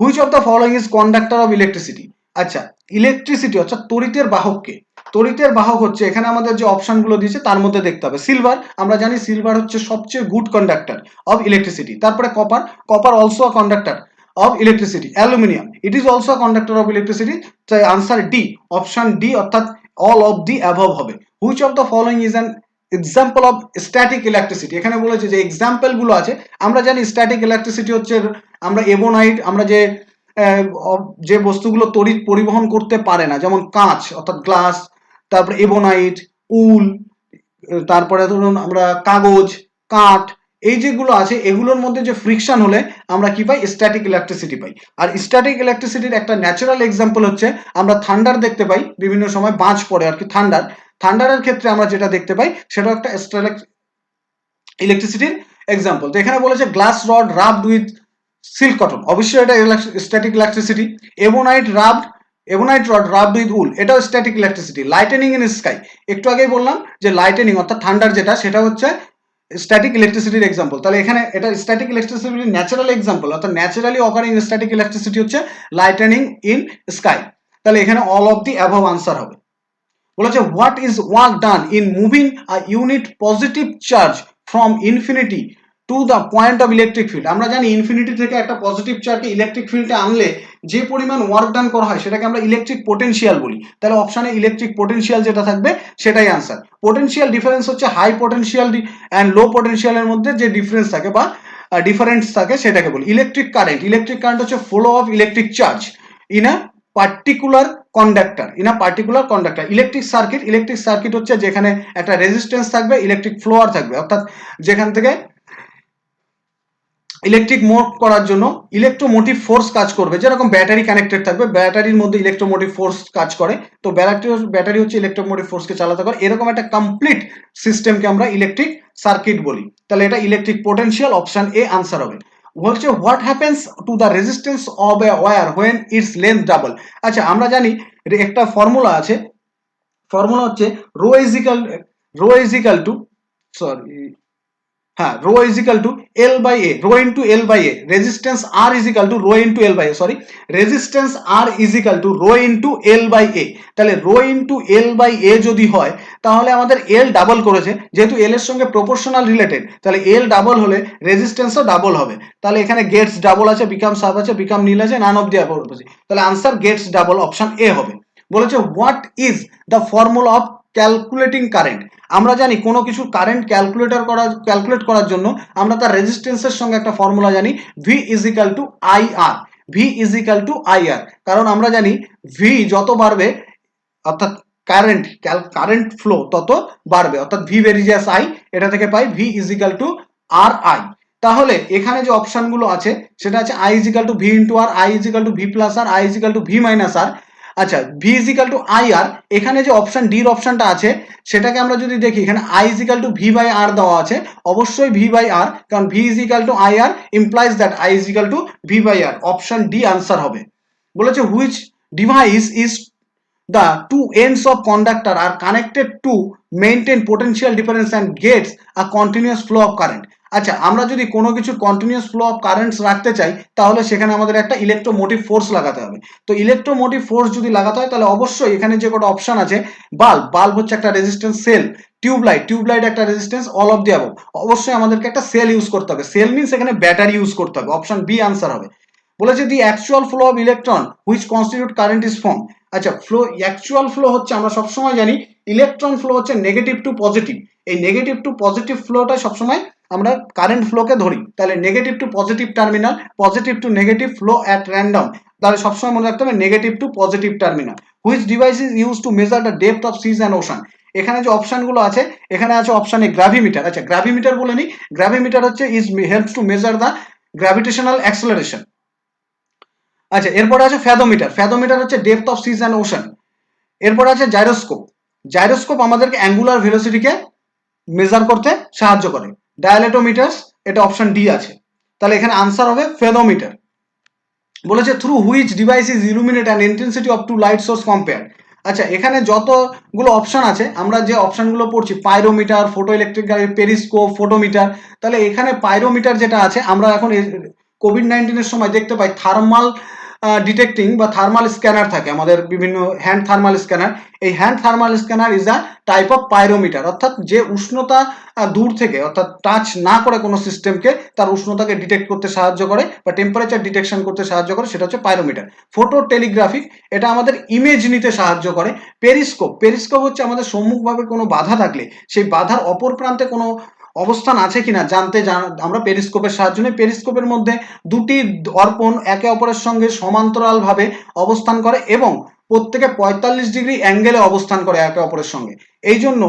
Speaker 5: Which of the following is conductor of electricity? আচ্ছা, ইলেকট্রিসিটি অর্থাৎ তড়িতের বাহককে, তড়িতের বাহক হচ্ছে এখানে আমাদের যে অপশনগুলো দিয়েছে তার মধ্যে দেখতে হবে সিলভার, আমরা জানি সিলভার হচ্ছে সবচেয়ে গুড কন্ডাক্টর অফ ইলেকট্রিসিটি। তারপরে copper, copper also a conductor of electricity. Aluminium, it is also a conductor of electricity. তাই আনসার ডি, অপশন ডি অর্থাৎ অল অফ দি অ্যাবভ হবে। Which of the following is an example of static electricity? এখানে বলেছে যে এক্সাম্পল গুলো আছে, আমরা জানি স্ট্যাটিক ইলেকট্রিসিটি হচ্ছে আমরা এবোনাইট, আমরা যে বস্তুগুলো তড়িৎ পরিবহন করতে পারে না, যেমন কাঁচ অর্থাৎ গ্লাস, তারপরে এবোনাইট, উল, তারপরে ধরুন আমরা কাগজ, কাঠ, এই যেগুলো আছে এগুলোর মধ্যে যে ফ্রিকশন হলে আমরা কি পাই? স্ট্যাটিক ইলেকট্রিসিটি পাই। আর স্ট্যাটিক ইলেকট্রিসিটির একটা ন্যাচারাল এক্সাম্পল হচ্ছে আমরা থান্ডার দেখতে পাই, বিভিন্ন সময় বাজ পড়ে আর কি, থান্ডার, থান্ডারের ক্ষেত্রে আমরা যেটা দেখতে পাই সেটা একটা ইলেকট্রিসিটির এক্সাম্পল। তো এখানে বলেছে glass rod rubbed with silk cotton, অবশ্যই এটা static electricity. Ebonite rod rubbed with wool, এটাও static electricity. Lightning in sky, একটু আগেই বললাম যে লাইটেনিং অর্থাৎ থান্ডার যেটা, সেটা হচ্ছে স্ট্যাটিক ইলেকট্রিসিটির এক্সাম্পল। তাহলে এখানে এটা স্ট্যাটিক ইলেকট্রিসিটির ন্যাচারাল এক্সাম্পল অর্থাৎ ন্যাচারালি অকারিং স্ট্যাটিক ইলেকট্রিসিটি হচ্ছে লাইটেনিং ইন স্কাই। তাহলে এখানে all of the above answer হবে। বলেছে what is work done in moving a unit positive charge from infinity to the point of electric field? আমরা জানি ইনফিনিটি থেকে একটা পজিটিভ চার্জকে ইলেকট্রিক ফিল্ডে আনলে যে পরিমাণ ওয়ার্ক ডান করা হয় সেটাকে আমরা ইলেকট্রিক পোটেনশিয়াল বলি। তাহলে অপশনে ইলেকট্রিক পোটেনশিয়াল যেটা থাকবে সেটাই আনসার। পোটেনশিয়াল ডিফারেন্স হচ্ছে হাই পোটেনশিয়াল অ্যান্ড লো পোটেনশিয়ালের মধ্যে যে ডিফারেন্স থাকে বা ডিফারেন্স থাকে সেটাকে বলি। ইলেকট্রিক কারেন্ট হচ্ছে flow of electric charge in a particular conductor, electric circuit হচ্ছে যেখানে একটা রেজিস্ট্যান্স থাকবে, ইলেকট্রিক ফ্লোয়ার থাকবে, অর্থাৎ যেখান থেকে ইলেকট্রিক মোভ করার জন্য ইলেকট্রোমোটিভ ফোর্স কাজ করবে, যেরকম ব্যাটারি কানেক্টেড থাকবে, ব্যাটারির মধ্যে ইলেকট্রোমোটিভ ফোর্স কাজ করে, তো ব্যাটারি হচ্ছে ইলেকট্রোমোটিভ ফোর্সকে চালাতে পারে, এরকম একটা কমপ্লিট সিস্টেমকে আমরা ইলেকট্রিক সার্কিট বলি। তাহলে এটা electric potential, option A answer হবে। বলছে what happens to the resistance of a wire when its length double? আচ্ছা, আমরা জানি একটা ফর্মুলা আছে, ফর্মুলা হচ্ছে rho is equal to rho is equal to L by A, rho into L by A, resistance R is equal to rho into L by A, resistance R is equal to rho into L by A। তাহলে rho into L by A যদি হয় তাহলে আমাদের L ডাবল করেছে, যেহেতু L এর সঙ্গে প্রপোর্শনাল রিলেটেড, তাহলে L ডাবল হলে রেজিস্ট্যান্সও ডাবল হবে। তাহলে এখানে গেটস ডাবল আছে, বিকাম সাব আছে, বিকাম নীল আছে, নান অফ দি অ্যাবভ আছে, তাহলে answer gets double, option A হবে। বলেছে what is the formula of calculating current? আমরা জানি কোনো কিছু কারেন্ট ক্যালকুলেট করার জন্য আমরা তার রেজিস্ট্যান্সের সঙ্গে একটা ফর্মুলা জানি, V is equal two IR, V is equal two IR. কারণ আমরা জানি ভি যত বাড়বে অর্থাৎ কারেন্ট ফ্লো তত বাড়বে, অর্থাৎ ভি ভেরিজিয়াস আই, এটা থেকে পাই V is equal to R I. তাহলে এখানে যে অপশনগুলো আছে সেটা আছে I is equal to V into R, I is equal to V plus R, I is equal to V minus R. আচ্ছা, V is equal to I R, এখানে যে অপশন ডির অপশনটা আছে সেটাকে আমরা যদি দেখি এখানে I is equal to V by R দেওয়া আছে, অবশ্যই ভি বাই আর, কারণ V is equal to I R implies that I is equal to V by R, option D answer হবে। বলেছে which device is the two ends of conductor are connected to maintain potential difference and gets a continuous flow of current? আচ্ছা, আমরা যদি কোনো কিছু কন্টিনিউয়াস ফ্লো অফ কারেন্টস রাখতে চাই তাহলে সেখানে আমাদের একটা ইলেকট্রোমোটিভ ফোর্স লাগাতে হবে। তো ইলেকট্রোমোটিভ ফোর্স যদি লাগাতে হয় তাহলে অবশ্যই এখানে যে কটা অপশন আছে, বাল্ব হচ্ছে একটা রেজিস্ট্যান্স, সেল, টিউবলাইট একটা resistance, all of the above, অবশ্যই আমাদেরকে একটা সেল ইউজ করতে হবে, সেল মিন্স এখানে ব্যাটারি ইউজ করতে হবে, অপশন বি আনসার হবে। বলেছে দি actual flow of electron which constitute current is form? আচ্ছা, অ্যাকচুয়াল ফ্লো হচ্ছে আমরা সবসময় জানি ইলেকট্রন ফ্লো হচ্ছে নেগেটিভ টু পজিটিভ, এই নেগেটিভ টু পজিটিভ ফ্লোটা সবসময় আমরা কারেন্ট ফ্লোকে ধরি, তাহলে negative to positive terminal, positive to negative flow at random, তাহলে সবসময় মনে রাখতে হবে negative to positive terminal. Which device is use to measure the depth of seas and ocean. এখানে যে অপশনগুলো আছে, এখানে আছে অপশন এ গ্র্যাভিমিটার। আচ্ছা, গ্র্যাভিমিটার বলে নি, গ্র্যাভিমিটার হচ্ছে is helps to measure the gravitational acceleration. আচ্ছা, এরপরে আছে ফ্যাথোমিটার। ফ্যাথোমিটার হচ্ছে depth of seas and ocean. এরপর আছে জাইরোস্কোপ। জাইরোস্কোপ আমাদেরকে অ্যাঙ্গুলার ভেলোসিটিকে মেজার করতে সাহায্য করে। ডায়ালেটোমিটার, এটা অপশন ডি আছে, তাহলে এখানে আনসার হবে ফেনোমিটার। বলেছে through which device is illuminate and intensity of two light source compare. আচ্ছা, এখানে যতগুলো অপশন আছে, আমরা যে অপশনগুলো পড়ছি pyrometer, photo electric periscope, photometer, তাহলে এখানে পাইরোমিটার যেটা আছে, আমরা এখন কোভিড-19 সময় দেখতে পাই থার্মাল ডিটেক্টিং বা থার্মাল স্ক্যানার থাকে আমাদের, বিভিন্ন হ্যান্ড থার্মাল স্ক্যানার। এই hand thermal scanner is a type of pyrometer, অর্থাৎ যে উষ্ণতা দূর থেকে, অর্থাৎ টাচ না করে কোনো সিস্টেমকে, তার উষ্ণতাকে ডিটেক্ট করতে সাহায্য করে বা টেম্পারেচার ডিটেকশন করতে সাহায্য করে, সেটা হচ্ছে পাইরোমিটার। ফটো টেলিগ্রাফিক, এটা আমাদের ইমেজ নিতে সাহায্য করে। পেরিস্কোপ, পেরিস্কোপ হচ্ছে আমাদের সম্মুখভাবে কোনো বাধা থাকলে সেই বাধার অপর প্রান্তে কোনো অবস্থান আছে কিনা জানতে আমরা পেরিস্কোপের সাহায্য নিই। পেরিস্কোপের মধ্যে দুটি দর্পণ একে অপরের সঙ্গে সমান্তরালভাবে অবস্থান করে এবং প্রত্যেকে 45 ডিগ্রি অ্যাঙ্গেলে অবস্থান করে একে অপরের সঙ্গে। এই জন্য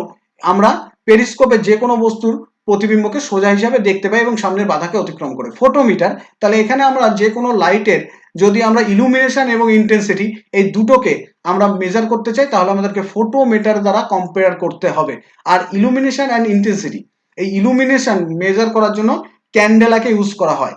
Speaker 5: আমরা পেরিস্কোপে যে কোনো বস্তুর প্রতিবিম্বকে সোজা হিসাবে দেখতে পাই এবং সামনের বাধাকে অতিক্রম করে। ফটোমিটার, তাহলে এখানে আমরা যে কোনো লাইটের যদি আমরা ইলুমিনেশন এবং ইন্টেন্সিটি এই দুটোকে আমরা মেজার করতে চাই, তাহলে আমাদেরকে ফটোমিটার দ্বারা কম্পেয়ার করতে হবে। আর ইলুমিনেশন অ্যান্ড ইন্টেন্সিটি, এই ইলুমিনেশন মেজার করার জন্য ক্যান্ডেলাকে ইউজ করা হয়।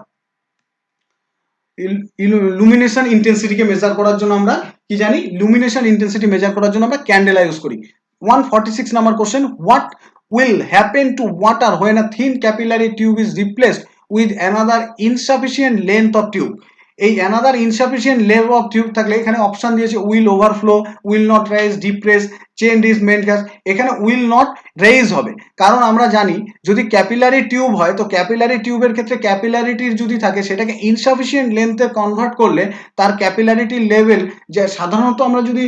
Speaker 5: লুমিনেশন ইন্টেন্সিটিকে মেজার করার জন্য আমরা কি জানি, লুমিনেশন ইন্টেন্সিটি মেজার করার জন্য আমরা ক্যান্ডেলা ইউজ করি। 146 number question, what will happen to water when a thin capillary tube is replaced with another insufficient length of tube? এই another insufficient length of tube থাকলে এখানে অপশন দিয়েছে will overflow, will not rise, depress, change is main gas। এখানে will not raise হবে, কারণ আমরা জানি যদি ক্যাপিলারি টিউব হয়, তো ক্যাপিলারি টিউবের ক্ষেত্রে ক্যাপিলারিটির যদি থাকে সেটাকে ইনসাফিসিয়েন্ট লেন্থে কনভার্ট করলে তার ক্যাপিলারিটি লেভেল, যে সাধারণত আমরা যদি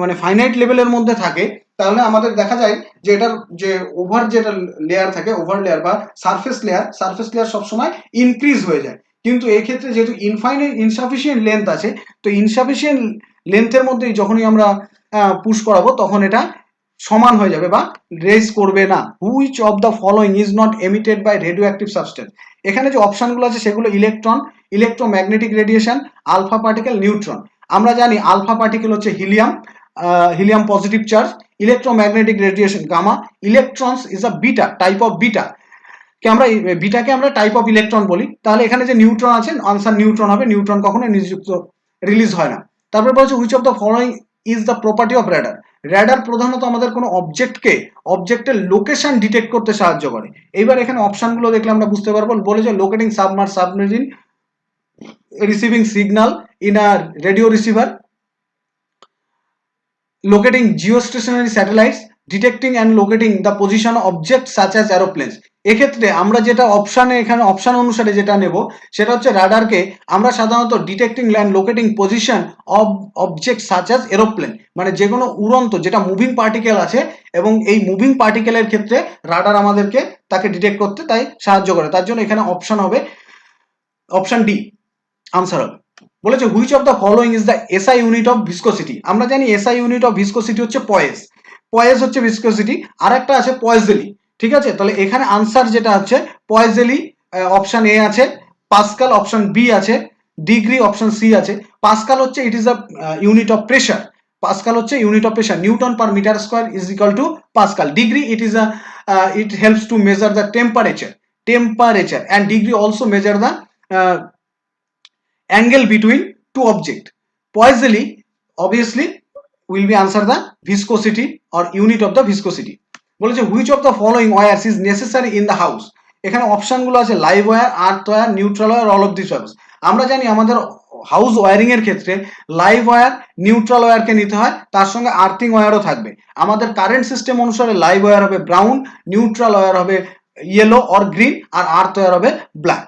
Speaker 5: মানে ফাইনাইট লেভেলের মধ্যে থাকে, তাহলে আমাদের দেখা যায় যে এটার যে ওভার যেটা লেয়ার থাকে, ওভার লেয়ার বা সারফেস লেয়ার সবসময় ইনক্রিজ হয়ে যায়। কিন্তু এই ক্ষেত্রে যেহেতু ইনসাফিসিয়েন্ট লেন্থ আছে, তো ইনসাফিসিয়েন্ট লেন্থের মধ্যেই যখনই আমরা পুশ করাবো তখন এটা সমান হয়ে যাবে বা রেজ করবে না। Which of the following is not emitted by radio active substance. এখানে যে অপশনগুলো আছে সেগুলো electron, electromagnetic radiation, alpha particle, neutron. আমরা জানি আলফা পার্টিকেল হচ্ছে helium positive charge, electromagnetic radiation gamma, electrons is a beta, type of beta কে আমরা বিটাকে আমরা টাইপ অফ ইলেকট্রন বলি। তাহলে এখানে যে নিউট্রন আছে, আনসার নিউট্রন হবে। নিউট্রন কখনো নিযুক্ত রিলিজ হয় না। তারপর বলছে which of the following is the property of radar. Radar প্রধানত আমাদের কোনো অবজেক্টের লোকেশন ডিটেক্ট করতে সাহায্য করে। এইবার এখানে অপশনগুলো দেখলে আমরা বুঝতে পারবো। বলেছে locating submarine, receiving signal in a radio receiver, locating geostationary satellites, detecting and locating the position of objects such as aeroplanes। এক্ষেত্রে আমরা যেটা অপশানে, এখানে অপশান অনুসারে যেটা নেব সেটা হচ্ছে রাডারকে আমরা সাধারণত detecting and locating position of object such as aeroplane, মানে যে কোনো উড়ন্ত যেটা মুভিং পার্টিকেল আছে, এবং এই মুভিং পার্টিকেলের ক্ষেত্রে রাডার আমাদেরকে তাকে ডিটেক্ট করতে তাই সাহায্য করে। তার জন্য এখানে অপশন হবে অপশন ডি, আনসার হবে। বলেছে which of the following is the SI unit of viscosity. আমরা জানি এসআই ইউনিট অফ ভিসকোসিটি হচ্ছে পয়েস হচ্ছে ভিসকোসিটি, আর একটা আছে পয়েজেলি। ঠিক আছে, তাহলে এখানে আনসার যেটা হচ্ছে পয়েজেলি, অপশন এ আছে, পাস্কাল অপশন বি আছে, ডিগ্রি অপশন সি আছে। পাস্কাল হচ্ছে it is the unit of pressure, pascal হচ্ছে unit of pressure, newton per metre square is equal to pascal. Degree it helps to measure the temperature and degree also measure the angle between two objects. Poiseuille obviously will be answer the viscosity or unit of the viscosity। বলেছে which of the following wires is necessary in the house। এখানে অপশনগুলো আছে live wire, earth wire, neutral wire, all of this wires. আমরা জানি আমাদের হাউস ওয়্যারিং এর ক্ষেত্রে লাইভ ওয়্যার, নিউট্রাল ওয়্যারকে নিতে হয়, তার সঙ্গে আর্থিং ওয়্যারও থাকবে। আমাদের কারেন্ট সিস্টেম অনুসারে লাইভ ওয়্যার হবে ব্রাউন, নিউট্রাল ওয়্যার হবে ইয়েলো অর গ্রিন, আর আর্থ ওয়্যার হবে black.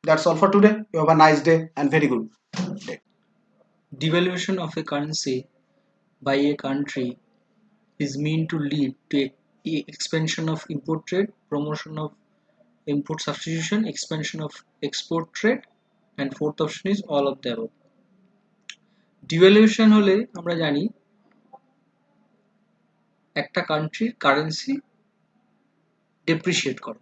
Speaker 5: That's all for today. You have a nice day and very good day.
Speaker 3: Devaluation of a currency by a country is meant to lead to expansion of import trade, promotion of import substitution, expansion of export trade, and fourth option is all of the above. Devaluation হলে আমরা জানি একটা কান্ট্রির কারেন্সি ডেপ্রিসিয়েট করে।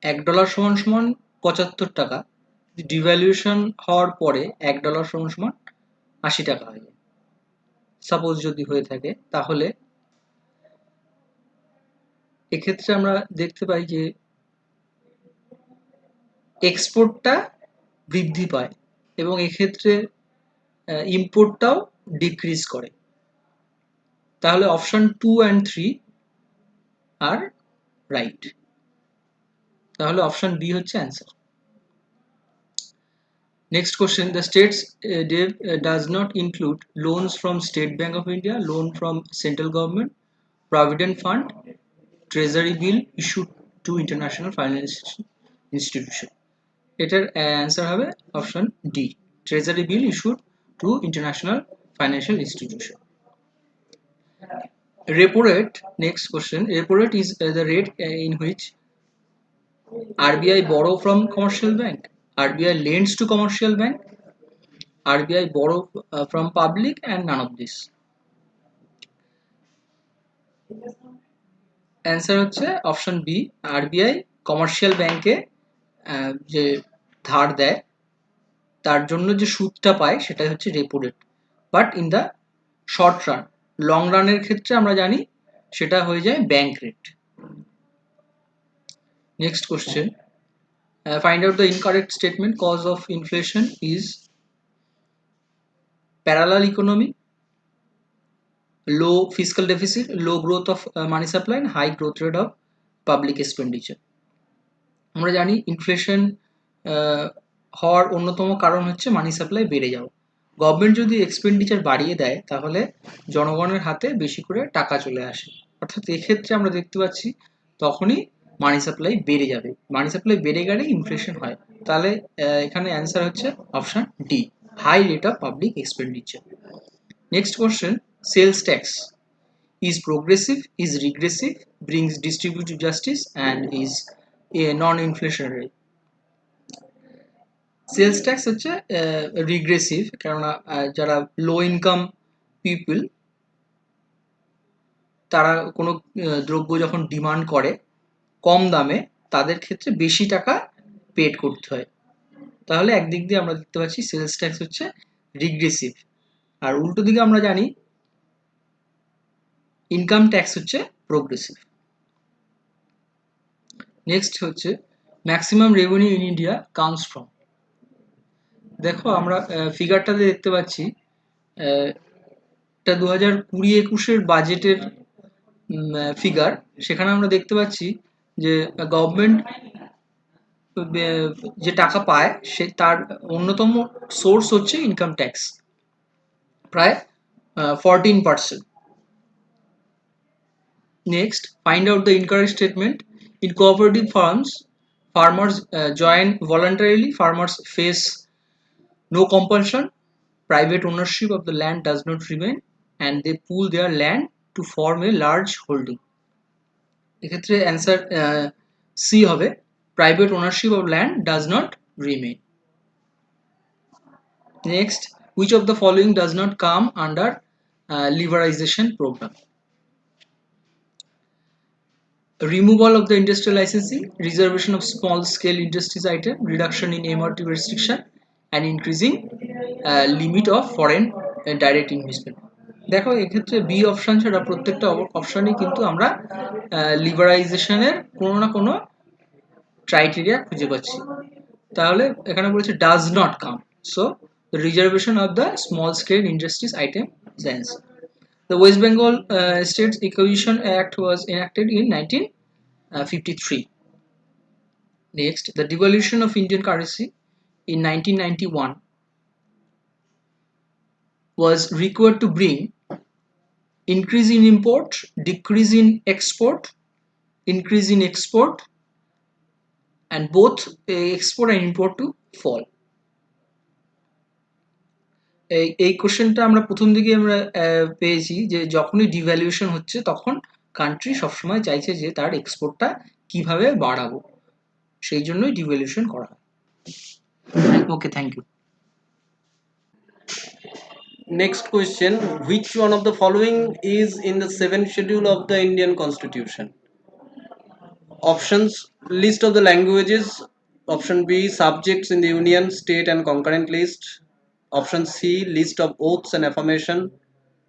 Speaker 3: $1 সমান সমান 75 টাকা, ডিভ্যালুয়েশন হওয়ার পরে $1 সমান সমান 80 টাকা হয়ে যায় সাপোজ যদি হয়ে থাকে, তাহলে এক্ষেত্রে আমরা দেখতে পাই যে এক্সপোর্টটা বৃদ্ধি পায় এবং এক্ষেত্রে ইম্পোর্টটাও ডিক্রিজ করে। তাহলে অপশন 2 and 3 আর রাইট, তাহলে অপশন বি হচ্ছে answer. Next question, the states debt does not include loans from State Bank of India, loan from central government, provident fund, treasury bill issued to international financial institution। এটার অ্যান্সার হবে option D, treasury bill issued two international financial institution. Repo rate, next question, repo rate is the rate in which RBI borrow from commercial bank, RBI lends to commercial bank, RBI borrow from public, and none of this। Answer হচ্ছে অপশন বি, আরবিআই কমার্শিয়াল ব্যাংকে যে ধার দেয় তার জন্য যে সুদটা পায় সেটাই হচ্ছে repo rate, but in the short run, long রানের ক্ষেত্রে আমরা জানি সেটা হয়ে যায় bank rate. Next question, find out the incorrect statement, cause of inflation is parallel economy, low fiscal deficit, low growth of money supply, and high growth rate of public expenditure। আমরা জানি ইনফ্লেশন হওয়ার অন্যতম কারণ হচ্ছে মানি সাপ্লাই বেড়ে যাওয়া। গভর্নমেন্ট যদি এক্সপেন্ডিচার বাড়িয়ে দেয় তাহলে জনগণের হাতে বেশি করে টাকা চলে আসে, অর্থাৎ এক্ষেত্রে আমরা দেখতে পাচ্ছি তখনই মানি সাপ্লাই বেড়ে যাবে, মানি সাপ্লাই বেড়ে গেলে ইনফ্লেশন হয়। তাহলে এখানে অ্যান্সার হচ্ছে option D, high rate of public expenditure. Next question, sales tax is progressive, is regressive, brings distributive justice, and is a non-inflationary। Sales tax হচ্ছে রিগ্রেসিভ, কেননা যারা লো ইনকাম পিপল তারা কোনো দ্রব্য যখন ডিমান্ড করে কম দামে তাদের ক্ষেত্রে বেশি টাকা পেড করতে হয়, তাহলে একদিক দিয়ে আমরা দেখতে পাচ্ছি সেলস ট্যাক্স হচ্ছে রিগ্রেসিভ। আর উল্টো দিকে আমরা জানি ইনকাম ট্যাক্স হচ্ছে প্রোগ্রেসিভ। নেক্সট হচ্ছে maximum revenue in India comes from. দেখো আমরা ফিগারটাতে দেখতে পাচ্ছি এটা 2020-21 বাজেটের ফিগার, সেখানে আমরা দেখতে পাচ্ছি যে গভর্নমেন্ট যে টাকা পায় সে তার অন্যতম সোর্স হচ্ছে ইনকাম ট্যাক্স, প্রায় 14%। Next, find out the incorrect statement. In cooperative farms, farmers join voluntarily, farmers face no compulsion, private ownership of the land does not remain, and they pool their land to form a large holding। এক্ষেত্রে অ্যান্সার সি হবে, private ownership of land does not remain। Next, which of the following does not come under liberalization program? Removal of the industrial licensing, reservation of small scale industries item, reduction in MRT restriction, and increasing limit of foreign direct investment। দেখো এক্ষেত্রে বি অপশন ছাড়া প্রত্যেকটা অপশনই কিন্তু আমরা লিবারাইজেশনের কোনো না কোনো ক্রাইটেরিয়া খুঁজে পাচ্ছি, তাহলে এখানে বলেছে does not come, so the reservation of the small scale industries item is the answer। The West Bengal State Acquisition Act was enacted in 1953। Next, the devaluation of Indian currency in 1991 was required to bring increase in import, decrease in export, increase in export, and both export and import to fall। এই কোশ্চেনটা আমরা প্রথম দিকে আমরা পেয়েছি যে যখনই ডিভ্যালুয়েশন হচ্ছে তখন কান্ট্রি সবসময় চাইছে যে তার এক্সপোর্টটা কিভাবে বাড়াবো, সেই জন্যই ডিভ্যালুয়েশন করা হয়। Okay, thank you.
Speaker 6: Next question: which one of the following is in the 7th schedule of the Indian Constitution? Options: list of the languages. Option B: subjects in the union, state and concurrent list. Option C: list of oaths and affirmation.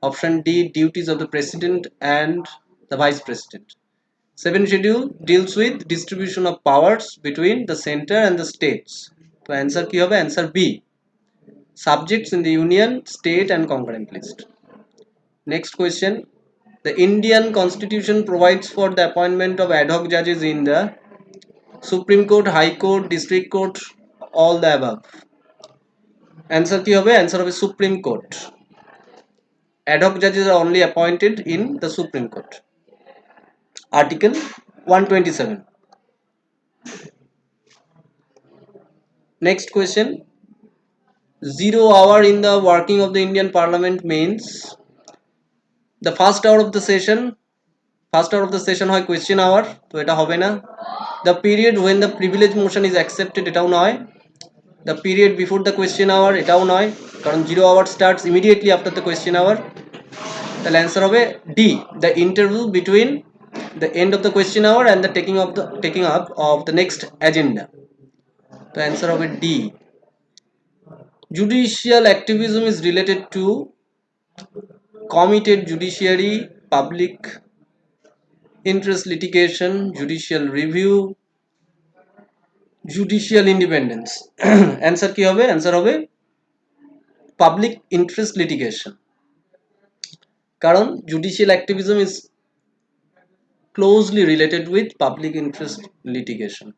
Speaker 6: Option D: duties of the president and the vice president. 7th schedule deals with distribution of powers between the center and the states. তো answer কি হবে? Answer B: subjects in the union, state and concurrent list. Next question: the Indian Constitution provides for the appointment of ad hoc judges in the Supreme Court, High Court, District Court, all the above. Answer কি হবে? Answer হবে Supreme Court. Ad hoc judges are only appointed in the Supreme Court. Article 127. Next question: 0 hour in the working of the Indian Parliament means the first hour of the session. First hour of the session হয় question hour, তো এটা হবে না। The period when the privilege motion is accepted, এটাও নয়। The period before the question hour, এটাও নয়, কারণ 0 hour starts immediately after the question hour। তাহলে অ্যান্সার হবে D: the interval between the end of the question hour and the taking up of the next agenda। তো অ্যান্সার হবে D: judicial activism is related to committed judiciary, public interest litigation, judicial review, judicial independence। Answer কি হবে? অ্যান্সার হবে public interest litigation, কারণ judicial activism is closely related with public interest litigation.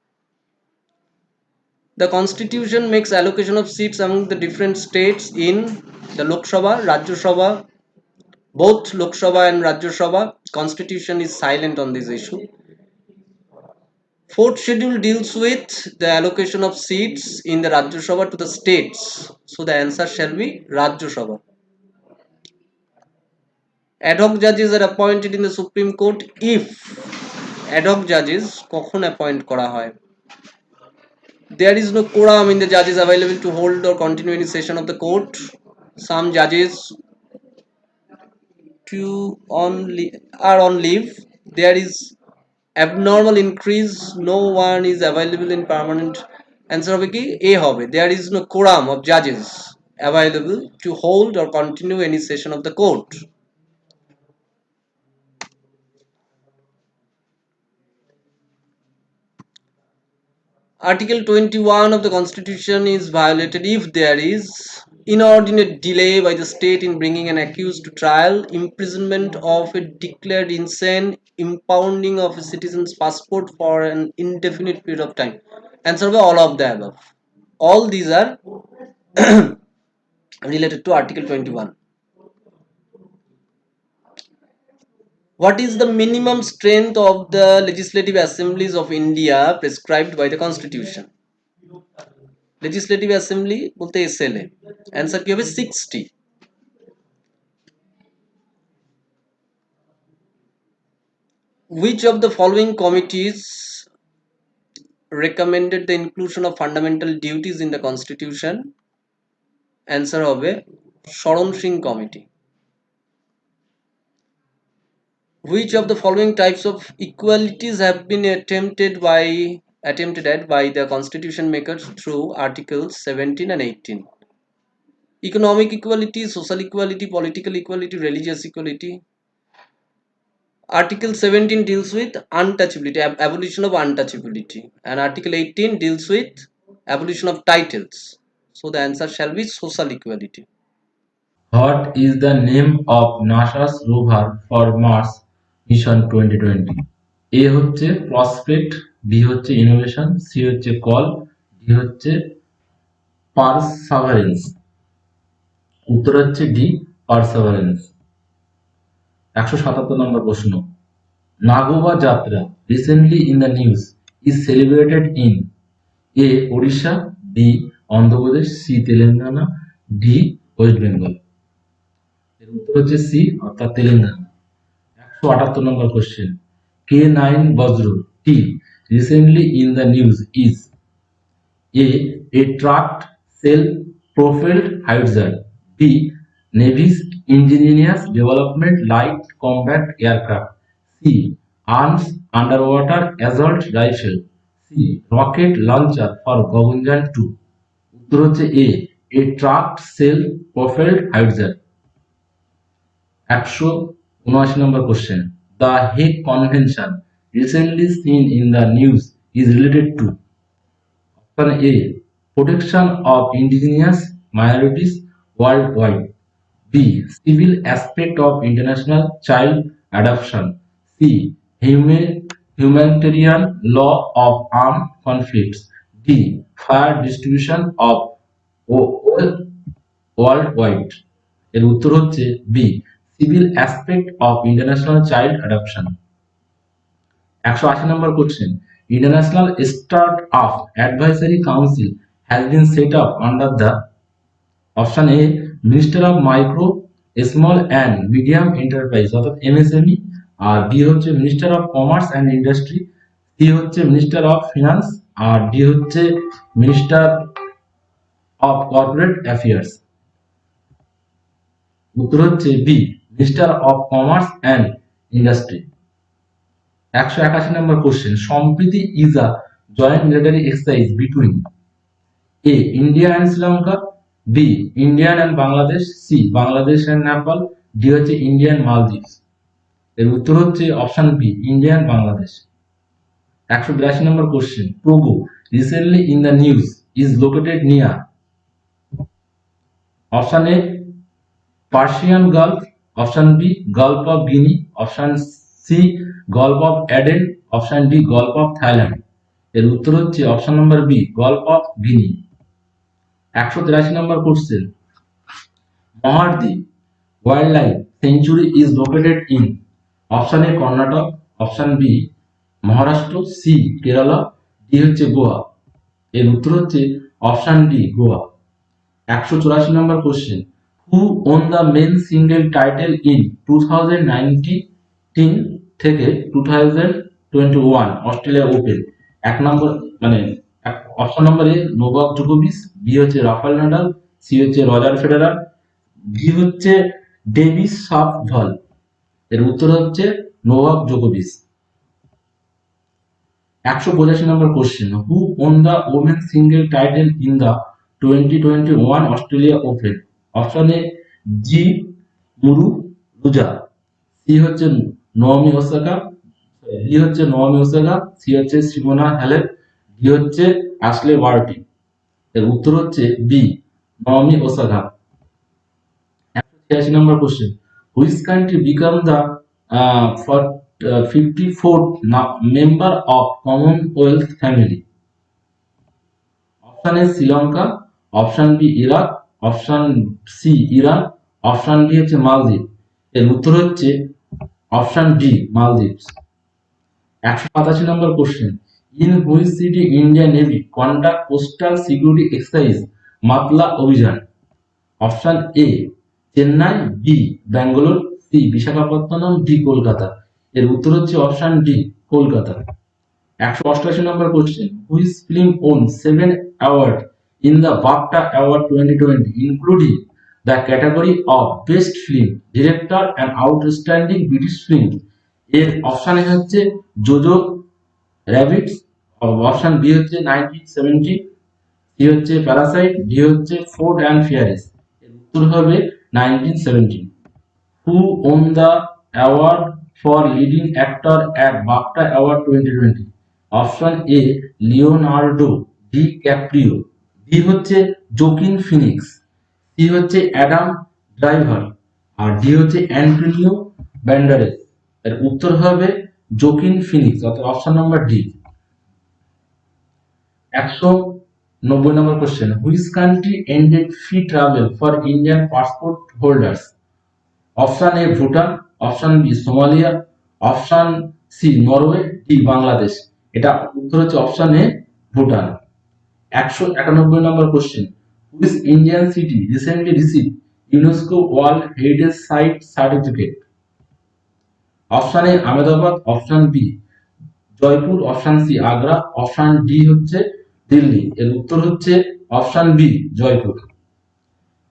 Speaker 6: The constitution makes allocation of seats among the different states in the Lok Sabha, Rajya Sabha. Both Lok Sabha and Rajya Sabha, constitution is silent on this issue. 4th schedule deals with the allocation of seats in the Rajya Sabha to the states, so the answer shall be Rajya Sabha. Ad hoc judges are appointed in the Supreme Court if ad hoc judges কখন appoint করা হয়? There is no quorum in the judges available to hold or continue any session of the court. Some judges are on leave. There is abnormal increase. No one is available in permanent. Answer হবে কি? A হবে. There is no quorum of judges available to hold or continue any session of the court. Article 21 of the Constitution is violated if there is inordinate delay by the state in bringing an accused to trial, imprisonment of a declared insane, impounding of a citizen's passport for an indefinite period of time. Answer by all of the above. All these are related to Article 21. What is the minimum strength of the legislative assemblies of India prescribed by the Constitution? Legislative Assembly বলতে SLA. Answer কি হবে? 60. Which of the following committees recommended the inclusion of fundamental duties in the Constitution? Answer হবে Sharan Singh Committee. Which of the following types of equalities have been attempted at by the constitution makers through Articles 17 and 18? Economic equality, social equality, political equality, religious equality. Article 17 deals with untouchability, abolition of untouchability, and Article 18 deals with abolition of titles. So the answer shall be social equality.
Speaker 7: What is the name of NASA's rover for Mars mission 2020? A হচ্ছে প্রসপেক্ট, বি হচ্ছে ইনোভেশন, সি হচ্ছে কল, ডি হচ্ছে পারসাভারেন্স। উত্তর হচ্ছে ডি, পারসাভারেন্স। 177 নম্বর প্রশ্ন, Nagoba Jatra recently in the news is celebrated in A Odisha, B Andhra Pradesh, C Telangana, D West Bengal. এর উত্তর হচ্ছে সি অর্থাৎ তেলেঙ্গানা। 178 নম্বর কোশ্চেন, K9 বজ্র টি recently in the news is A tracked self-propelled howitzer. B. Navy's ingenious development light combat aircraft. C. Arms underwater assault rifle. C. Rocket launcher for Gaganyaan 2. উত্তর হচ্ছে A tracked self-propelled howitzer. 179 question. The Hague Convention recently seen in the news is related to Option A. Protection of indigenous minorities worldwide. B. Civil aspect of international child adoption. C. Humanitarian law of armed conflicts. D. Fair distribution of wealth worldwide. এর উত্তর হচ্ছে B civil aspect of international child adoption. 180 নম্বর question, international start up advisory council has been set up under the option A minister of micro small and medium enterprise অর্থাৎ এমএসএমই, আর বি হচ্ছে minister of commerce and industry, C হচ্ছে মিনিস্টার অফ ফিনান্স, আর ডি হচ্ছে মিনিস্টার অফ কর্পোরেট অ্যাফেয়ার্স। উত্তর হচ্ছে B minister of commerce and industry. 181 নম্বর question, Sampriti is a joint military exercise between A India and Sri Lanka, B Indian and Bangladesh, C Bangladesh and Nepal, D হচ্ছে ইন্ডিয়ান মালদ্বীপস। এর উত্তর হচ্ছে option B Indian Bangladesh. 182 number question, Togo recently in the news is located near option A Persian Gulf, option B Gulf of Guinea, option C Gulf of Aden, option D Gulf of Thailand. এর উত্তর হচ্ছে option number B Gulf of Guinea. 183 number question, মহাদ্বীপ wild life sanctuary is located in option A Karnataka, option B Maharashtra, C Kerala, D হচ্ছে গোয়া। এর উত্তর হচ্ছে option D Goa. 184 number question, who won the men single title in 2019 থেকে 2021 অস্ট্রেলিয়া ওপেন? এক নম্বর মানে অপশন নম্বর এ নোভাক জোকোভিচ, বি হচ্ছে রাফায়েল নাদাল, সি হচ্ছে রজার ফেডারার, ডি হচ্ছে ডেভিস শাপভল। এর উত্তর হচ্ছে নোভাক জোকোভিচ। 185 number question, who won the women single title in the 2021 Australia Open? Option A G Muguruza, C হচ্ছে নাওমি ওসাকা, ডি হচ্ছে নাওমি ওসাকা, সি হচ্ছে সিমোনা হ্যালেপ, ডি হচ্ছে অ্যাশলে বার্টি। এর উত্তর হচ্ছে B Naomi Osaka. 186 number question, which country become the 54th member of Commonwealth family? Option A Sri Lanka, option B Iraq, option C Iran, option D হচ্ছে মালদ্বীপ। এর উত্তর হচ্ছে option D Maldives. 185 number question, in which city Indian navy conduct coastal security exercise Matla Abhiyan? Option A Chennai, B Bangalore, C Visakhapatnam, D Kolkata. এর উত্তর হচ্ছে option D Kolkata. 188 number question, which film won 7 award in the BAFTA award 2020 including the category of best film director and outstanding British film? এর অপশন এ হচ্ছে জোজো র্যাবিটস, অপশন বি হচ্ছে 1970, সি হচ্ছে প্যারাসাইট, ডি হচ্ছে ফোর্ড অ্যান্ড ফিয়ারেস। এর উত্তর হবে 1970। হু won the award for leading actor at BAFTA award 2020? Option A Leonardo DiCaprio, B হচ্ছে জোকিন ফিনিক্স, সি হচ্ছে অ্যাডাম ড্রাইভার, আর ডি হচ্ছে অ্যান্টোনিও ব্যান্ডারেস। এর উত্তর হবে জোকিন ফিনিক্স অর্থাৎ অপশন নম্বর ডি। 190 নম্বর question, which country ended free travel for Indian passport holders? Option A Bhutan, option B Somalia, option C Norway, D Bangladesh. এটা উত্তর হচ্ছে অপশন এ ভুটান। 191 নম্বর question, which Indian city recently receive UNESCO world heritage site certificate? Option A Ahmedabad, option B Jaipur, option C Agra, option D হচ্ছে দিল্লি। এর উত্তর হচ্ছে option B Jaipur.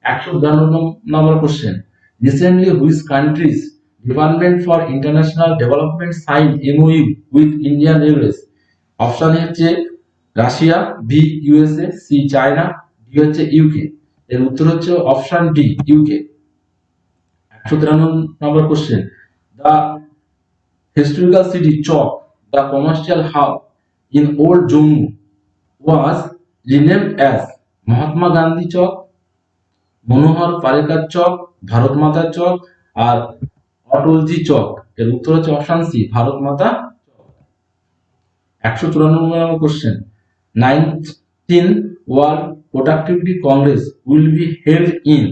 Speaker 7: 152 number question, recently which countries department for international development sign MoU with Indian railways? Option A হচ্ছে Russia, B USA, C China, D হচ্ছে ইউকে। এর উত্তর হচ্ছে option D UK. 153 number question, the historical city Chowk, the commercial hub in old Jammu, was renamed as Mahatma Gandhi Chowk, মনোহর পারিকার চক, ভারত মাতা চক আর অটলজি চক। এর উত্তর হচ্ছে option C Bharat Mata Chowk. 154 number question, 19 world productivity congress will be held in?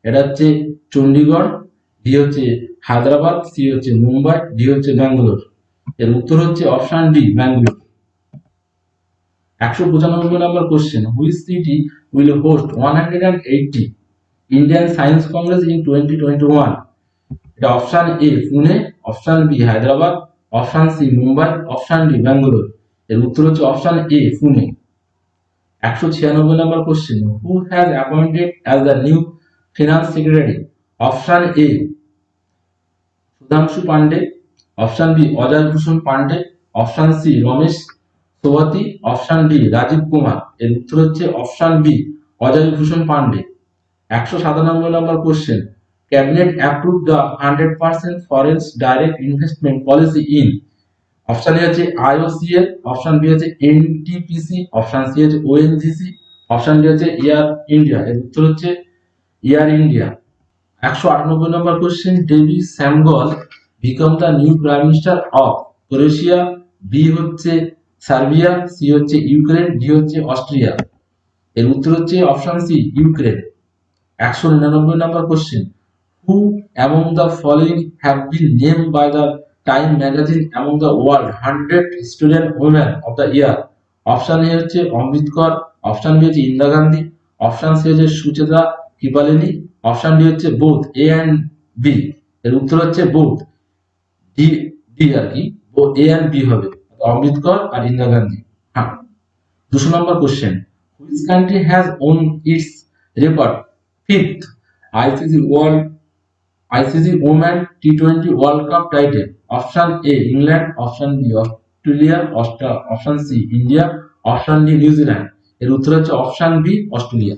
Speaker 7: এটা হচ্ছে চণ্ডীগড়, ডি হচ্ছে হায়দ্রাবাদ, সি হচ্ছে মুম্বাই, ডি হচ্ছে ব্যাঙ্গালোর। এর উত্তর হচ্ছে option D Bangalore. 195 number question, which city will host 180 Indian science congress in 2021? এটা option A Pune, option B Hyderabad, option C Mumbai, option D Bangalore. এর উত্তর হচ্ছে option A Pune. 196 number question, who has appointed as the new finance secretary? Option A Sudhanshu Pandey, option B Ajay Bhushan Pandey, option C Ramesh Sobti, option D Rajiv Kumar. এর উত্তর হচ্ছে option B Ajay Bhushan Pandey. 197 number question, cabinet approve the 100% foreign direct investment policy in? Option A হচ্ছে আইওসিএল, অপশন বি হচ্ছে এনটিপিসি, অপশন সি হচ্ছে ওএনজিসি, অপশন ডি হচ্ছে এয়ার ইন্ডিয়া। এর উত্তর হচ্ছে এয়ার ইন্ডিয়া। 198 নম্বর কোশ্চেন, ডেভি Shmyhal become the new prime minister of Croatia? B হচ্ছে সার্বিয়া, সি হচ্ছে ইউক্রেন, ডি হচ্ছে অস্ট্রিয়া। এর উত্তর হচ্ছে option C Ukraine. 199 number question, who among the following have been name by the Time magazine among the world 100 student women of the year? Option A হচ্ছে অমৃত কর, অপশন বি হচ্ছে ইন্দিরা গান্ধী, অপশন সি হচ্ছে সুচেতা কৃপালিনী, অপশন ডি হচ্ছে বোথ এ অ্যান্ড বি। এর উত্তর হচ্ছে বোথ, ডি ডি আর কি, এ অ্যান্ড বি হবে, অমৃত কর আর ইন্দিরা গান্ধী। হ্যাঁ। 200 number question, which country has won its record 5th ICC women টি20 world cup title? Option A England, option B Australia, option C India, option D New Zealand. এর উত্তর হচ্ছে অপশন বি অস্ট্রেলিয়া।